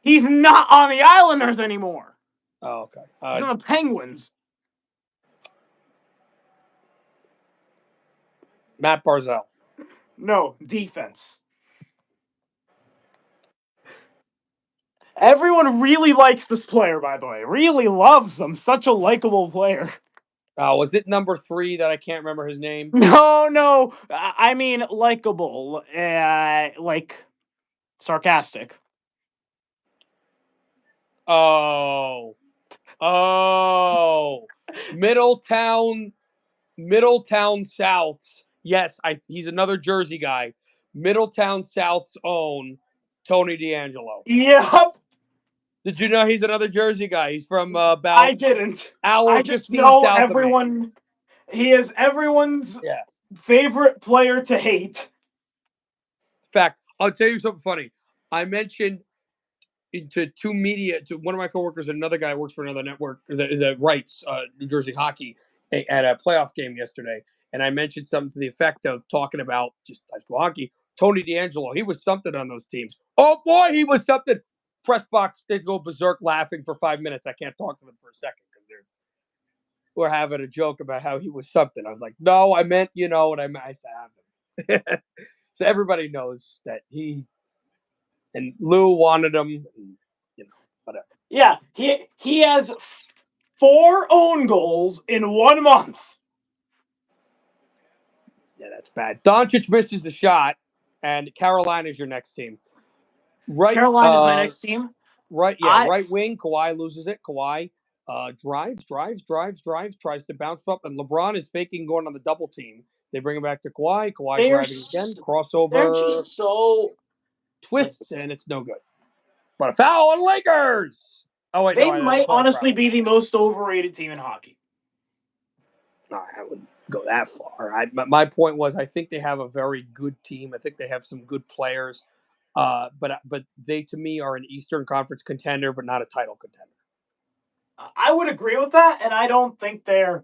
He's not on the Islanders anymore. Oh, okay. He's on the Penguins. Matt Barzal. No, defense. Everyone really likes this player, by the way. Really loves him. Such a likable player. Was it number 3 that I can't remember his name? No. I mean, likable. Like, sarcastic. Oh. Middletown South. Yes, he's another Jersey guy. Middletown South's own Tony DeAngelo. Yep. Did you know he's another Jersey guy? He's from about. I didn't. I just know everyone. He is everyone's favorite player to hate. In fact, I'll tell you something funny. I mentioned to one of my coworkers and another guy who works for another network that writes New Jersey hockey at a playoff game yesterday, and I mentioned something to the effect of talking about just high school hockey. Tony DeAngelo, he was something on those teams. Oh boy, he was something. Press box, they go berserk laughing for 5 minutes. I can't talk to them for a second because we're having a joke about how he was something. I was like, no, I meant, what I meant. I said, so everybody knows that and Lou wanted him, and, whatever. Yeah, he has 4 own goals in 1 month. Yeah, that's bad. Doncic misses the shot, and Carolina's your next team. Right. Carolina's my next team. Right. Yeah. Right wing. Kawhi loses it. Kawhi drives, tries to bounce up, and LeBron is faking going on the double team. They bring him back to Kawhi. Kawhi driving again. Crossover. They're just so twists, and it's no good. But a foul on Lakers. Oh wait, they no, might honestly be the most overrated team in hockey. I wouldn't go that far. My point was, I think they have a very good team. I think they have some good players. But they, to me, are an Eastern Conference contender, but not a title contender. I would agree with that, and I don't think they're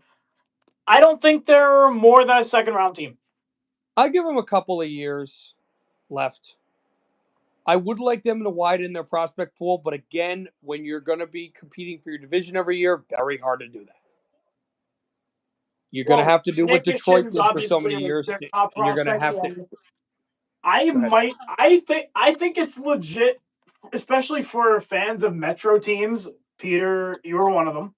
more than a second round team. I give them a couple of years left. I would like them to widen their prospect pool, but again, when you're going to be competing for your division every year, very hard to do that. You're going to have to do what Detroit did for so many years, and you're going to have to. I think it's legit, especially for fans of Metro teams. Peter, you were one of them.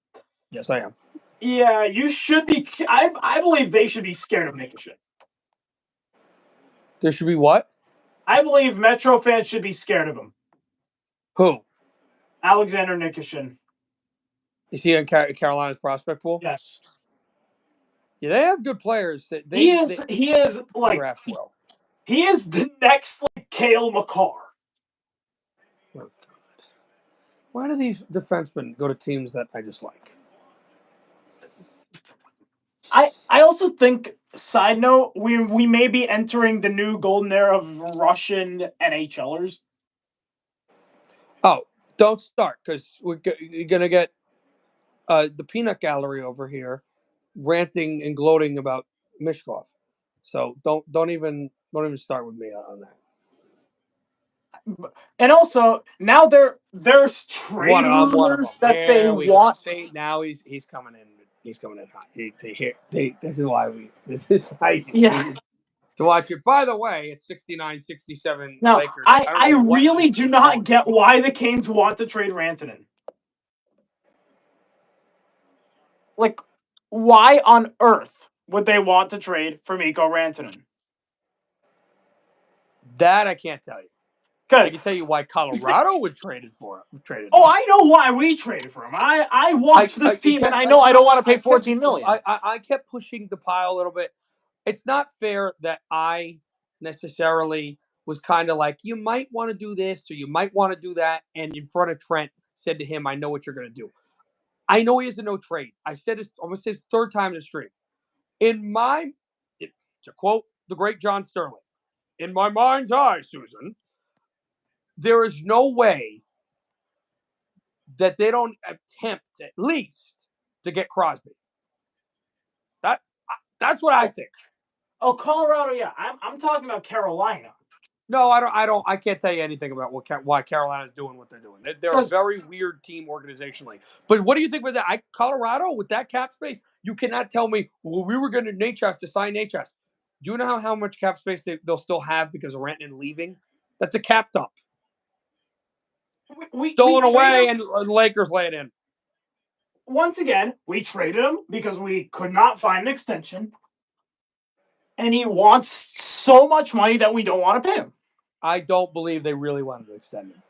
Yes, I am. Yeah, you should be. I believe they should be scared of Nikishin. There should be what? I believe Metro fans should be scared of him. Who? Alexander Nikishin. Is he in Carolina's prospect pool? Yes. Yeah, they have good players. He is like draft well. He is the next Cale Makar. Oh, God. Why do these defensemen go to teams that I just like? I also think, side note, we may be entering the new golden era of Russian NHLers. Oh, don't start, because you're going to get the peanut gallery over here ranting and gloating about Mishkov. So don't even start with me on that. And also, now there's trade rumors that they want. Say now he's coming in. He's coming in hot. This is why to watch it. By the way, it's 69-67 Now, Lakers. I really do not get why the Canes want to trade Rantanen. Like, why on earth would they want to trade for Mikko Rantanen? That I can't tell you. I can tell you why Colorado would trade it for him. I know why we traded for him. I watched this team, and I know I don't want to pay $14 million. I kept pushing the pile a little bit. It's not fair that I necessarily was kind of like, you might want to do this or you might want to do that, and in front of Trent said to him, I know what you're going to do. I know he is a no trade. I said this, I'm going to say this third time in the stream. To quote the great John Sterling, in my mind's eye, Susan, there is no way that they don't attempt at least to get Crosby. That's what I think. Oh, Colorado, yeah. I'm talking about Carolina. No, I can't tell you anything about why Carolina's doing what they're doing. They're a very weird team organizationally. But what do you think about that? Colorado, with that cap space, you cannot tell me, well, we were going to Nate Chest to sign Nate Chest. Do you know how much cap space they'll still have because of Rantanen leaving? That's a cap dump. Stolen away, and Lakers lay it in. Once again, we traded him because we could not find an extension. And he wants so much money that we don't want to pay him. I don't believe they really wanted to extend him.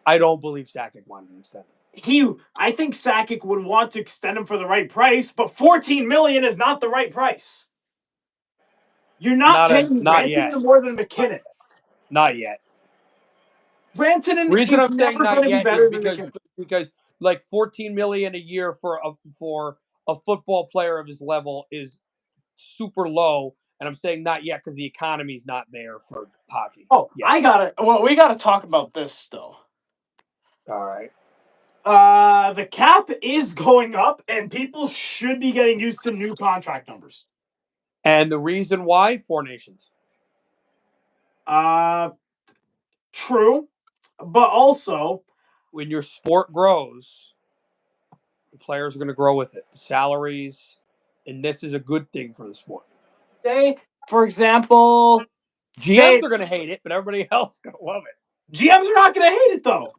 I don't believe Sakic wanted to extend him. I think Sakic would want to extend him for the right price, but $14 million is not the right price. You're not paying Rantanen more than McKinnon. Not yet. Rantanen the reason I'm saying not yet is because like $14 million a year for a football player of his level is super low. And I'm saying not yet because the economy's not there for hockey. Oh, yet. We gotta talk about this though. All right. The cap is going up, and people should be getting used to new contract numbers. And the reason why? Four nations. True, but also when your sport grows, the players are going to grow with it. The salaries, and this is a good thing for the sport. Say, for example, GMs are going to hate it, but everybody else is going to love it. GMs are not going to hate it though.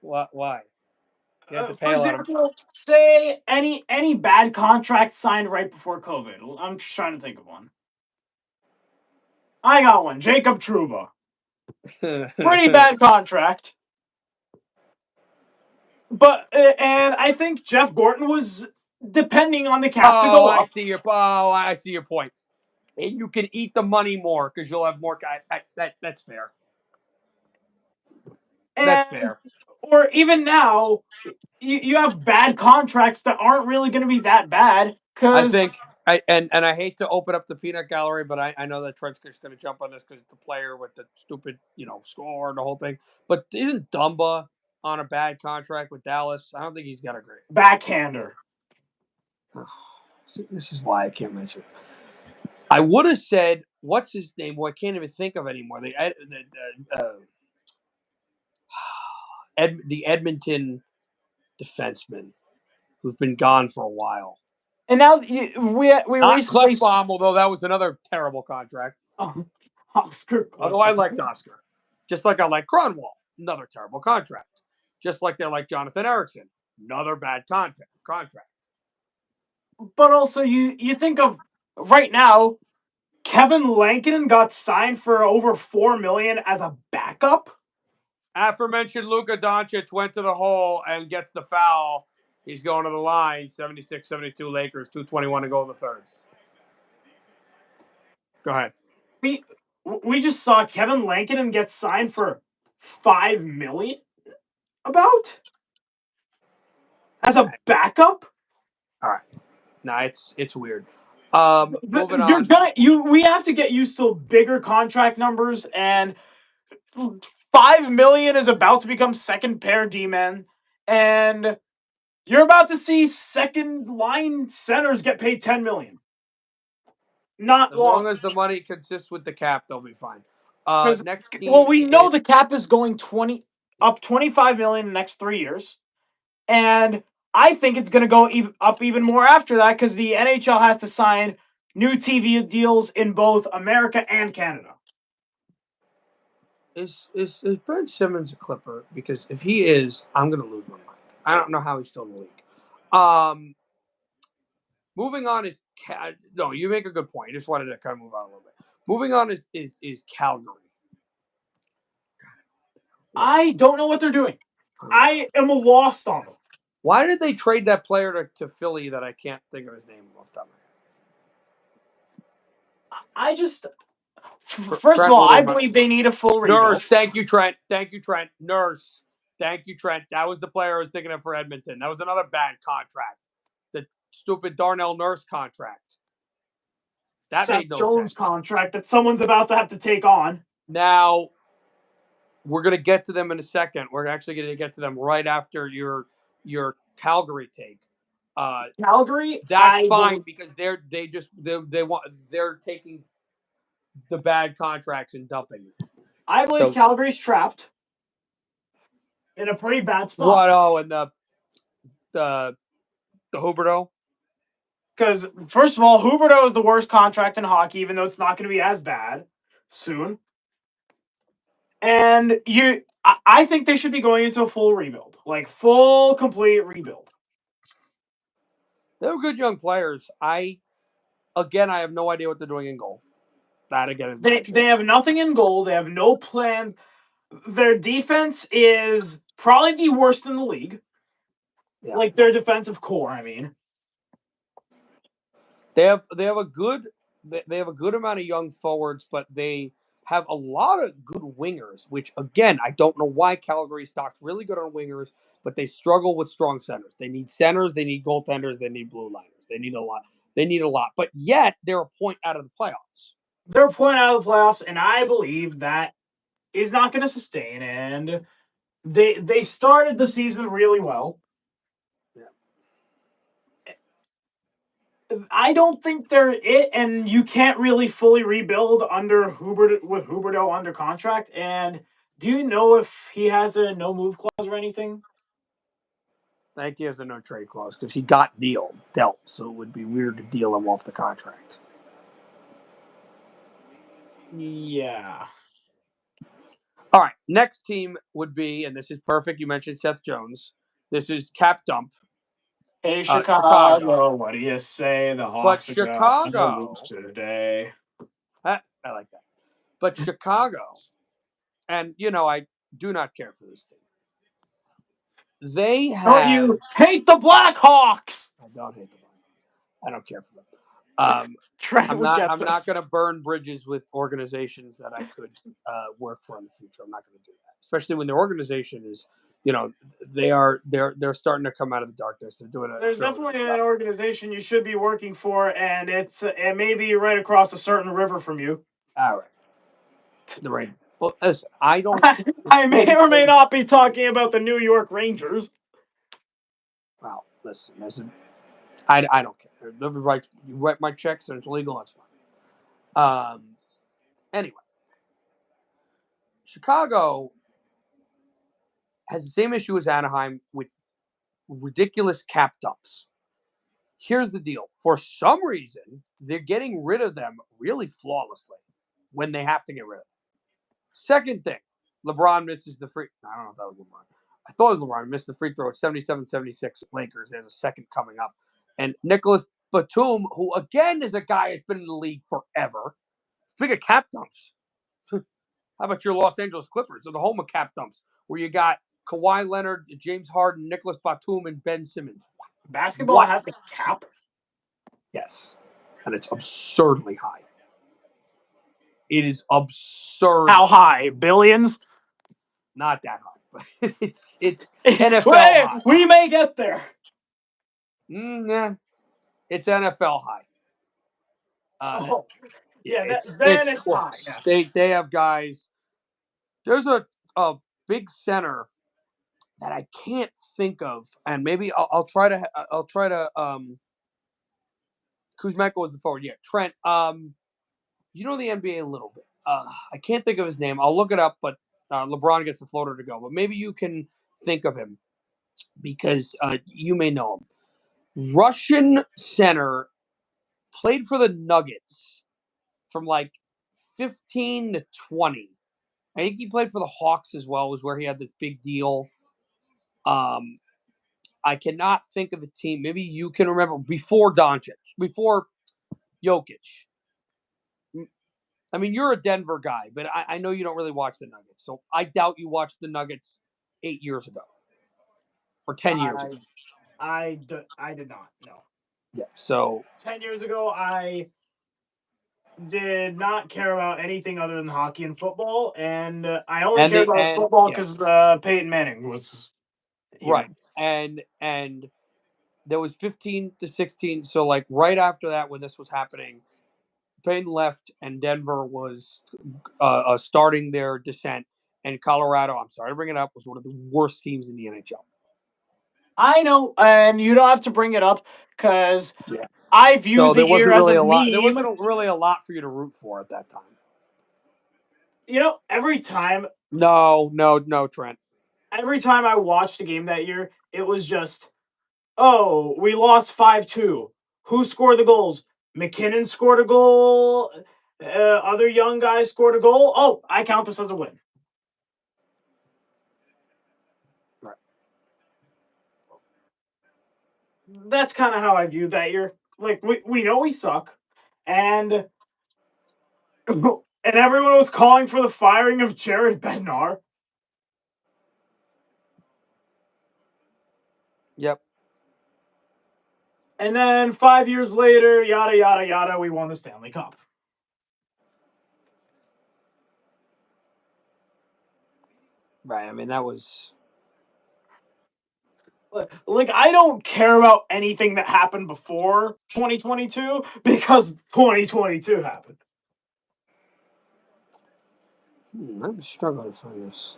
Why? You have to pay for example, say any bad contract signed right before COVID. I'm just trying to think of one. I got one. Jacob Trouba. Pretty bad contract. But and I think Jeff Gorton was depending on the cap to go up. I see your point. And you can eat the money more because you'll have more. That's fair. That's fair. Or even now, you have bad contracts that aren't really going to be that bad. I think, and I hate to open up the peanut gallery, but I know that Trent's going to jump on this because it's the player with the stupid, score and the whole thing. But isn't Dumba on a bad contract with Dallas? I don't think he's got a great backhander. This is why I can't mention. I would have said, what's his name? Well, I can't even think of anymore. The Edmonton defenseman who's been gone for a while. And now we Not recently Klefbom, although that was another terrible contract. Oscar. Although I liked Oscar, just like I like Cronwall, another terrible contract. Just like they like Jonathan Erickson, another bad contract. But also, you think of right now, Kevin Lankinen got signed for over $4 million as a backup. Aforementioned Luka Doncic went to the hole and gets the foul. He's going to the line. 76-72 Lakers, 2:21 to go in the third. Go ahead. We just saw Kevin Lankinen get signed for $5 million. About as a backup. All right. No, it's weird. Moving on. We have to get used to bigger contract numbers, and $5 million is about to become second pair D-men, and you're about to see second line centers get paid $10 million. Not as long as the money consists with the cap, they'll be fine. Next team. Well, we know the cap is going up $25 million in the next 3 years, and I think it's going to go up even more after that because the NHL has to sign new TV deals in both America and Canada. Is Brent Simmons a Clipper? Because if he is, I'm going to lose my mind. I don't know how he's still in the league. Moving on is no. You make a good point. I just wanted to kind of move on a little bit. Moving on is Calgary. I don't know what they're doing. I am lost on them. Why did they trade that player to Philly that I can't think of his name off the top of my head? I just first of all, I believe they need a full rebuild. Nurse, thank you, Trent. Nurse, thank you, Trent. That was the player I was thinking of for Edmonton. That was another bad contract. The stupid Darnell Nurse contract. That Seth made no Jones sense. contract that someone's about to have to take on. Now, we're going to get to them in a second. We're actually going to get to them right after your Calgary take. Calgary, that's fine because they're taking the bad contracts and dumping them. I believe Calgary's trapped in a pretty bad spot. What? Oh, and the Huberdeau? Because first of all, Huberdeau is the worst contract in hockey, even though it's not going to be as bad soon. And I think they should be going into a full rebuild, like full, complete rebuild. They're good young players. I have no idea what they're doing in goal. That again is they have nothing in goal. They have no plan. Their defense is probably the worst in the league. Yeah. Like their defensive core, I mean. They have a good amount of young forwards, but they have a lot of good wingers, which again, I don't know why Calgary stock's really good on wingers, but they struggle with strong centers. They need centers, they need goaltenders, they need blue liners. They need a lot. But yet they're a point out of the playoffs. They're a point out of the playoffs, and I believe that is not going to sustain. And they started the season really well. I don't think they're it, and you can't really fully rebuild with Huberdeau under contract. And do you know if he has a no-move clause or anything? I think he has a no-trade clause because he got dealt, so it would be weird to deal him off the contract. Yeah. All right, next team would be, and this is perfect, you mentioned Seth Jones. This is cap dump. Hey, Chicago, what do you say? The Hawks are going to lose today. I like that. But Chicago, and I do not care for this team. They have. Don't you hate the Blackhawks? I don't hate the Blackhawks. I don't care for them. Trent I'm would not. get I'm this. not going to burn bridges with organizations that I could work for in the future. I'm not going to do that, especially when their organization is, they're starting to come out of the darkness. They're doing it. There's definitely an organization you should be working for, and it may be right across a certain river from you. All right. The Rangers. Well, listen, I don't. I may or may not be talking about the New York Rangers. Well, listen. I don't care. Everybody, you write my checks and it's legal. That's fine. Anyway, Chicago has the same issue as Anaheim with ridiculous cap dumps. Here's the deal. For some reason, they're getting rid of them really flawlessly when they have to get rid of them. Second thing, LeBron misses the free. I don't know if that was LeBron. I thought it was LeBron. Missed the free throw at 77-76 Lakers. There's a second coming up. And Nicholas Batum, who again is a guy that's been in the league forever. Speaking of cap dumps, how about your Los Angeles Clippers? They're the home of cap dumps, where you got Kawhi Leonard, James Harden, Nicholas Batum, and Ben Simmons. Basketball has a cap? Yes. And it's absurdly high. It is absurd. How high? Billions? Not that high. But it's NFL high. We may get there. Yeah. It's NFL high. It's high. Yeah. They have guys. There's a big center that I can't think of, and maybe I'll try to. Kuzmenko was the forward. Yeah, Trent. You know the NBA a little bit. I can't think of his name. I'll look it up, but LeBron gets the floater to go. But maybe you can think of him because you may know him. Russian center, played for the Nuggets from like 15 to 20. I think he played for the Hawks as well, was where he had this big deal. I cannot think of the team. Maybe you can remember before Doncic, before Jokic. I mean, you're a Denver guy, but I know you don't really watch the Nuggets. So I doubt you watched the Nuggets 8 years ago or 10 years ago. I did not, no. Yeah, so 10 years ago, I did not care about anything other than hockey and football, and I only cared about football because Peyton Manning was right. And there was 15 to 16. So like right after that, when this was happening, Peyton left, and Denver was starting their descent. And Colorado, I'm sorry to bring it up, was one of the worst teams in the NHL. I know, and you don't have to bring it up because I view the year as a meme. There wasn't really a lot for you to root for at that time. Every time. No, Trent. Every time I watched a game that year, it was just, oh, we lost 5-2. Who scored the goals? McKinnon scored a goal. Other young guys scored a goal. Oh, I count this as a win. Right. That's kind of how I viewed that year. Like, we know we suck. And everyone was calling for the firing of Jared Bednar. Yep. And then 5 years later, yada, yada, yada, we won the Stanley Cup. Right. I mean, that was... Like, I don't care about anything that happened before 2022 because 2022 happened. I'm struggling to find this.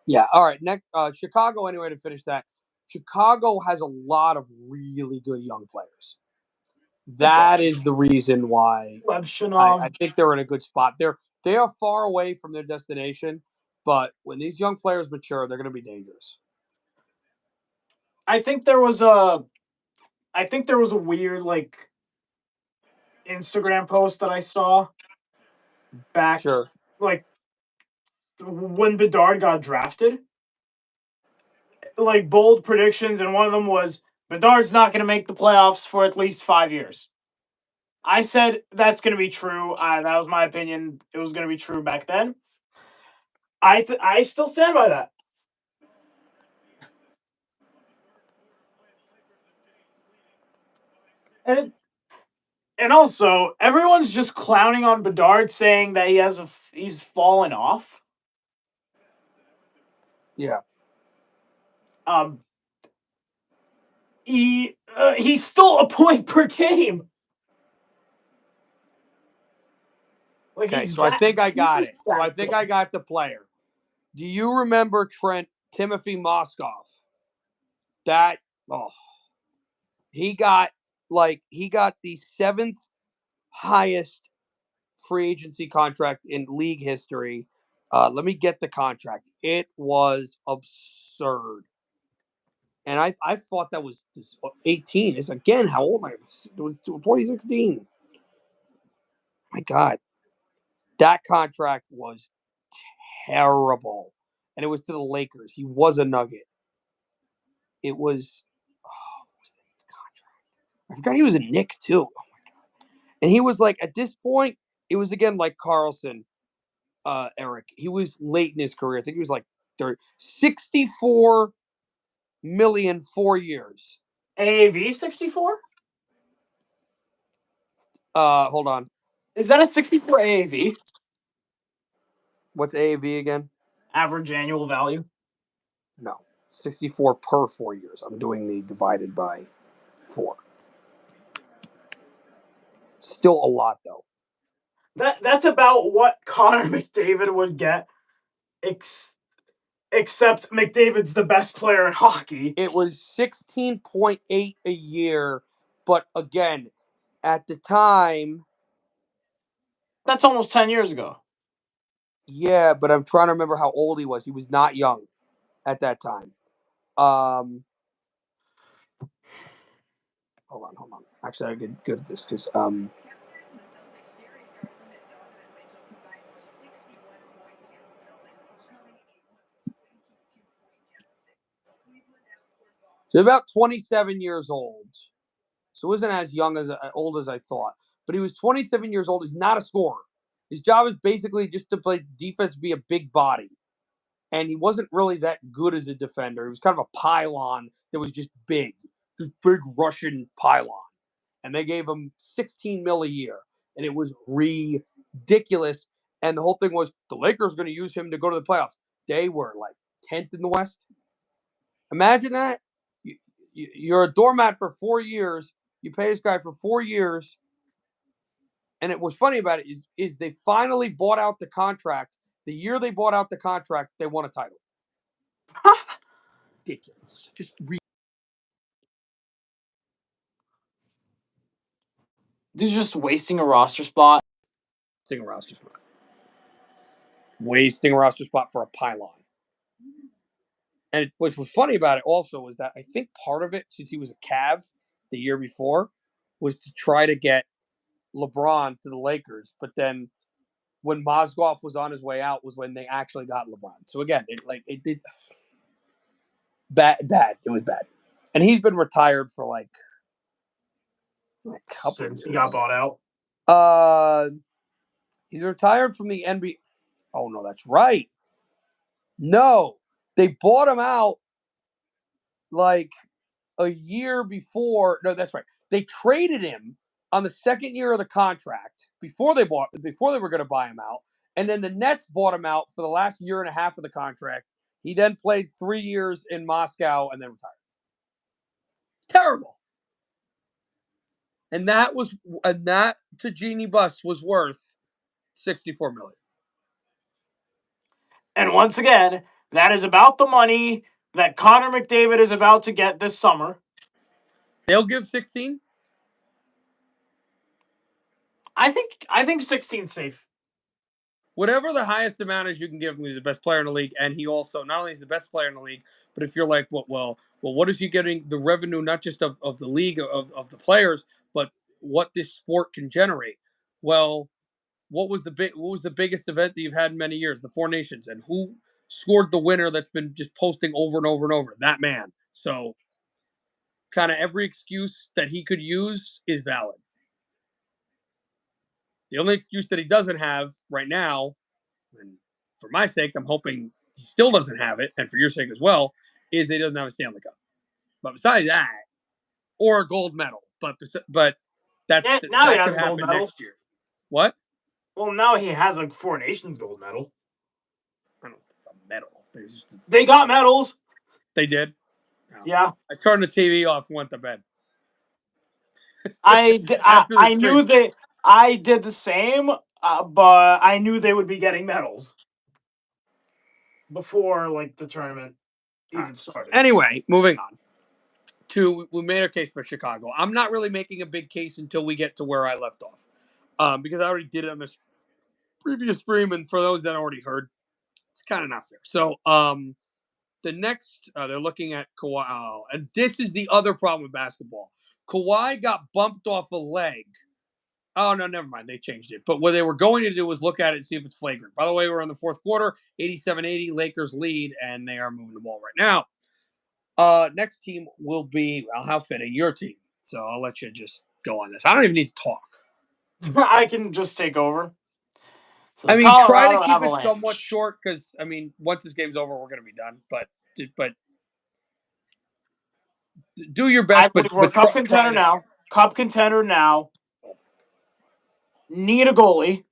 Yeah, all right. Next, Chicago, anyway, to finish that. Chicago has a lot of really good young players. That is the reason why I think they're in a good spot. They are far away from their destination, but when these young players mature, they're going to be dangerous. I think there was a weird Instagram post that I saw back when Bedard got drafted. Bold predictions, and one of them was Bedard's not going to make the playoffs for at least 5 years. I said that's going to be true. That was my opinion. It was going to be true back then. I still stand by that. And also, everyone's just clowning on Bedard, saying that he's fallen off. Yeah. He's still a point per game. Like, okay, so I think I got it. So I think I got the player. Do you remember Timothy Moskoff? He got the 7th highest free agency contract in league history. Let me get the contract. It was absurd. And I thought that was 18. It's again how old I was. It was 2016. My God. That contract was terrible. And it was to the Lakers. He was a Nugget. It was, what was the contract? I forgot he was a Knick too. Oh my God. And he was like, at this point, it was again like Carlson, Eric. He was late in his career. I think he was like 64 million 4 years. AAV 64? Hold on. Is that a 64 AAV? What's AAV again? Average annual value? No. 64 per 4 years. I'm doing the divided by 4. Still a lot though. That's about what Connor McDavid would get, except McDavid's the best player in hockey. It was 16.8 a year, but again, at the time, that's almost 10 years ago. Yeah, but I'm trying to remember how old he was. He was not young at that time. Hold on. Actually, I get good at this because so about 27 years old. So he wasn't as old as I thought. But he was 27 years old. He's not a scorer. His job is basically just to play defense, be a big body. And he wasn't really that good as a defender. He was kind of a pylon that was just big Russian pylon. And they gave him $16 million a year. And it was ridiculous. And the whole thing was the Lakers were going to use him to go to the playoffs. They were like 10th in the West. Imagine that. You're a doormat for 4 years. You pay this guy for 4 years. And it was funny about it is they finally bought out the contract. The year they bought out the contract, they won a title. Ridiculous. Just He's just wasting a roster spot. Wasting a roster spot for a pylon. And what was funny about it also was that I think part of it, since he was a Cav the year before, was to try to get LeBron to the Lakers. But then when Mozgov was on his way out was when they actually got LeBron. So again, it did bad. It was bad. And he's been retired for like a couple since years. He got bought out. He's retired from the NBA. Oh no, that's right. No, they bought him out like a year before. No, that's right. They traded him on the second year of the contract before they were going to buy him out. And then the Nets bought him out for the last year and a half of the contract. He then played 3 years in Moscow and then retired. Terrible. And that to Genie Bus was worth $64 million. And once again, that is about the money that Connor McDavid is about to get this summer. They'll give 16? I think 16 safe. Whatever the highest amount is you can give him, he's the best player in the league, and he also not only is the best player in the league, but if you're like, well, what is he getting the revenue not just of the league of the players, but what this sport can generate? Well, what was the biggest event that you've had in many years? The Four Nations, and who scored the winner that's been just posting over and over and over? That man. So kind of every excuse that he could use is valid. The only excuse that he doesn't have right now, and for my sake, I'm hoping he still doesn't have it, and for your sake as well, is that he doesn't have a Stanley Cup. But besides that, or a gold medal, but that now he has could a gold happen medal. next year. What? Well, now he has a Four Nations gold medal. I don't think it's a medal. They got medals. They did. No. Yeah. I turned the TV off and went to bed. I stream. knew that I did the same, but I knew they would be getting medals before the tournament even started. Anyway, moving on. We made our case for Chicago. I'm not really making a big case until we get to where I left off, because I already did it on this previous stream, and for those that already heard, it's kind of not fair. So, the next, they're looking at Kawhi, and this is the other problem with basketball. Kawhi got bumped off a leg. Oh, no, never mind. They changed it. But what they were going to do was look at it and see if it's flagrant. By the way, we're in the fourth quarter, 87-80, Lakers lead, and they are moving the ball right now. Next team will be, well, how fitting, your team. So I'll let you just go on this. I don't even need to talk. I can just take over. So try to Colorado keep Avalanche. it somewhat short because, once this game's over, we're going to be done. But do your best. We're cup contender now. Cup contender now. Need a goalie.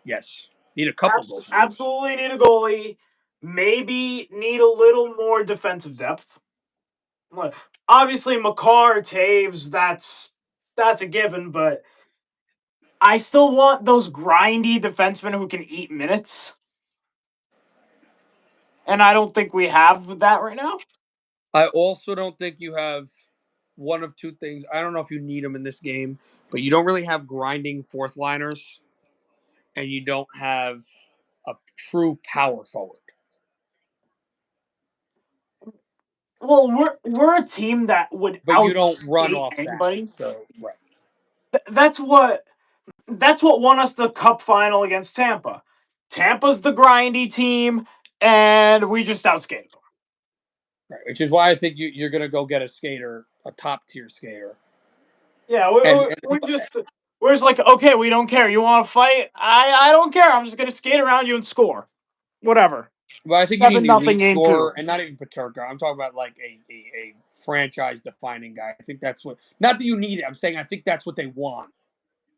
Yes. Need a couple goals. Absolutely need a goalie. Maybe need a little more defensive depth. Obviously, Makar, Taves, that's a given, but I still want those grindy defensemen who can eat minutes. And I don't think we have that right now. I also don't think you have one of two things. I don't know if you need them in this game, but you don't really have grinding fourth liners, and you don't have a true power forward. Well, we're a team that would but you don't run off anybody. That, so right. That's what won us the cup final against Tampa. Tampa's the grindy team, and we just outskated them. Right, which is why I think you're going to go get a skater, a top tier skater. Yeah, we're just like, okay, we don't care. You want to fight? I don't care. I'm just going to skate around you and score. Whatever. Well, I think 7-0 you need an elite scorer, and not even Peterka. I'm talking about like a franchise-defining guy. I think that's what. Not that you need it. I'm saying I think that's what they want.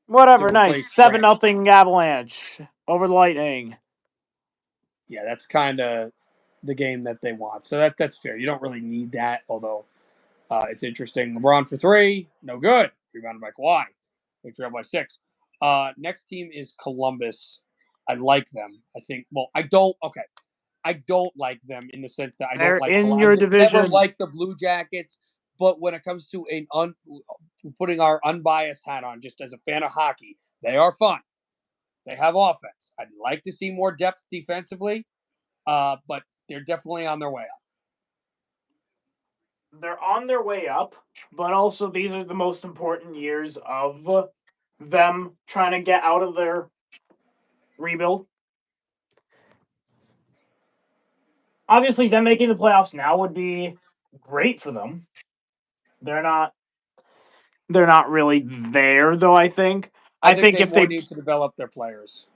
Whatever. Nice. 7-0 Avalanche over the Lightning. Yeah, that's kind of the game that they want. So that's fair. You don't really need that, although it's interesting. LeBron for 3, no good. Rebounded by Kawhi. They trail by 6. Next team is Columbus. I like them. I think. Well, I don't. Okay. I don't like them in the sense that I don't like in your division. Never like the Blue Jackets, but when it comes to putting our unbiased hat on, just as a fan of hockey, they are fun. They have offense. I'd like to see more depth defensively, but they're definitely on their way up. They're on their way up, but also these are the most important years of them trying to get out of their rebuild. Obviously, them making the playoffs now would be great for them. They're not really there, though, I think. I think if they need to develop their players.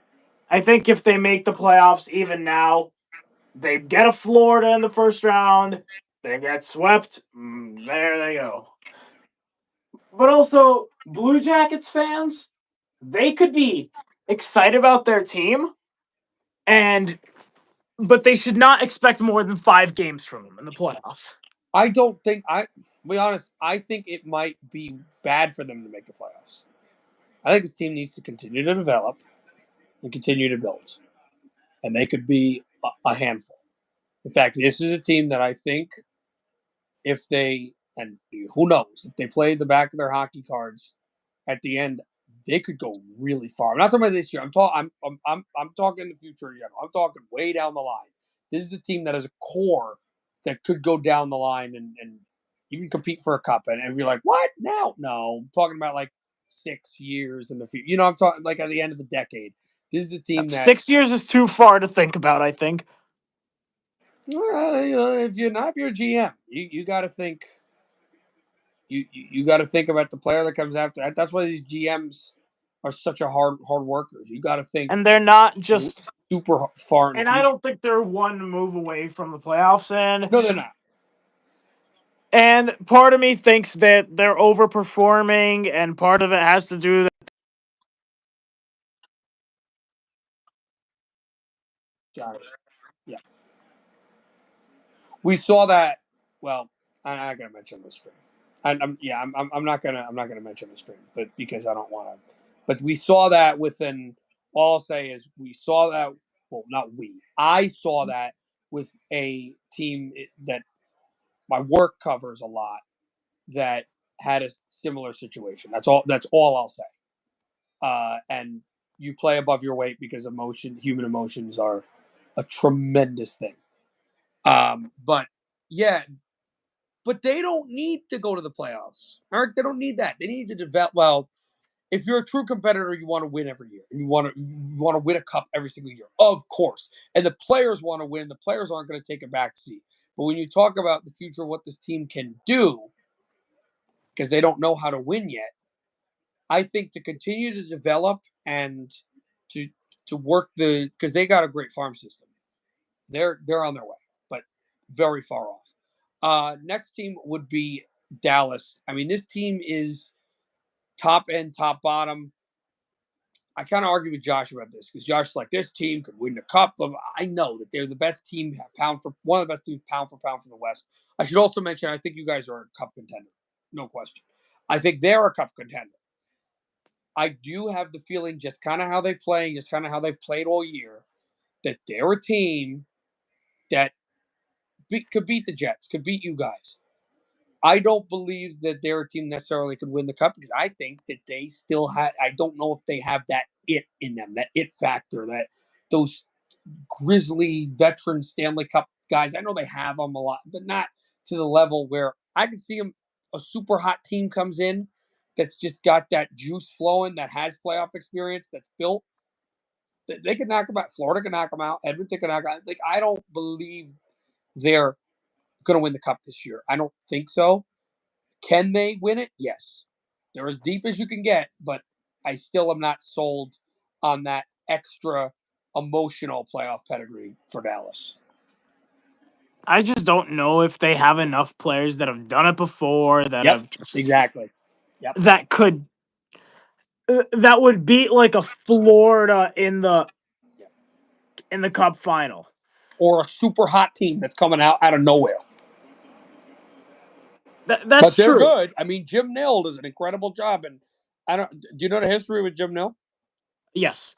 I think if they make the playoffs even now, they get a Florida in the first round, they get swept, there they go. But also, Blue Jackets fans, they could be excited about their team, but they should not expect more than 5 games from them in the playoffs. I don't think to be honest, I think it might be bad for them to make the playoffs. I think this team needs to continue to develop and continue to build. And they could be a handful. In fact, this is a team that I think if they, and who knows, if they play the back of their hockey cards at the end, they could go really far. I'm not talking about this year. I'm talking the future. I'm talking way down the line. This is a team that has a core that could go down the line and even compete for a cup. And you're like, what? No. I'm talking about like 6 years in the future. I'm talking like at the end of the decade. This is a team that 6 years is too far to think about, I think. If you're a GM, you got to think you got to think about the player that comes after that. That's why these GMs are such a hard workers. You got to think, and they're not just super far in the and future. I don't think they're one move away from the playoffs. And no, they're not. And part of me thinks that they're overperforming, and part of it has to do that. Yeah, we saw that. Well, I'm not gonna mention the stream. I'm not gonna mention the stream, but because I don't want to. But we saw that within. All I'll say is we saw that. Well, not we. I saw that with a team that my work covers a lot that had a similar situation. That's all. That's all I'll say. And you play above your weight because human emotions are a tremendous thing. But yeah, but they don't need to go to the playoffs. Eric, they don't need that. They need to develop. Well, if you're a true competitor, you want to win every year, and you want to win a cup every single year, of course. And the players want to win. The players aren't going to take a back seat. But when you talk about the future, what this team can do, because they don't know how to win yet, I think to continue to develop and to work because they got a great farm system. They're on their way, but very far off. Next team would be Dallas. I mean, this team is top end, top bottom. I kind of argue with Josh about this because Josh is like, this team could win the cup. I know that they're the best team one of the best teams pound for pound from the West. I should also mention, I think you guys are a cup contender, no question. I think they're a cup contender. I do have the feeling, just kind of how they play, just kind of how they've played all year, that they're a team that could beat the Jets, could beat you guys. I don't believe that their team necessarily could win the cup because I think that they still have. I don't know if they have that it in them, that it factor, that those grizzly veteran Stanley Cup guys. I know they have them a lot, but not to the level where I can see them. A super hot team comes in that's just got that juice flowing, that has playoff experience, that's built. They can knock them out. Florida can knock them out. Edmonton can knock them out. Like, I don't believe they're going to win the cup this year. I don't think so. Can they win it? Yes. They're as deep as you can get, but I still am not sold on that extra emotional playoff pedigree for Dallas. I just don't know if they have enough players that have done it before have just exactly. Yep. that could that would beat like a Florida in the cup final. Or a super hot team that's coming out of nowhere. That's but they're true. good. I mean, Jim Nill does an incredible job, and do you know the history with Jim Nill? Yes.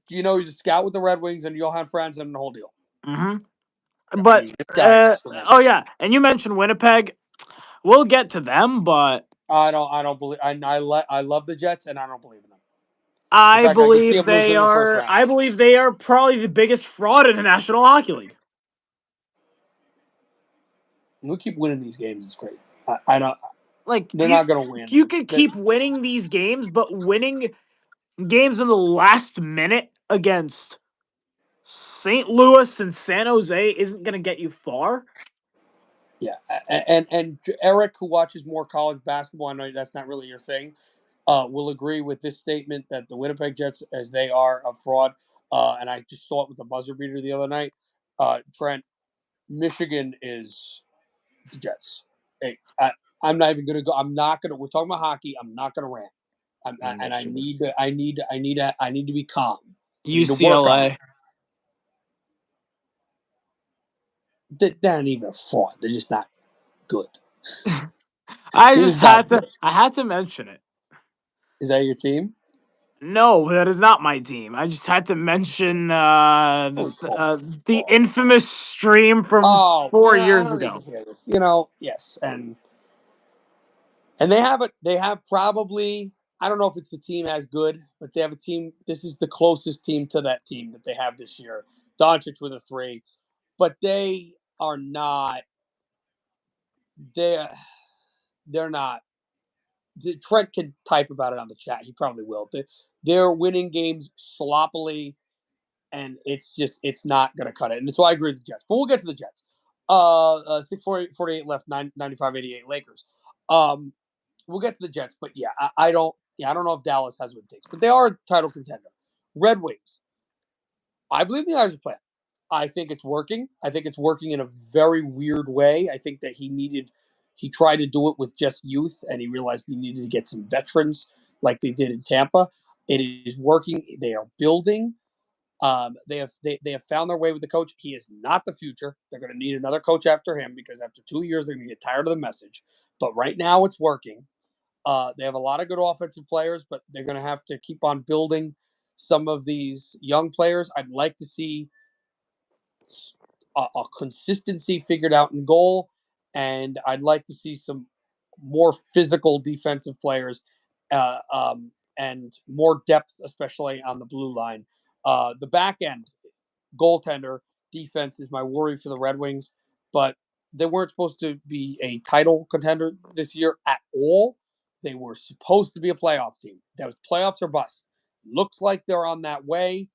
Do you know he's a scout with the Red Wings and Johan Franzen and the whole deal? Mm-hmm. But oh yeah, and you mentioned Winnipeg. We'll get to them, but I don't believe. I love the Jets, and I don't believe in them. I believe they are. I believe they are probably the biggest fraud in the National Hockey League. We keep winning these games. It's great. I don't. Like, they're not going to win. You could keep winning these games, but winning games in the last minute against St. Louis and San Jose isn't going to get you far. Yeah, and Eric, who watches more college basketball, I know that's not really your thing, will agree with this statement that the Winnipeg Jets, as they are, a fraud. And I just saw it with the buzzer beater the other night. Trent, Michigan is the Jets. Hey, I'm not even going to go. I'm not going to. We're talking about hockey. I'm not going to rant. I need to be calm. UCLA. They're not even a fraud. They're just not good. I had to mention it. Is that your team? No, that is not my team. I just had to mention the infamous stream from 4 years ago. You know, yes, and they have probably, I don't know if it's the team as good, but they have a team. This is the closest team to that team that they have this year. Doncic with a 3, but they are not. They're not. Trent can type about it on the chat. He probably will. They're winning games sloppily, and it's not going to cut it. And so I agree with the Jets. But we'll get to the Jets. 6:48 left, 95-88 Lakers. we'll get to the Jets, but yeah, I don't know if Dallas has what it takes, but they are a title contender. Red Wings. I believe the Irish plan. I think it's working. I think it's working in a very weird way. I think that he tried to do it with just youth, and he realized he needed to get some veterans like they did in Tampa. It is working. They are building. They have found their way with the coach. He is not the future. They're going to need another coach after him because after 2 years they're going to get tired of the message. But right now it's working. They have a lot of good offensive players, but they're going to have to keep on building some of these young players. I'd like to see a consistency figured out in goal, and I'd like to see some more physical defensive players and more depth, especially on the blue line. The back end, goaltender, defense is my worry for the Red Wings, but they weren't supposed to be a title contender this year at all. They were supposed to be a playoff team. That was playoffs or bust. Looks like they're on that way,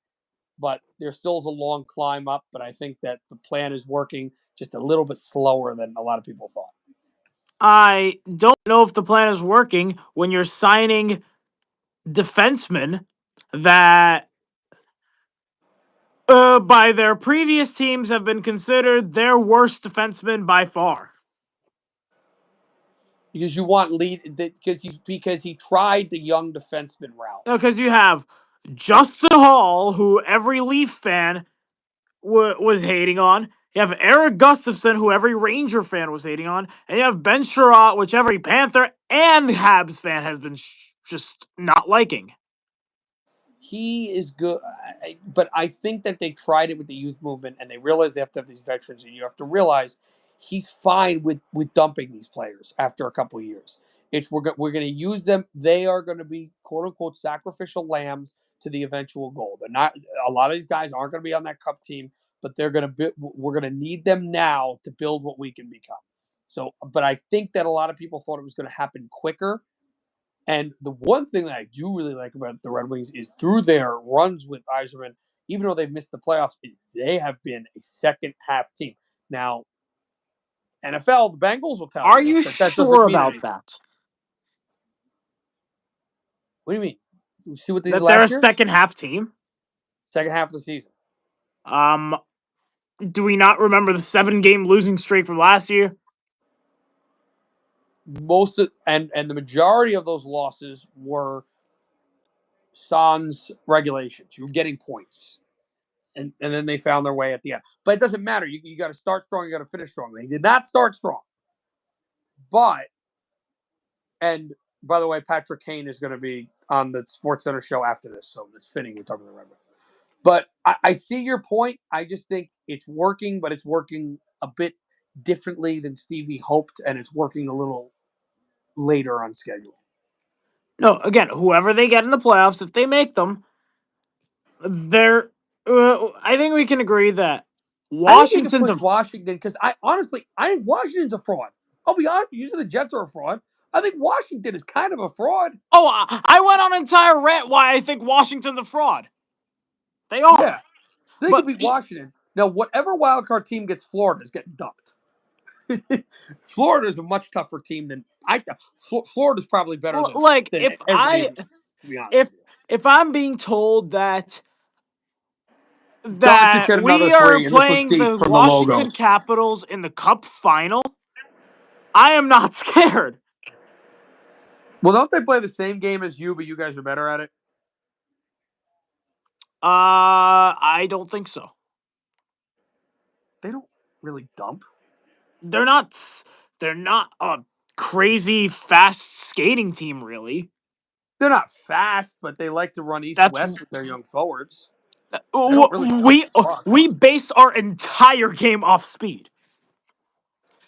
but there still is a long climb up. But I think that the plan is working just a little bit slower than a lot of people thought. I don't know if the plan is working when you're signing defensemen that by their previous teams have been considered their worst defensemen by far. Because you want lead because he tried the young defenseman route. Because you have Justin Hall, who every Leaf fan was hating on. You have Eric Gustafson, who every Ranger fan was hating on. And you have Ben Sherratt, which every Panther and Habs fan has been just not liking. He is good, but I think that they tried it with the youth movement, and they realized they have to have these veterans, and you have to realize he's fine with dumping these players after a couple of years. We're going to use them. They are going to be quote unquote sacrificial lambs to the eventual goal. They're not. A lot of these guys aren't going to be on that cup team, but they're going to. We're going to need them now to build what we can become. So, but I think that a lot of people thought it was going to happen quicker. And the one thing that I do really like about the Red Wings is through their runs with Yzerman, even though they've missed the playoffs, they have been a second half team. Now, NFL, the Bengals will tell you. Are you that sure mean about anything. that? What do you mean? You see what they did That they're a last year? second half team? Second half of the season. Do we not remember the 7-game losing streak from last year? And the majority of those losses were sans regulations. You were getting points. And then they found their way at the end. But it doesn't matter. You got to start strong. You got to finish strong. They did not start strong. But, and by the way, Patrick Kane is going to be on the SportsCenter show after this. So it's fitting we're talking about the Red Wings. But I see your point. I just think it's working, but it's working a bit differently than Stevie hoped. And it's working a little later on schedule. No, again, whoever they get in the playoffs, if they make them, they're. I think we can agree that I think you can Washington's push Washington because I think Washington's a fraud. I'll be honest. Usually the Jets are a fraud. I think Washington is kind of a fraud. Oh, I went on an entire rant why I think Washington's a fraud. They are. Yeah. So they could beat Washington. Now, whatever wildcard team gets Florida is getting dumped. Florida is a much tougher team than I thought. Florida's probably better than if I'm being told that Doncic hit we another are three, and this was playing deep the from the logo. Washington Capitals in the Cup final, I am not scared. Well, don't they play the same game as you, but you guys are better at it? I don't think so. They don't really dump. They're not a crazy fast skating team, really. They're not fast, but they like to run east-west with their young forwards. We base our entire game off speed.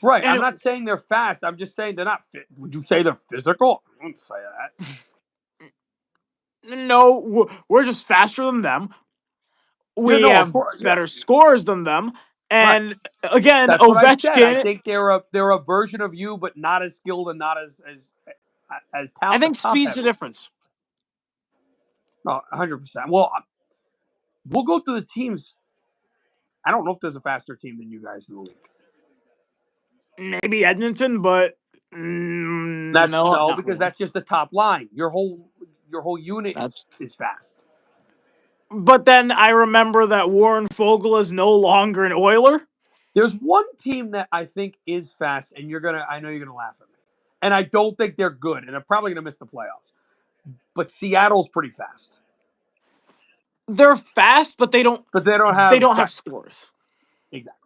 Right. I'm not saying they're fast. I'm just saying they're not fit. Would you say they're physical? I wouldn't say that. No, we're just faster than them. We have better scores than them. And again, that's what Ovechkin. I said. I think they're a version of you, but not as skilled and not as talented. I think speed's the difference. No, 100%. Well, we'll go through the teams. I don't know if there's a faster team than you guys in the league. Maybe Edmonton, but That's No, no, not because really. that's just the top line. Your whole unit That's. is fast. But then I remember that Warren Fogle is no longer an Oiler. There's one team that I think is fast, and I know you're gonna laugh at me. And I don't think they're good, and I'm probably gonna miss the playoffs. But Seattle's pretty fast. They're fast, but they don't have have scores. Exactly.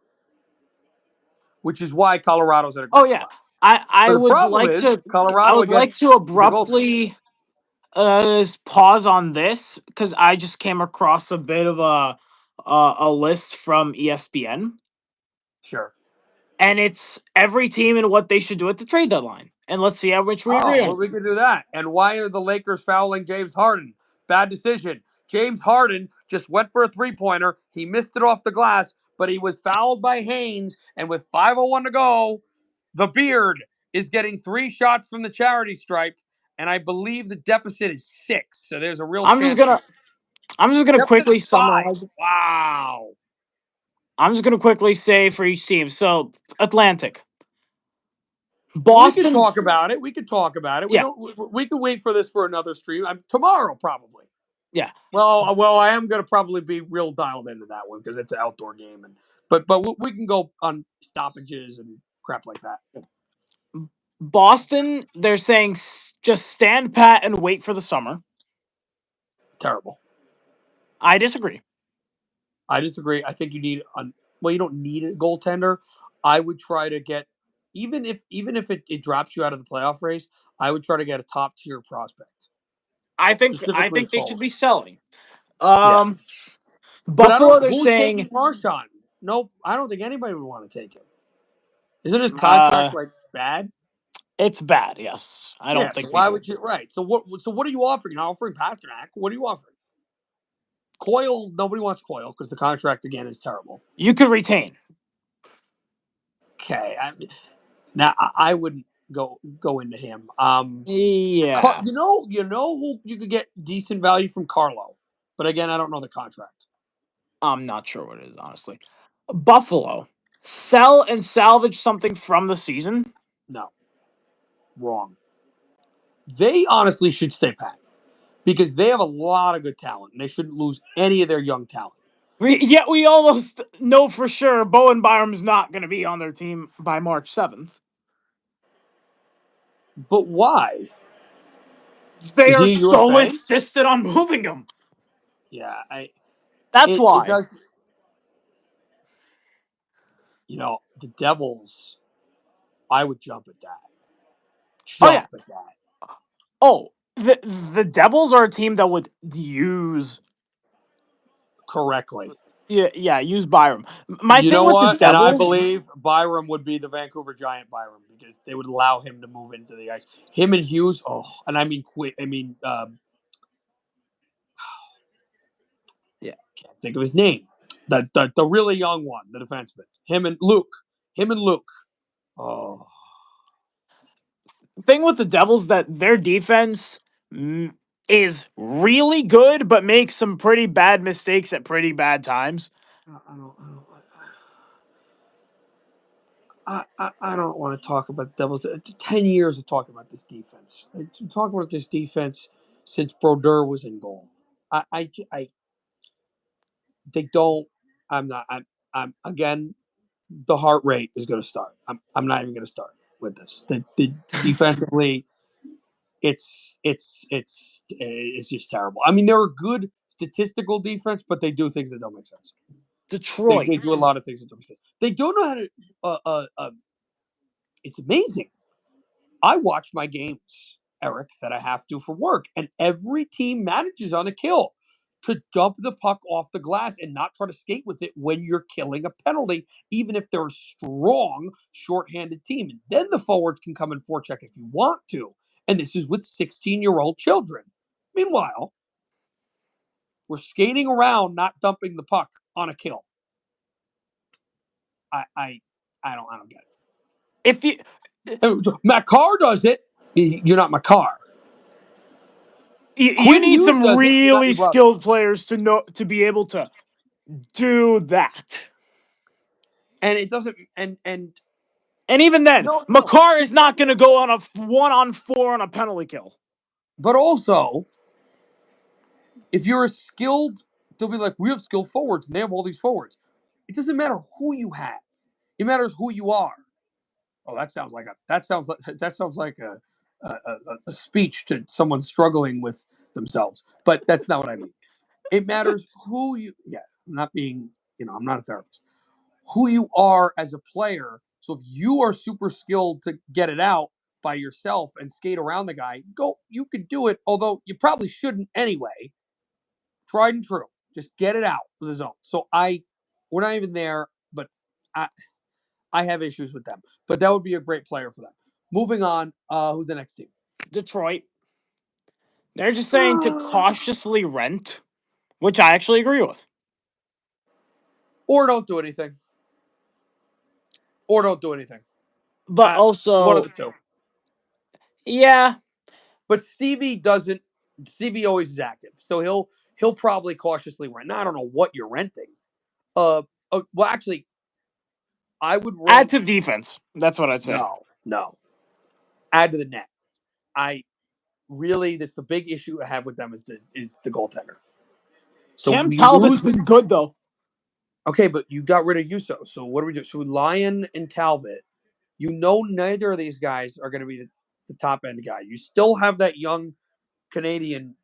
Which is why Colorado's at a Oh great yeah. spot. I But the would problem like is to Colorado against the goaltender. abruptly pause on this because I just came across a bit of a list from ESPN, Sure. and it's every team and what they should do at the trade deadline. And let's see how much we agree Oh, well, on. we can do that. And why are the Lakers fouling James Harden? Bad decision. James Harden just went for a three-pointer. He missed it off the glass, but he was fouled by Haynes. And with 5:01 to go, the Beard is getting 3 shots from the charity stripe. And I believe the deficit is 6. So there's a real I'm just chance. gonna Deficit quickly is 5. summarize. Wow. I'm just gonna quickly say for each team. So Atlantic, Well, we could Boston. talk about it. We could talk about it. We Yeah, don't. We could wait for this for another stream. Tomorrow probably. yeah. Well, I am going to probably be real dialed into that one because it's an outdoor game, but we can go on stoppages and crap like that. Boston, they're saying just stand pat and wait for the summer. Terrible. I disagree. I disagree. I think you need you don't need a goaltender. I would try to get even if it drops you out of the playoff race. I would try to get a top tier prospect. I think Specifically they should forward. be selling. Yeah, but I Buffalo, don't. they're Who's taking saying Marchand? Nope, I don't think anybody would want to take him. Isn't his uh, contract like bad? it's bad. Yes, I Yeah. don't So think why people. would you? Right. So what are you offering? You're not offering Pasternak. What are you offering? Coyle. Nobody wants Coyle because the contract again is terrible. You could retain. Okay. Now I wouldn't go into him. Yeah, You know who you could get decent value from Carlo, but again I don't know the contract. I'm not sure what it is honestly. Buffalo, sell and salvage something from the season. No, wrong. They honestly should stay pat because they have a lot of good talent and they shouldn't lose any of their young talent. Yet we almost know for sure Bowen Byram's not going to be on their team by March 7th. But why? They Is are he a so UFA? insistent on moving him. Yeah, That's it why. does. The Devils. I would jump at that. Oh yeah. Jump at that. Oh, the Devils are a team that would use Correctly. use Byram. My You thing know with the what? And I Devils, believe Byram would be the Vancouver Giant Byram because they would allow him to move into the ice. Him and Hughes. Oh, and I mean, yeah. can't think of his name. The really young one, the defenseman. Him and Luke. Oh, Thing with the Devils that their defense is really good, but makes some pretty bad mistakes at pretty bad times. I don't want to talk about the Devils. 10 years of talking about this defense. Talking about this defense since Brodeur was in goal. They don't. I'm not. I'm again. The heart rate is going to start. I'm not even going to start with this. The defensively, it's just terrible. I mean, they're a good statistical defense, but they do things that don't make sense. Detroit. They do a lot of things that don't make sense. They don't know how to. It's amazing. I watch my games, Eric, that I have to for work, and every team manages on a kill to dump the puck off the glass and not try to skate with it when you're killing a penalty, even if they're a strong, shorthanded team. And then the forwards can come and forecheck if you want to. And this is with 16-year-old children. Meanwhile, we're skating around, not dumping the puck on a kill. I don't get it. If you Matt Carr does it, you're not my car. you Quinn need Hughes some does it, you're not really your brother. skilled players to be able to do that. And it doesn't and And even then, No. Makar is not going to go on a 1-on-4 on a penalty kill. But also, if you're a skilled, they'll be like, we have skilled forwards, and they have all these forwards. It doesn't matter who you have. It matters who you are. Oh, that sounds like a speech to someone struggling with themselves. But that's not what I mean. It matters who you. Yeah, I'm not being. I'm not a therapist. Who you are as a player. So if you are super skilled to get it out by yourself and skate around the guy, go. You could do it. Although you probably shouldn't anyway. Tried and true. Just get it out of the zone. So we're not even there, but I have issues with them. But that would be a great player for them. Moving on, who's the next team? Detroit. They're just saying to cautiously rent, which I actually agree with. Or don't do anything. But also, one of the two. Yeah. But Stevie doesn't. Stevie always is active, so he'll probably cautiously rent. Now, I don't know what you're renting. Well, actually, I would rent. Add to defense. That's what I'd say. No. Add to the net. That's the big issue I have with them is the goaltender. So Cam Talbot's been good though. Okay, but you got rid of Yuso. So what do we do? So Lyon and Talbot. Neither of these guys are going to be the top end guy. You still have that young Canadian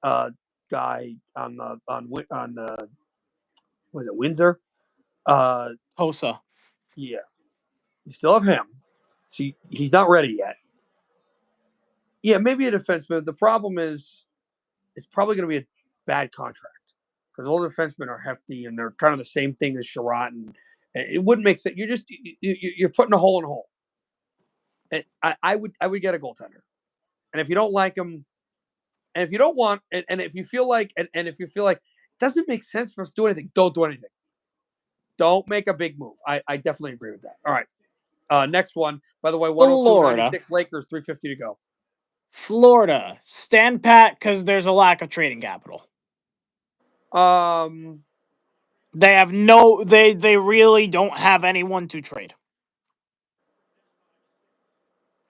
guy on what is it, Windsor? Hossa. Yeah, you still have him. See, he's not ready yet. Yeah, maybe a defenseman. The problem is, it's probably going to be a bad contract because all the defensemen are hefty and they're kind of the same thing as Sherratt, and it wouldn't make sense. You're putting a hole in a hole. And I would get a goaltender, and if you don't like him, and if you don't want, and if you feel like, and if you feel like it doesn't make sense for us to do anything, don't do anything. Don't make a big move. I definitely agree with that. All right. Next one. By the way, 102.96 Lakers, 3:50 to go. Florida. Stand pat because there's a lack of trading capital. They have they really don't have anyone to trade.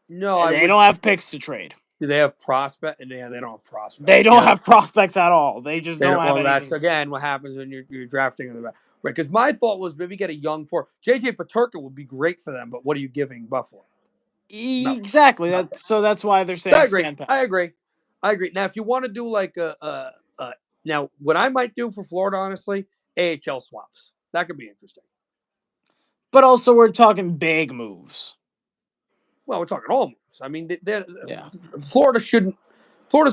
No, they don't have picks to trade. Do they have prospects? Yeah, they don't have prospects. They don't have prospects at all. They just don't have anything. That's, again, what happens when you're drafting in the back. Right, because my thought was maybe get a young forward. JJ Peterka would be great for them, but what are you giving Buffalo? Exactly. That's why they're saying stand pat. I agree. Now, if you want to do like now, what I might do for Florida, honestly, AHL swaps. That could be interesting. But also, we're talking big moves. Well, we're talking all moves. I mean, Florida's a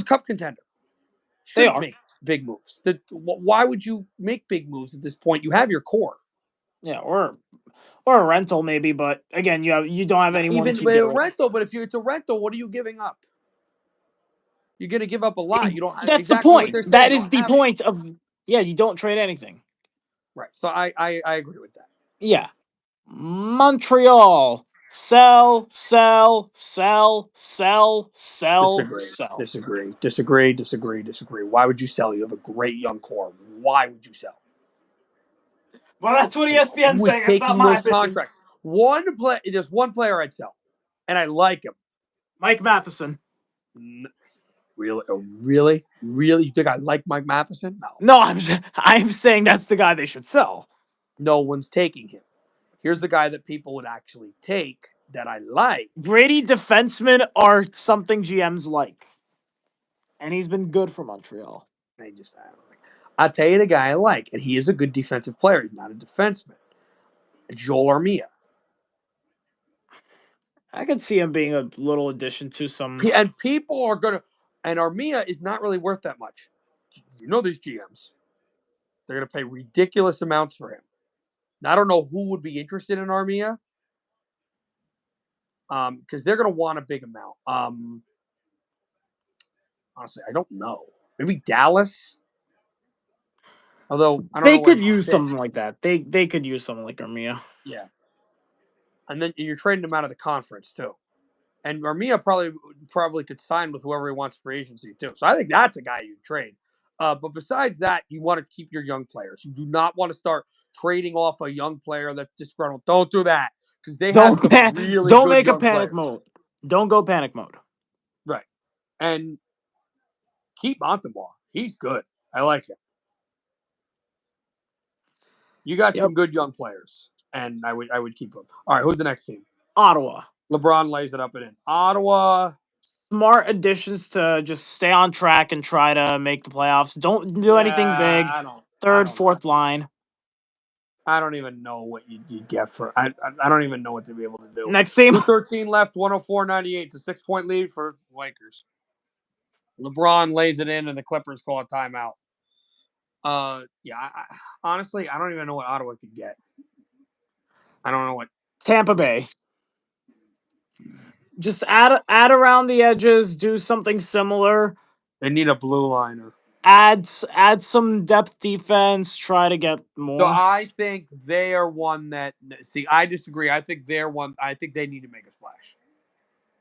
cup contender. They are. Make big moves. Why would you make big moves at this point? You have your core. Yeah, or a rental maybe, but again, you don't have anyone to get a rental. But if it's a rental, what are you giving up? You're going to give up a lot. You don't. That's exactly the point. That is the point of you don't trade anything. Right. So I agree with that. Yeah. Montreal. Sell. Disagree. Why would you sell? You have a great young core. Why would you sell? Well, that's what ESPN's saying. It's not my opinion. Contracts. There's one player I'd sell, and I like him. Mike Matheson. Really? You think I like Mike Matheson? No, I'm saying that's the guy they should sell. No one's taking him. Here's the guy that people would actually take that I like. Gritty defensemen are something GMs like. And he's been good for Montreal. I'll tell you the guy I like, and he is a good defensive player. He's not a defenseman. Joel Armia. I could see him being a little addition to some. And people are going to. And Armia is not really worth that much. You know these GMs. They're going to pay ridiculous amounts for him. Now, I don't know who would be interested in Armia. Because they're going to want a big amount. Honestly, I don't know. Maybe Dallas. Although I don't know. They could use something like that. They could use something like Armia. Yeah. And then you're trading him out of the conference too. And Armia probably could sign with whoever he wants for agency too. So I think that's a guy you trade. But besides that, you want to keep your young players. You do not want to start trading off a young player that's disgruntled. Don't do that. because they Don't have some really don't good make a young panic players. mode. Don't go panic mode. Right. And keep Montembeau. He's good. I like him. You got some good young players, and I would keep them. All right, who's the next team? Ottawa. LeBron lays it up and in. Ottawa. Smart additions to just stay on track and try to make the playoffs. Don't do anything big. Third, fourth line. I don't even know what you get for. I don't even know what to be able to do. Next team. 2:13 left. 104-98. It's a 6-point lead for Lakers. LeBron lays it in, and the Clippers call a timeout. Honestly, I don't even know what Ottawa could get. I don't know what. Tampa Bay. Just add around the edges. Do something similar. They need a blue liner. Add some depth defense. Try to get more. So I think they are one that. See, I disagree. I think they're one. I think they need to make a splash,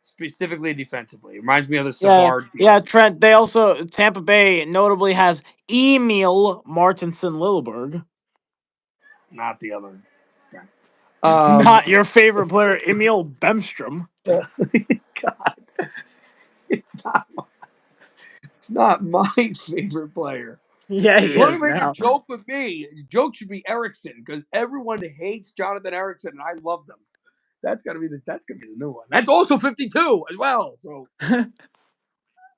specifically defensively. It reminds me of the Savard. Yeah, Trent. They also Tampa Bay notably has Emil Martinson Lilleberg. Not the other guy. Not your favorite player, Emil Bemstrom. God, it's not my favorite player. Yeah, he Want is to make now. a joke with me? The joke should be Erickson because everyone hates Jonathan Erickson, and I love them. That's gonna be the new one. That's also 52 as well. So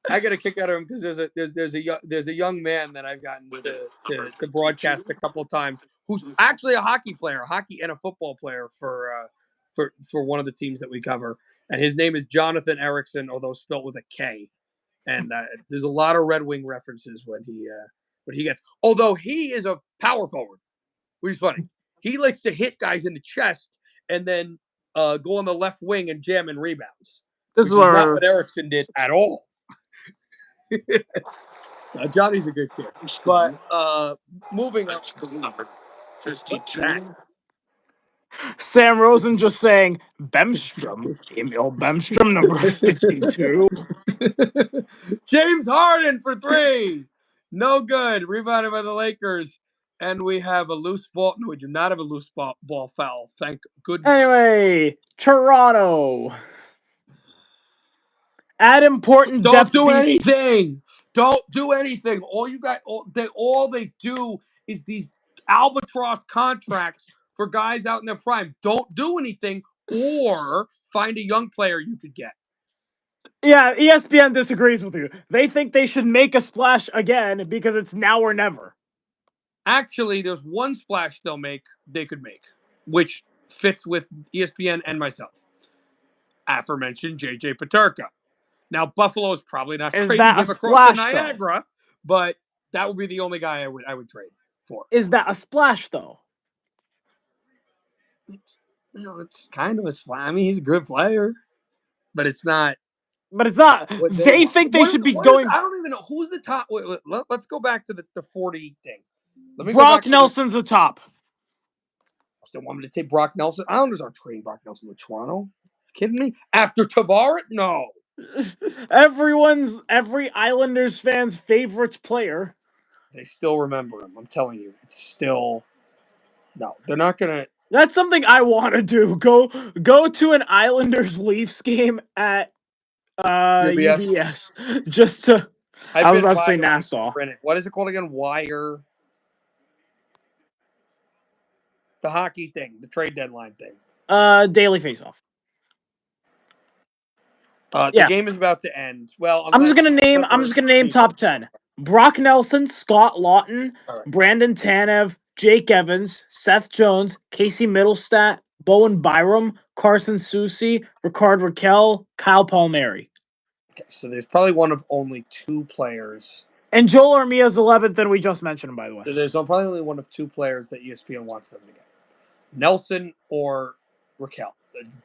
I get a kick out of him because there's a young man that I've gotten to broadcast a couple of times who's actually a hockey player, hockey and a football player for one of the teams that we cover, and his name is Jonathan Erickson, although spelled with a K. And there's a lot of Red Wing references when he gets. Although he is a power forward, which is funny. He likes to hit guys in the chest and then go on the left wing and jam in rebounds. This is not what Erickson did at all. Johnny's a good kid. But moving on. Number 52. Sam Rosen just saying Bemstrom. Emil Bemstrom, number 52. James Harden for 3. No good. Rebounded by the Lakers. And we have a loose ball. No, we do not have a loose ball foul. Thank goodness. Anyway, Toronto. Add important depth. Don't do anything. Don't do anything. All they do is these albatross contracts for guys out in their prime. Don't do anything or find a young player you could get. Yeah, ESPN disagrees with you. They think they should make a splash again because it's now or never. Actually, there's one splash they could make, which fits with ESPN and myself. Aforementioned JJ Peterka. Now, Buffalo is probably not trading him across the Niagara, but that would be the only guy I would trade for. Is that a splash, though? It's kind of a splash. I mean, he's a good player, but it's not. But it's not. They think they should be going. I don't even know who's the top. Wait, let's go back to the 40 thing. Brock Nelson's the top. Still want me to take Brock Nelson? Islanders aren't trading Brock Nelson to Toronto. Kidding me? After Tavares? No. Every Islanders fan's favorite player. They still remember him. I'm telling you, it's still. No, they're not gonna. That's something I want to do. Go to an Islanders Leafs game at UBS. Just to. I was about to say Nassau. What is it called again? Wire. The hockey thing, the trade deadline thing. Daily Faceoff. The game is about to end. Well, I'm just gonna name top 10. Brock Nelson, Scott Lawton, Brandon Tanev, Jake Evans, Seth Jones, Casey Middlestat, Bowen Byram, Carson Soucy, Ricard Raquel, Kyle Palmieri. Okay, so there's probably one of only 2 players. And Joel Armia's 11th, and we just mentioned him, by the way. So there's probably only one of 2 players that ESPN wants them to get. Nelson or Raquel.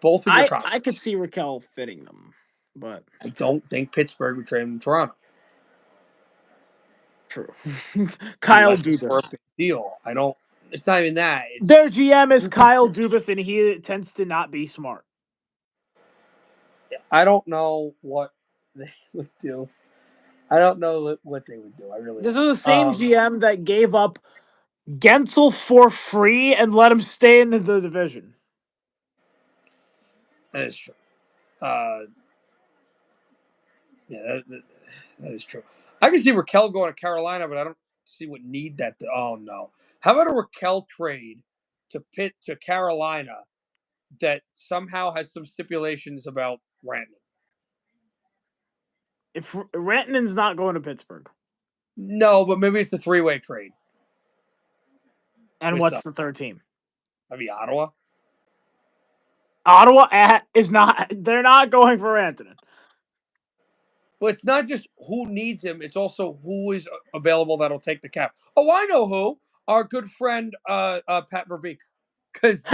Both of your comments. I could see Raquel fitting them, but I don't think Pittsburgh would trade him to Toronto. True. Kyle Dubas. Deal. I don't. It's not even that. Their GM is Kyle Dubas, and he tends to not be smart. I don't know what they would do. I don't know what they would do. I really. This is the same GM that gave up Gensel for free and let him stay in the division. That is true. Yeah, that is true. I can see Raquel going to Carolina, but I don't see what need that. Oh no! How about a Raquel trade to Carolina that somehow has some stipulations about Rantanen? If Rantanen's not going to Pittsburgh, No, but maybe it's a three-way trade. and what's the third team? Maybe Ottawa. Ottawa is not. They're not going for Rantanen. Well, it's not just who needs him; it's also who is available that'll take the cap. Oh, I know who. Our good friend Pat Verbeek. Because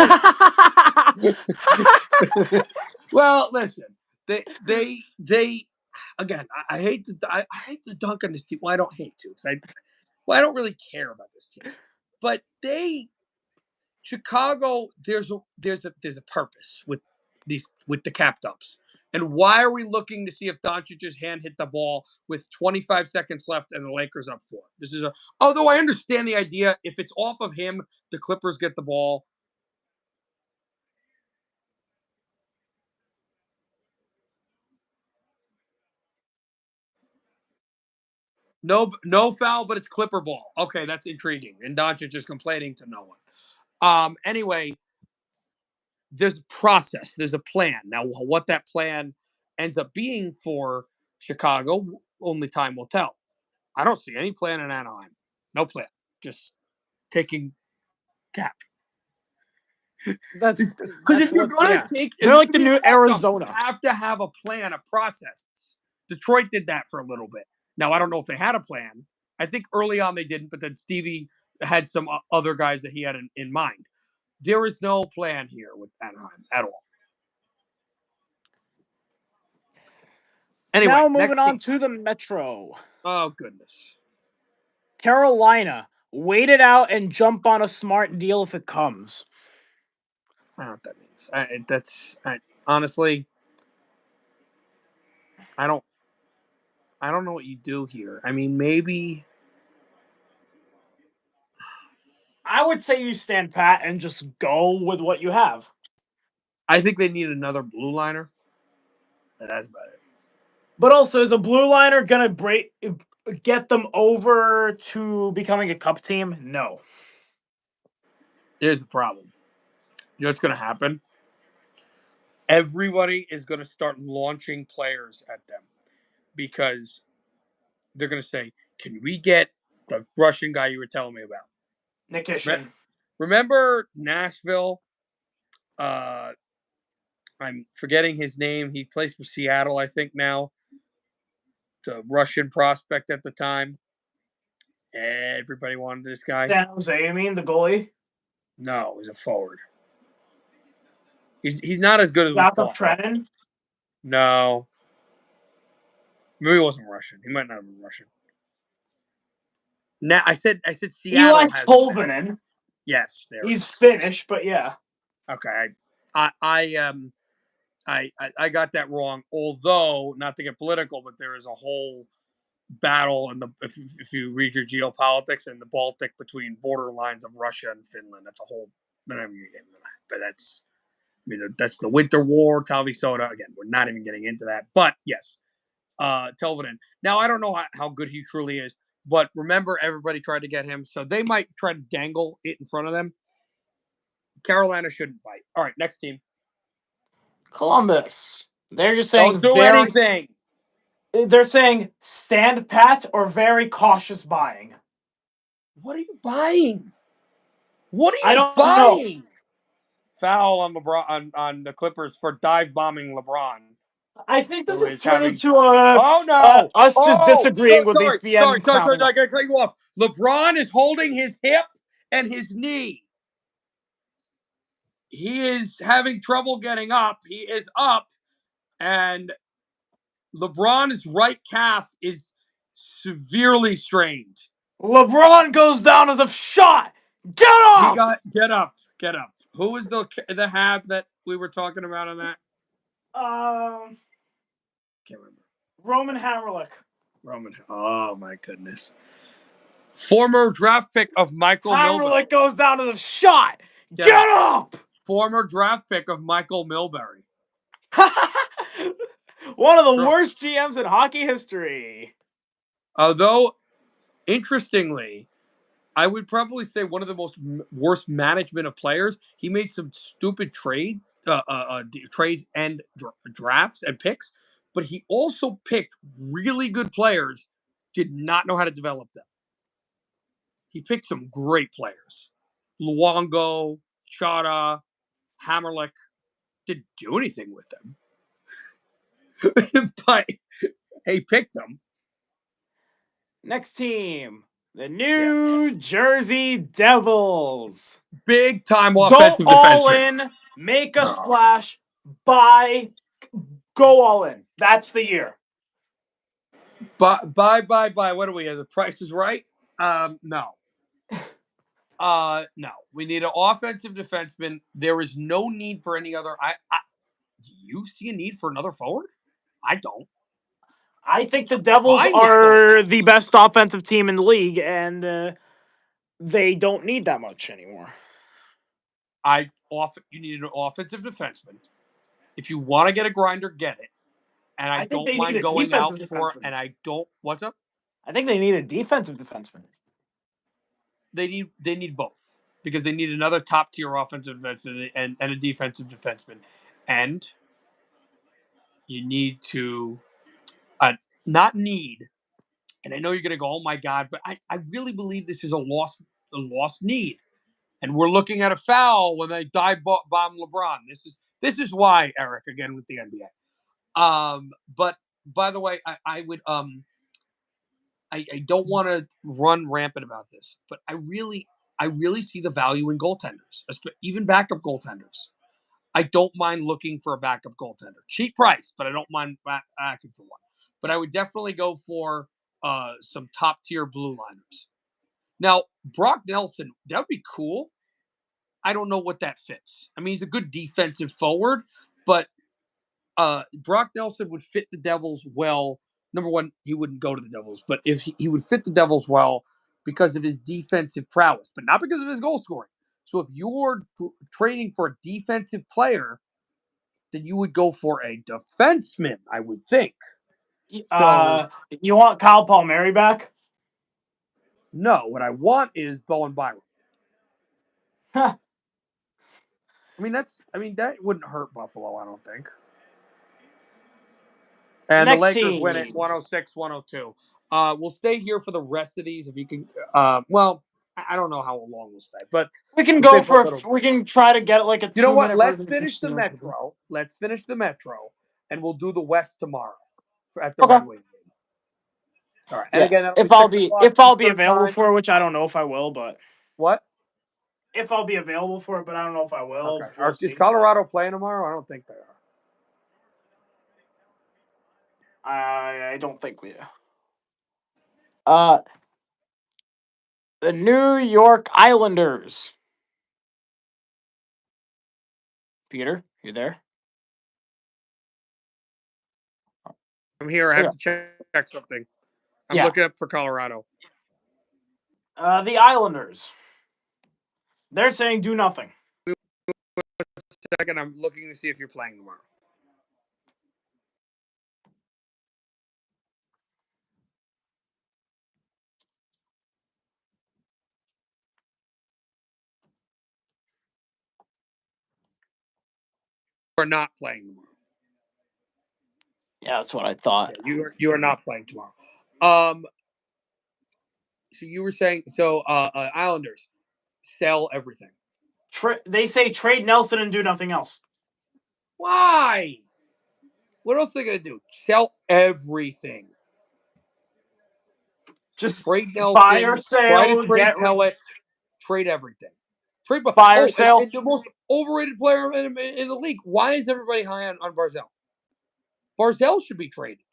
well, listen, they again. I hate to dunk on this team. Well, I don't hate to because I don't really care about this team, but Chicago. There's a purpose with the cap dumps. And why are we looking to see if Doncic's hand hit the ball with 25 seconds left and the Lakers up 4? This is although I understand the idea. If it's off of him, the Clippers get the ball. No foul, but it's Clipper ball. Okay, that's intriguing. And Doncic is complaining to no one. Anyway, there's a process. There's a plan. Now, what that plan ends up being for Chicago, only time will tell. I don't see any plan in Anaheim. No plan. Just taking cap. Because if you're going to take, they're like the new Arizona. You have to have a plan, a process. Detroit did that for a little bit. Now I don't know if they had a plan. I think early on they didn't, but then Stevie had some other guys that he had in mind. There is no plan here with Anaheim at all. Anyway, now moving on to the Metro. Oh goodness. Carolina, wait it out and jump on a smart deal if it comes. I don't know what that means. Honestly, I don't know what you do here. I mean, maybe I would say you stand pat and just go with what you have. I think they need another blue liner. That's about it. But also, is a blue liner gonna get them over to becoming a cup team? No. Here's the problem. You know what's going to happen? Everybody is going to start launching players at them because they're going to say, "Can we get the Russian guy you were telling me about?" Nikishin. Remember Nashville? I'm forgetting his name. He plays for Seattle, I think now. The Russian prospect at the time. Everybody wanted this guy. San Jose, you mean the goalie? No, he's a forward. He's not as good as South of Trenton? No. Maybe he wasn't Russian. He might not have been Russian. Now I said Seattle. Eli Tolvanen. Yes, he's Finnish, but yeah. Okay, I got that wrong. Although, not to get political, but there is a whole battle in if you read your geopolitics in the Baltic between borderlines of Russia and Finland. That's a whole. But that's the Winter War. Talvi Soda. Again, we're not even getting into that. But yes, Tolvanen. Now I don't know how good he truly is, but remember everybody tried to get him, so they might try to dangle it in front of them. Carolina shouldn't bite. All right, next team. Columbus. They're just saying don't do anything. They're saying stand pat or very cautious buying. What are you buying? What are you I don't buying? know. Foul on LeBron on the Clippers for dive bombing LeBron. I think this is turning into us just disagreeing with these BM. Sorry, I gotta cut you off. LeBron is holding his hip and his knee. He is having trouble getting up. He is up, and LeBron's right calf is severely strained. LeBron goes down as a shot. Get up! Get up. Who was the hab that we were talking about on that? Can't remember. Roman Hamrlik. Oh my goodness. Former draft pick of Michael Milbury. Hamrlik goes down as a shot. Get up! Former draft pick of Michael Milbury. One of the True. worst GMs in hockey history. Although, interestingly, I would probably say one of the worst management of players. He made some stupid trades and drafts and picks, but he also picked really good players. Did not know how to develop them. He picked some great players: Luongo, Chara, Hammerlick. Didn't do anything with them, but he picked them. Next team, the New Jersey Devils. Big time Go offensive all defenseman. in, make a splash, buy, go all in. That's the year. Buy. What do we have? The Price is Right? No. No. We need an offensive defenseman. There is no need for any other. Do you see a need for another forward? I don't. I think the Devils Fine with are the best offensive team in the league, and they don't need that much anymore. You need an offensive defenseman. If you want to get a grinder, get it. And I think don't they mind need a going out defensive for. defenseman. And I don't. What's up? I think they need a defensive defenseman. They need both, because they need another top tier offensive defenseman and a defensive defenseman, and you need to not need. And I know you're going to go, oh my God, but I really believe this is a lost need. And we're looking at a foul when they dive bomb LeBron. This is why, Eric, again with the NBA. But by the way, I would I don't want to run rampant about this, but I really see the value in goaltenders, even backup goaltenders. I don't mind looking for a backup goaltender. Cheap price, but I don't mind backing for one. But I would definitely go for some top tier blue liners. Now, Brock Nelson, that would be cool. I don't know what that fits. I mean, he's a good defensive forward, but Brock Nelson would fit the Devils well. Number one, he wouldn't go to the Devils, but if he would fit the Devils well because of his defensive prowess, but not because of his goal scoring. So if you're trading for a defensive player, then you would go for a defenseman, I would think. So you want Kyle Palmieri back? No, what I want is Bowen Byram. Huh. I mean, that wouldn't hurt Buffalo, I don't think. And Next the Lakers team. win it 106-102. We'll stay here for the rest of these if you can. Well, I don't know how long we'll stay, but we can we'll go we can try to get like a 2-minute. You know what? Let's version of finish the Christine or something. Metro. Let's finish the Metro, and we'll do the West tomorrow at the Okay. Red Wing game. All right. And Yeah. again, that'll if be I'll 6 be o'clock if I'll be Eastern available time. for it, which I don't know if I will, but What? if I'll be available for it, but I don't know if I will. Okay. We'll Is see. Colorado playing tomorrow? I don't think they are. I don't think we. The New York Islanders. Peter, you there? I'm here. I have to check something. I'm looking up for Colorado. The Islanders. They're saying do nothing. Second, I'm looking to see if you're playing tomorrow. You are not playing tomorrow. Yeah, that's what I thought. Yeah, you are not playing tomorrow. So you were saying Islanders sell everything. They say trade Nelson and do nothing else. Why? What else are they gonna do? Sell everything. Just trade Nelson, buy or sell. try to trade Pellet, trade everything. Buy or sell. And the most overrated player in the league. Why is everybody high on Barzal? Barzal should be traded.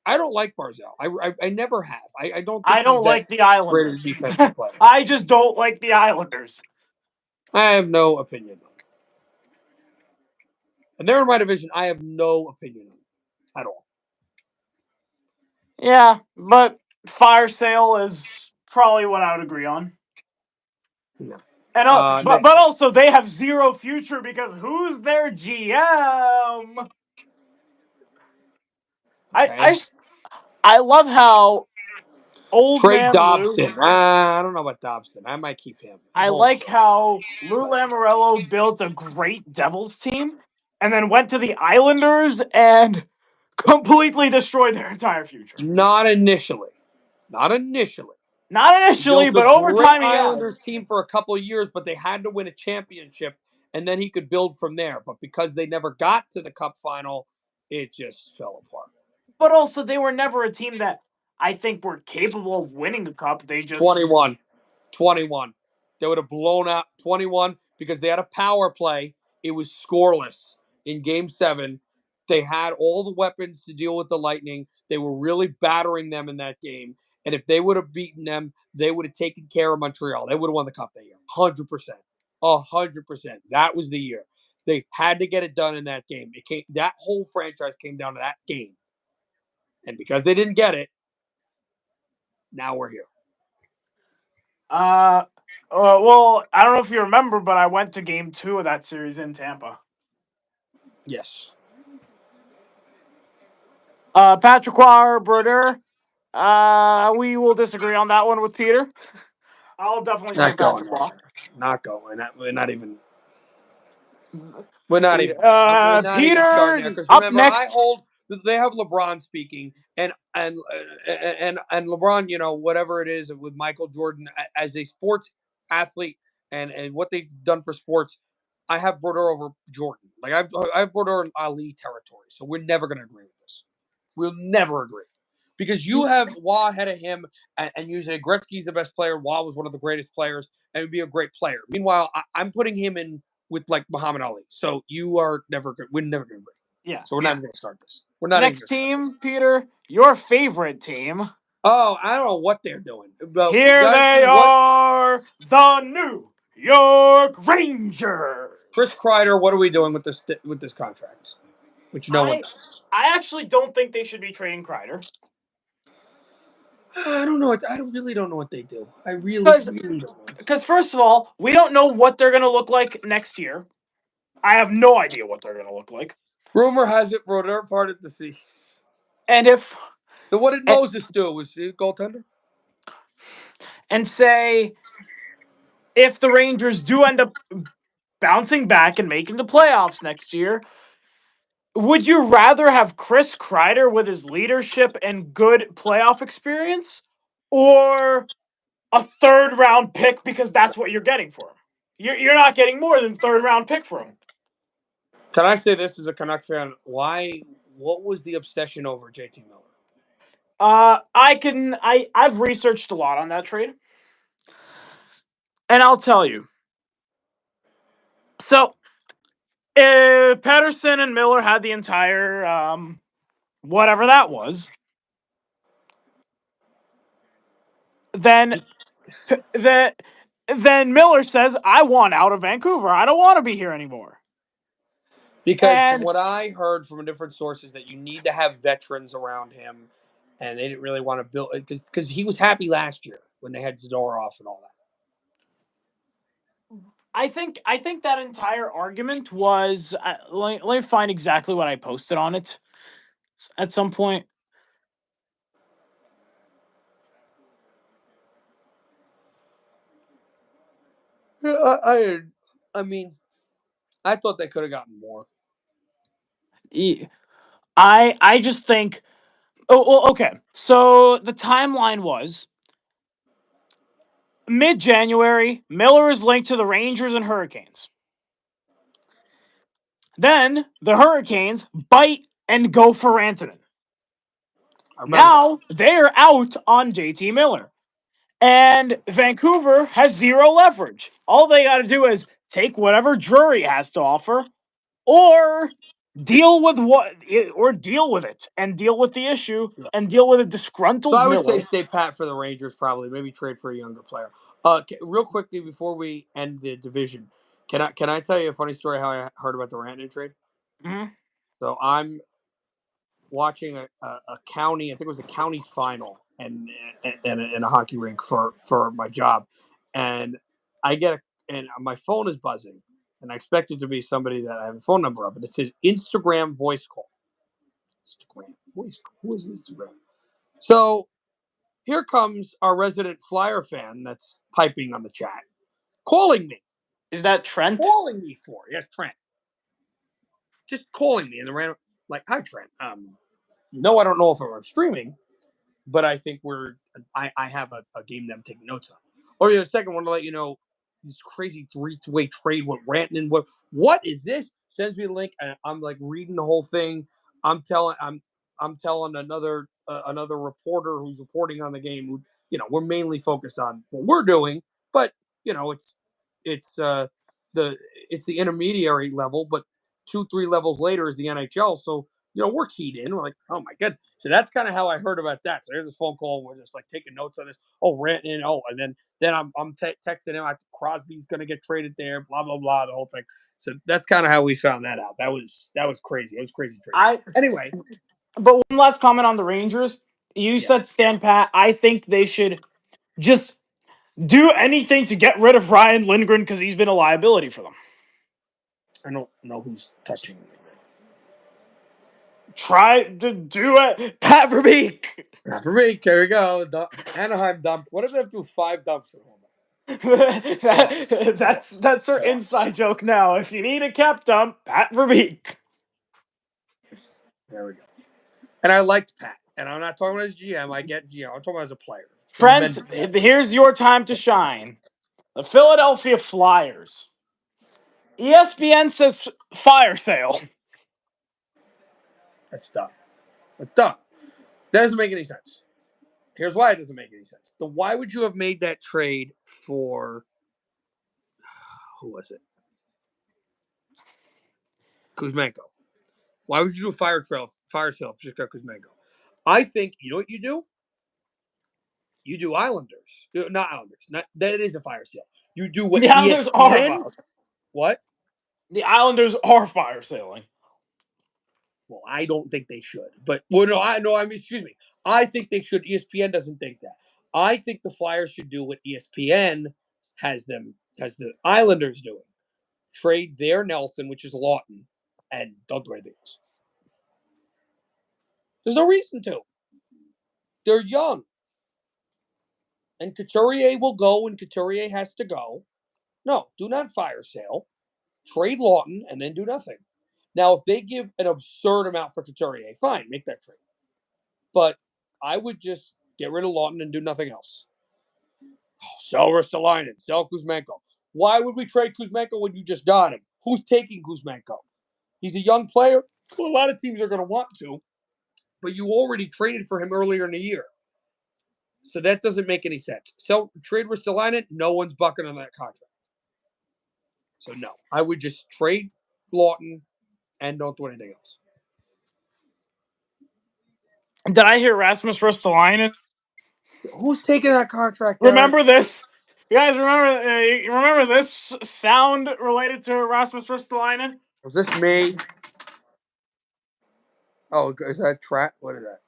I don't like Barzal. I never have. I don't. Think I don't like the Islanders. Defensive player. I just don't like the Islanders. I have no opinion on it. And they're in my division. I have no opinion on it at all. Yeah, but fire sale is probably what I would agree on. Yeah. And but also they have zero future because who's their GM? Okay. I love how old Trey man Dobson. Lou. I don't know about Dobson. I might keep him. I like how Lou Lamoriello built a great Devils team and then went to the Islanders and completely destroyed their entire future. Not initially. Not He initially, built but a over great time he has. Islanders team for a couple of years, but they had to win a championship, and then he could build from there. But because they never got to the Cup final, it just fell apart. But also, they were never a team that I think were capable of winning the Cup. They just 21. They would have blown out 21 because they had a power play. It was scoreless in Game 7. They had all the weapons to deal with the Lightning. They were really battering them in that game. And if they would have beaten them, they would have taken care of Montreal. They would have won the Cup that year. 100%. 100%. That was the year. They had to get it done in that game. That whole franchise came down to that game. And because they didn't get it, now we're here. well, I don't know if you remember, but I went to Game 2 of that series in Tampa. Yes. Patrick Roy Brodeur. We will disagree on that one with Peter. I'll definitely say Patrick Roy. Not going. We're not even. We're not even starting there because up remember, next. They have LeBron speaking, and LeBron, whatever it is with Michael Jordan as a sports athlete and what they've done for sports. I have Brodeur over Jordan. Like I have Brodeur in Ali territory, so we're never going to agree with this. We'll never agree. Because you have Waugh ahead of him, and you say Gretzky's the best player. Waugh was one of the greatest players, and would be a great player. Meanwhile, I'm putting him in with like Muhammad Ali. So you are never good. We're never going to agree. Yeah. So we're not even going to start this. We're not next team, Peter. Your favorite team. Oh, I don't know what they're doing. But here they are, the New York Rangers. Chris Kreider. What are we doing with this contract? Which no one does. I actually don't think they should be trading Kreider. I don't know. I really don't know what they do. I really don't know. Because first of all, we don't know what they're going to look like next year. I have no idea what they're going to look like. Rumor has it Brodeur parted the seas. And if... So what did Moses do? Was he a goaltender? And say, if the Rangers do end up bouncing back and making the playoffs next year, would you rather have Chris Kreider with his leadership and good playoff experience, or a third-round pick because that's what you're getting for him? You're not getting more than third-round pick for him. Can I say this as a Canuck fan? What was the obsession over JT Miller? I've researched a lot on that trade. And I'll tell you. So, if Pettersson and Miller had the entire, whatever that was, then Miller says, I want out of Vancouver. I don't want to be here anymore. Because from what I heard from different sources, that you need to have veterans around him, and they didn't really want to build because he was happy last year when they had Zadorov and all that. I think that entire argument was. Let me find exactly what I posted on it at some point. I mean, I thought they could have gotten more. I just think. Oh, well, okay. So the timeline was mid-January. Miller is linked to the Rangers and Hurricanes. Then the Hurricanes bite and go for Rantanen. Now they're out on JT Miller. And Vancouver has zero leverage. All they got to do is take whatever Drury has to offer, or deal with it and deal with the issue and deal with a disgruntled So I would Miller. say stay pat for the Rangers, probably. Maybe trade for a younger player. Real quickly before we end the division, can I tell you a funny story how I heard about the Rantanen trade? Mm-hmm. So I'm watching a county, I think it was a county final, and in a hockey rink for my job, and I get and my phone is buzzing, and I expect it to be somebody that I have a phone number of, and it says Instagram voice call. Instagram voice call. Who is Instagram? So here comes our resident Flyer fan that's piping on the chat, calling me. Is that Trent? Calling me for yes, Trent. Just calling me in the random, like, hi Trent. No, I don't know if I'm streaming, but I think I have a game that I'm taking notes on. Or the second one to let you know this crazy 3-way trade with Rantanen. What is this? Sends me the link, and I'm like reading the whole thing. I'm telling another reporter who's reporting on the game. Who we're mainly focused on what we're doing, but it's the it's the intermediary level, but 2-3 levels later is the NHL. So we're keyed in. We're like, oh my god. So that's kind of how I heard about that. So there's a phone call. We're just like taking notes on this. Oh, Rantanen. Oh, and then I'm texting him. Crosby's going to get traded there. Blah blah blah. The whole thing. So that's kind of how we found that out. That was crazy. It was crazy trade. Anyway, but one last comment on the Rangers. You said stand pat. I think they should just do anything to get rid of Ryan Lindgren because he's been a liability for them. I don't know who's touching me. Try to do it. Pat Verbeek. Pat Verbeek. Here we go. Anaheim dump. What if they have to do 5 dumps at home? That's our inside joke now. If you need a cap dump, Pat Verbeek. There we go. And I liked Pat. And I'm not talking about as GM. I get GM. I'm talking about as a player. Trent, here's your time to shine. The Philadelphia Flyers. ESPN says fire sale. That's dumb. That's dumb. That doesn't make any sense. Here's why it doesn't make any sense. Why would you have made that trade for who was it? Kuzmenko. Why would you do a fire sale for Kuzmenko? I think you know what you do? You do Islanders. Not Islanders. That is a fire sale. You do what the Islanders are. What? The Islanders are fire sailing. Well, I don't think they should. But excuse me. I think they should. ESPN doesn't think that. I think the Flyers should do what ESPN has the Islanders doing. Trade their Nelson, which is Lawton, and don't do anything else. There's no reason to. They're young. And Couturier will go when Couturier has to go. No, do not fire sale. Trade Lawton and then do nothing. Now, if they give an absurd amount for Couturier, fine, make that trade. But I would just get rid of Lawton and do nothing else. Sell Ristolainen, sell Kuzmenko. Why would we trade Kuzmenko when you just got him? Who's taking Kuzmenko? He's a young player. Well, a lot of teams are going to want to, but you already traded for him earlier in the year. So that doesn't make any sense. So trade Ristolainen, no one's bucking on that contract. So no, I would just trade Lawton and don't do anything else. Did I hear Rasmus Ristolainen? Who's taking that contract? Remember this? You guys remember this sound related to Rasmus Ristolainen? Was this me? Oh, is that trap? What is that?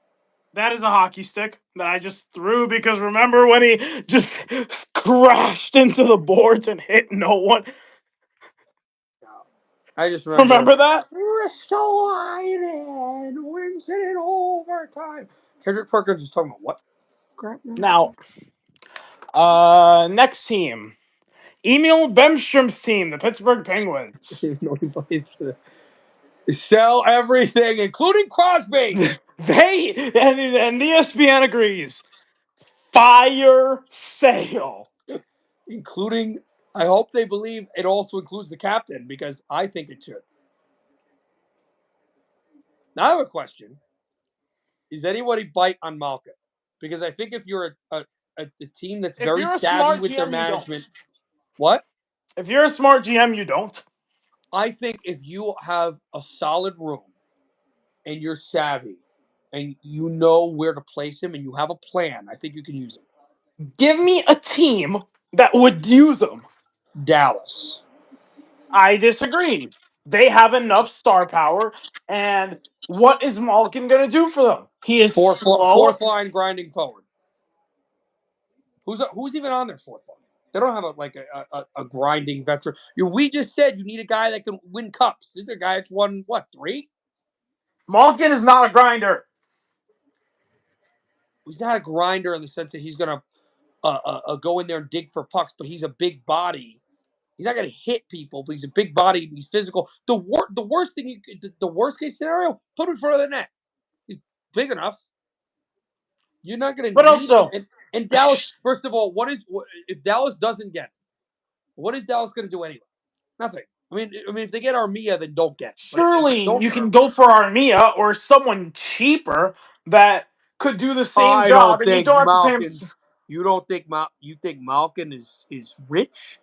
That is a hockey stick that I just threw because remember when he just crashed into the boards and hit no one? No. I just remember that? Ristolainen wins it in overtime. Kendrick Perkins is talking about what? Crap now, next team. Emil Bemstrom's team, the Pittsburgh Penguins. Sell everything, including Crosby. And ESPN agrees. Fire sale. Including, I hope they believe it also includes the captain because I think it should. Now I have a question. Is anybody bite on Malkin? Because I think if you're a team that's very savvy with their management. What? If you're a smart GM, you don't. I think if you have a solid room and you're savvy and you know where to place him and you have a plan, I think you can use him. Give me a team that would use him. Dallas. I disagree. They have enough star power, and what is Malkin going to do for them? He is fourth line grinding forward. Who's even on their fourth line? They don't have a grinding veteran. We just said you need a guy that can win cups. This is a guy that's won, what, 3? Malkin is not a grinder. He's not a grinder in the sense that he's going to go in there and dig for pucks, but he's a big body. He's not going to hit people, but he's a big body. He's physical. The worst thing, the worst case scenario, put him in front of the net. He's big enough. You're not going to But need also, him. And Dallas, first of all, if Dallas doesn't get him, what is Dallas going to do anyway? Nothing. I mean, if they get Armia, then don't get him. But if they surely don't you get can Armia, go for Armia or someone cheaper that could do the same I job, don't and you think don't have to pay him. Malkin. You don't think you think Malkin is rich?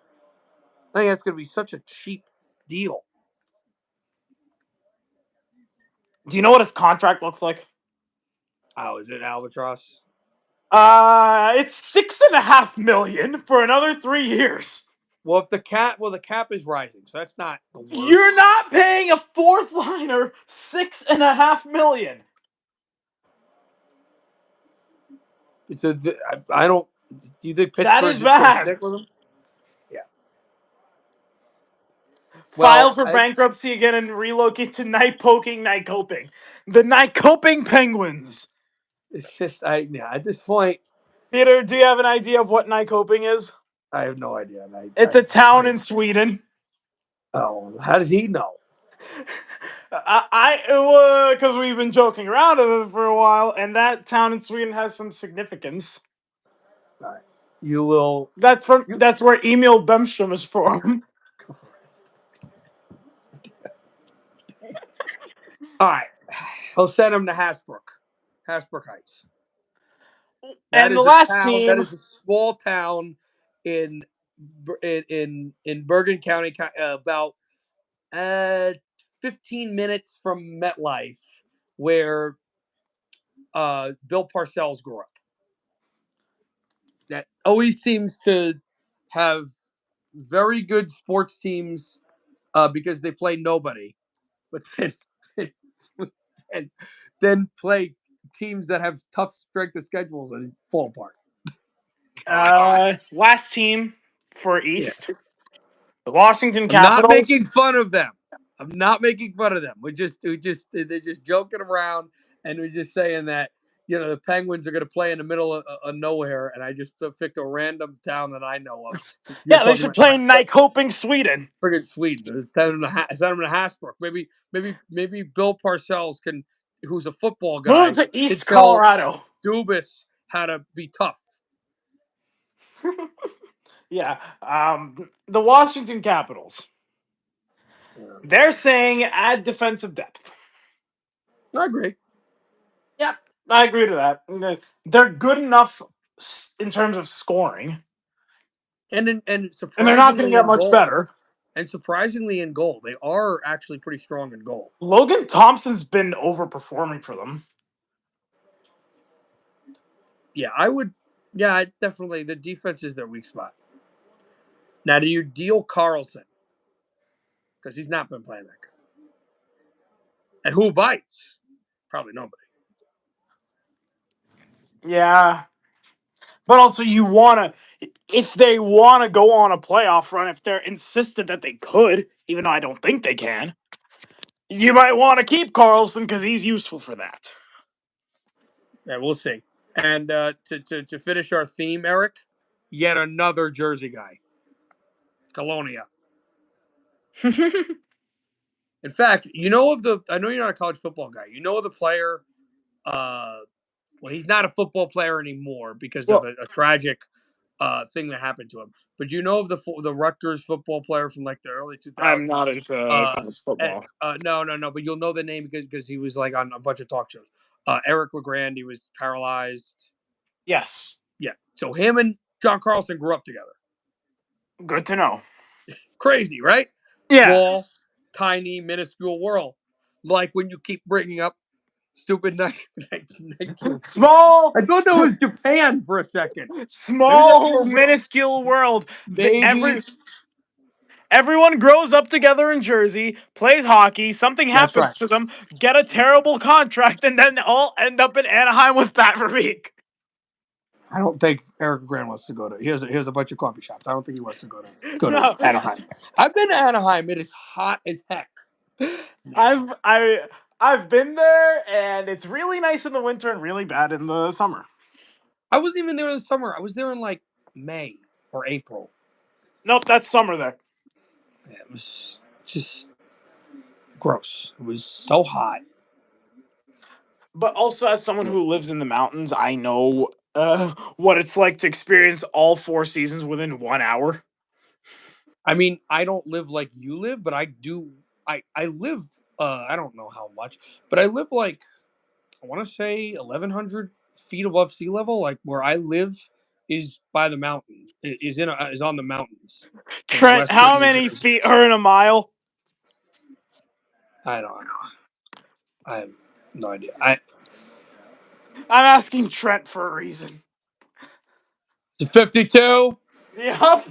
I think that's going to be such a cheap deal. Do you know what his contract looks like? Oh, is it Albatross? It's $6.5 million for another 3 years. Well, the cap is rising, so that's not the worst. You're not paying a fourth liner $6.5 million. I don't. Do you think That Pittsburgh's is just going to bad. stick with him? Yeah. File for bankruptcy again and relocate to night coping. The night coping Penguins. It's just at this point, Peter, do you have an idea of what night coping is? I have no idea. It's a town in Sweden. Oh, how does he know? Because we've been joking around with it for a while, and that town in Sweden has some significance. All right. You will. That's where Emil Bemstrom is from. All right. He'll send him to Hasbrook Heights. And the last team. That is a small town in Bergen County, about 15 minutes from MetLife, where Bill Parcells grew up. That always seems to have very good sports teams because they play nobody, but then play teams that have tough strength of schedules and fall apart. Last team for East. Yeah. The Washington Capitals. I'm not making fun of them. They're just joking around, and we're just saying that the Penguins are going to play in the middle of nowhere, and I just picked a random town that I know of. Yeah, they should play in Nyköping, Sweden. Friggin' Sweden. Send them to Hasbrook. Maybe Bill Parcells who's a football guy, move to East Colorado. Dubas how to be tough. Yeah, the Washington Capitals. They're saying add defensive depth. I agree. Yep, I agree to that. They're good enough in terms of scoring, and they're not going to get much better. And surprisingly, in goal, they are actually pretty strong in goal. Logan Thompson's been overperforming for them. Yeah, I would. Yeah, definitely. The defense is their weak spot. Now, do you deal Carlson? Because he's not been playing that good. And who bites? Probably nobody. Yeah. But also, if they want to go on a playoff run, if they're insistent that they could, even though I don't think they can, you might want to keep Carlson because he's useful for that. Yeah, we'll see. And to finish our theme, Eric, yet another Jersey guy. Colonia. In fact, I know you're not a college football guy. You know the player, he's not a football player anymore because of a tragic thing that happened to him. But you know of the Rutgers football player from like the early 2000s? I'm not into college football. No, but you'll know the name because he was like on a bunch of talk shows. Eric LeGrand, he was paralyzed. Yes. Yeah. So him and John Carlson grew up together. Good to know. Crazy, right? Yeah. Small, tiny, minuscule world. Like when you keep bringing up stupid small. I thought that was Japan for a second. Small, minuscule world. Maybe. Everyone grows up together in Jersey, plays hockey, something happens to them, get a terrible contract, and then all end up in Anaheim with Pat Verbeek. I don't think Eric Grant wants to go to. Here's a bunch of coffee shops. I don't think he wants to go to No. Anaheim. I've been to Anaheim. It is hot as heck. I've been there, and it's really nice in the winter and really bad in the summer. I wasn't even there in the summer. I was there in like May or April. Nope, that's summer there. Yeah, it was just gross. It was so hot. But also, as someone who lives in the mountains, I know what it's like to experience all 4 seasons within 1 hour. I mean, I don't live like you live, but I do. I live. I don't know how much, but I live like I want to say 1,100 feet above sea level. Like where I live is by the mountain. Is on the mountains in Trent, western how New many Jersey. feet are in a mile? I don't know. I have no idea. I'm asking Trent for a reason. 52. Yup.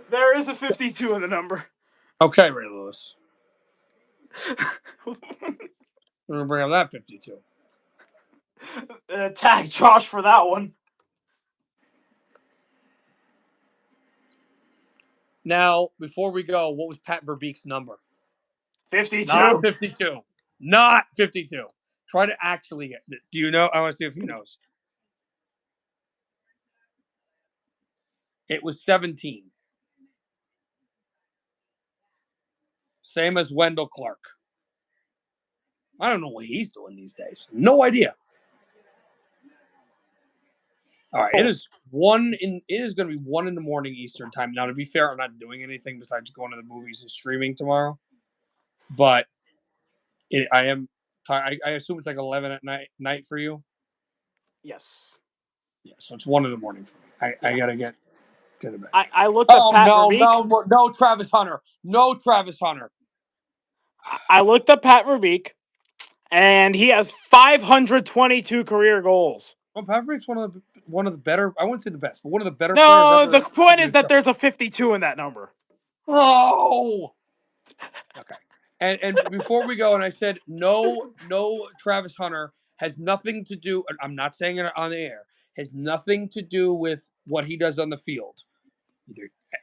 There is a 52 in the number. Okay, Ray Lewis. We're gonna bring up that 52. Tag Josh for that one. Now, before we go, what was Pat Verbeek's number? 52. Not 52. Not 52. Try to actually get. Do you know? I want to see if he knows. It was 17. Same as Wendell Clark. I don't know what he's doing these days. No idea. All right, it is going to be 1 in the morning Eastern time. Now, to be fair, I'm not doing anything besides going to the movies and streaming tomorrow. But I am. I assume it's like 11 at night for you. Yes. Yeah, so it's 1 in the morning for me. I gotta get it back. I looked up Pat Verbeek. No, Travis Hunter. No, Travis Hunter. I looked up Pat Verbeek, and he has 522 career goals. Well, Pat Verbeek's one of the better. I wouldn't say the best, but one of the better No, players ever. the point is that there's a 52 in that number. Oh. Okay. And before we go, and I said no, Travis Hunter has nothing to do. I'm not saying it on the air. Has nothing to do with what he does on the field.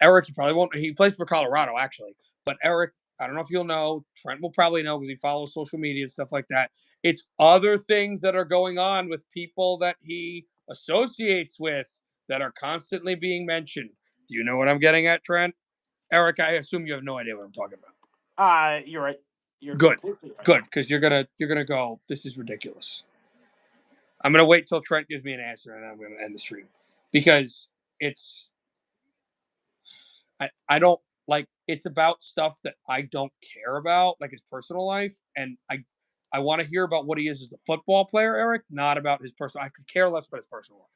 Eric, he probably won't. He plays for Colorado, actually. But Eric, I don't know if you'll know. Trent will probably know because he follows social media and stuff like that. It's other things that are going on with people that he associates with that are constantly being mentioned. Do you know what I'm getting at, Trent? Eric, I assume you have no idea what I'm talking about. You're right. You're Good, completely right. good, because you're gonna go. This is ridiculous. I'm gonna wait till Trent gives me an answer, and I'm gonna end the stream because it's. I don't like. It's about stuff that I don't care about, like his personal life, and I want to hear about what he is as a football player, Eric, not about his personal. I could care less about his personal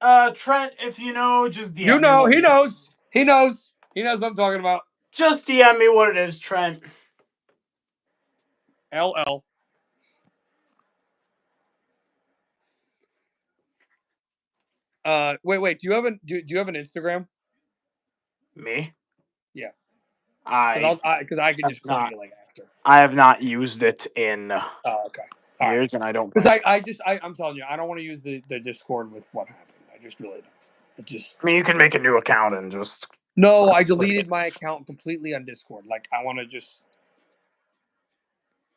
life. Trent, if you know, just DM me. You know, he knows. He knows. He knows what I'm talking about. Just DM me what it is, Trent. LL. Wait. Do you have an Instagram? Me? Yeah. Because I could just call you like after. I have not used it in Okay. years, and I don't. Because I'm telling you, I don't want to use the Discord with what happened. I just really don't. I mean, you can make a new account and just. No, I deleted my account completely on Discord. Like, I want to just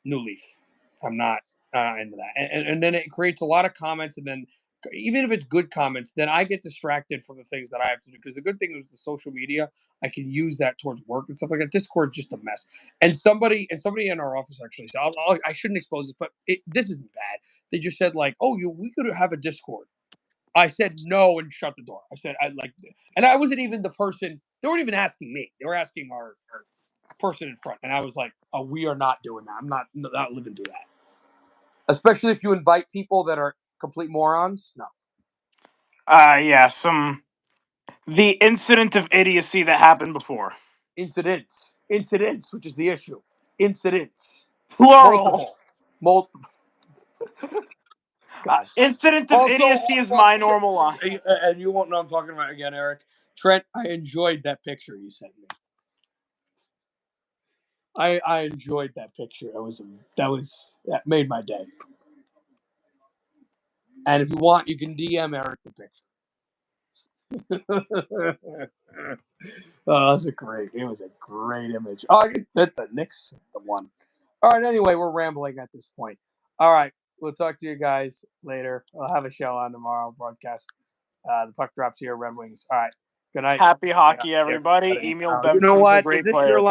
new leaf. I'm not into that. And then it creates a lot of comments, and then even if it's good comments, then I get distracted from the things that I have to do. Because the good thing is the social media, I can use that towards work and stuff like that. Discord's just a mess. And somebody in our office actually said, I shouldn't expose this, but this isn't bad. They just said like, oh, we could have a Discord. I said no and shut the door. I said and I wasn't even the person. They weren't even asking me. They were asking our person in front, and I was like, "Oh, we are not doing that. I'm not living through that." Especially if you invite people that are complete morons. No. Yeah, the incident of idiocy that happened before. Incidents, which is the issue. Incidents, Plural. multiple. God. Incident of idiocy is my normal line. And you won't know I'm talking about again, Eric. Trent, I enjoyed that picture you sent me. I enjoyed that picture. That made my day. And if you want, you can DM Eric the picture. Oh, that's it was a great image. Oh, I guess that the Knicks the one. All right, anyway, we're rambling at this point. All right, we'll talk to you guys later. I'll have a show on tomorrow broadcast. The puck drops here, Red Wings. All right, good night. Happy hockey, everybody. Emil You know Bemson's a what? great Is this player. your line?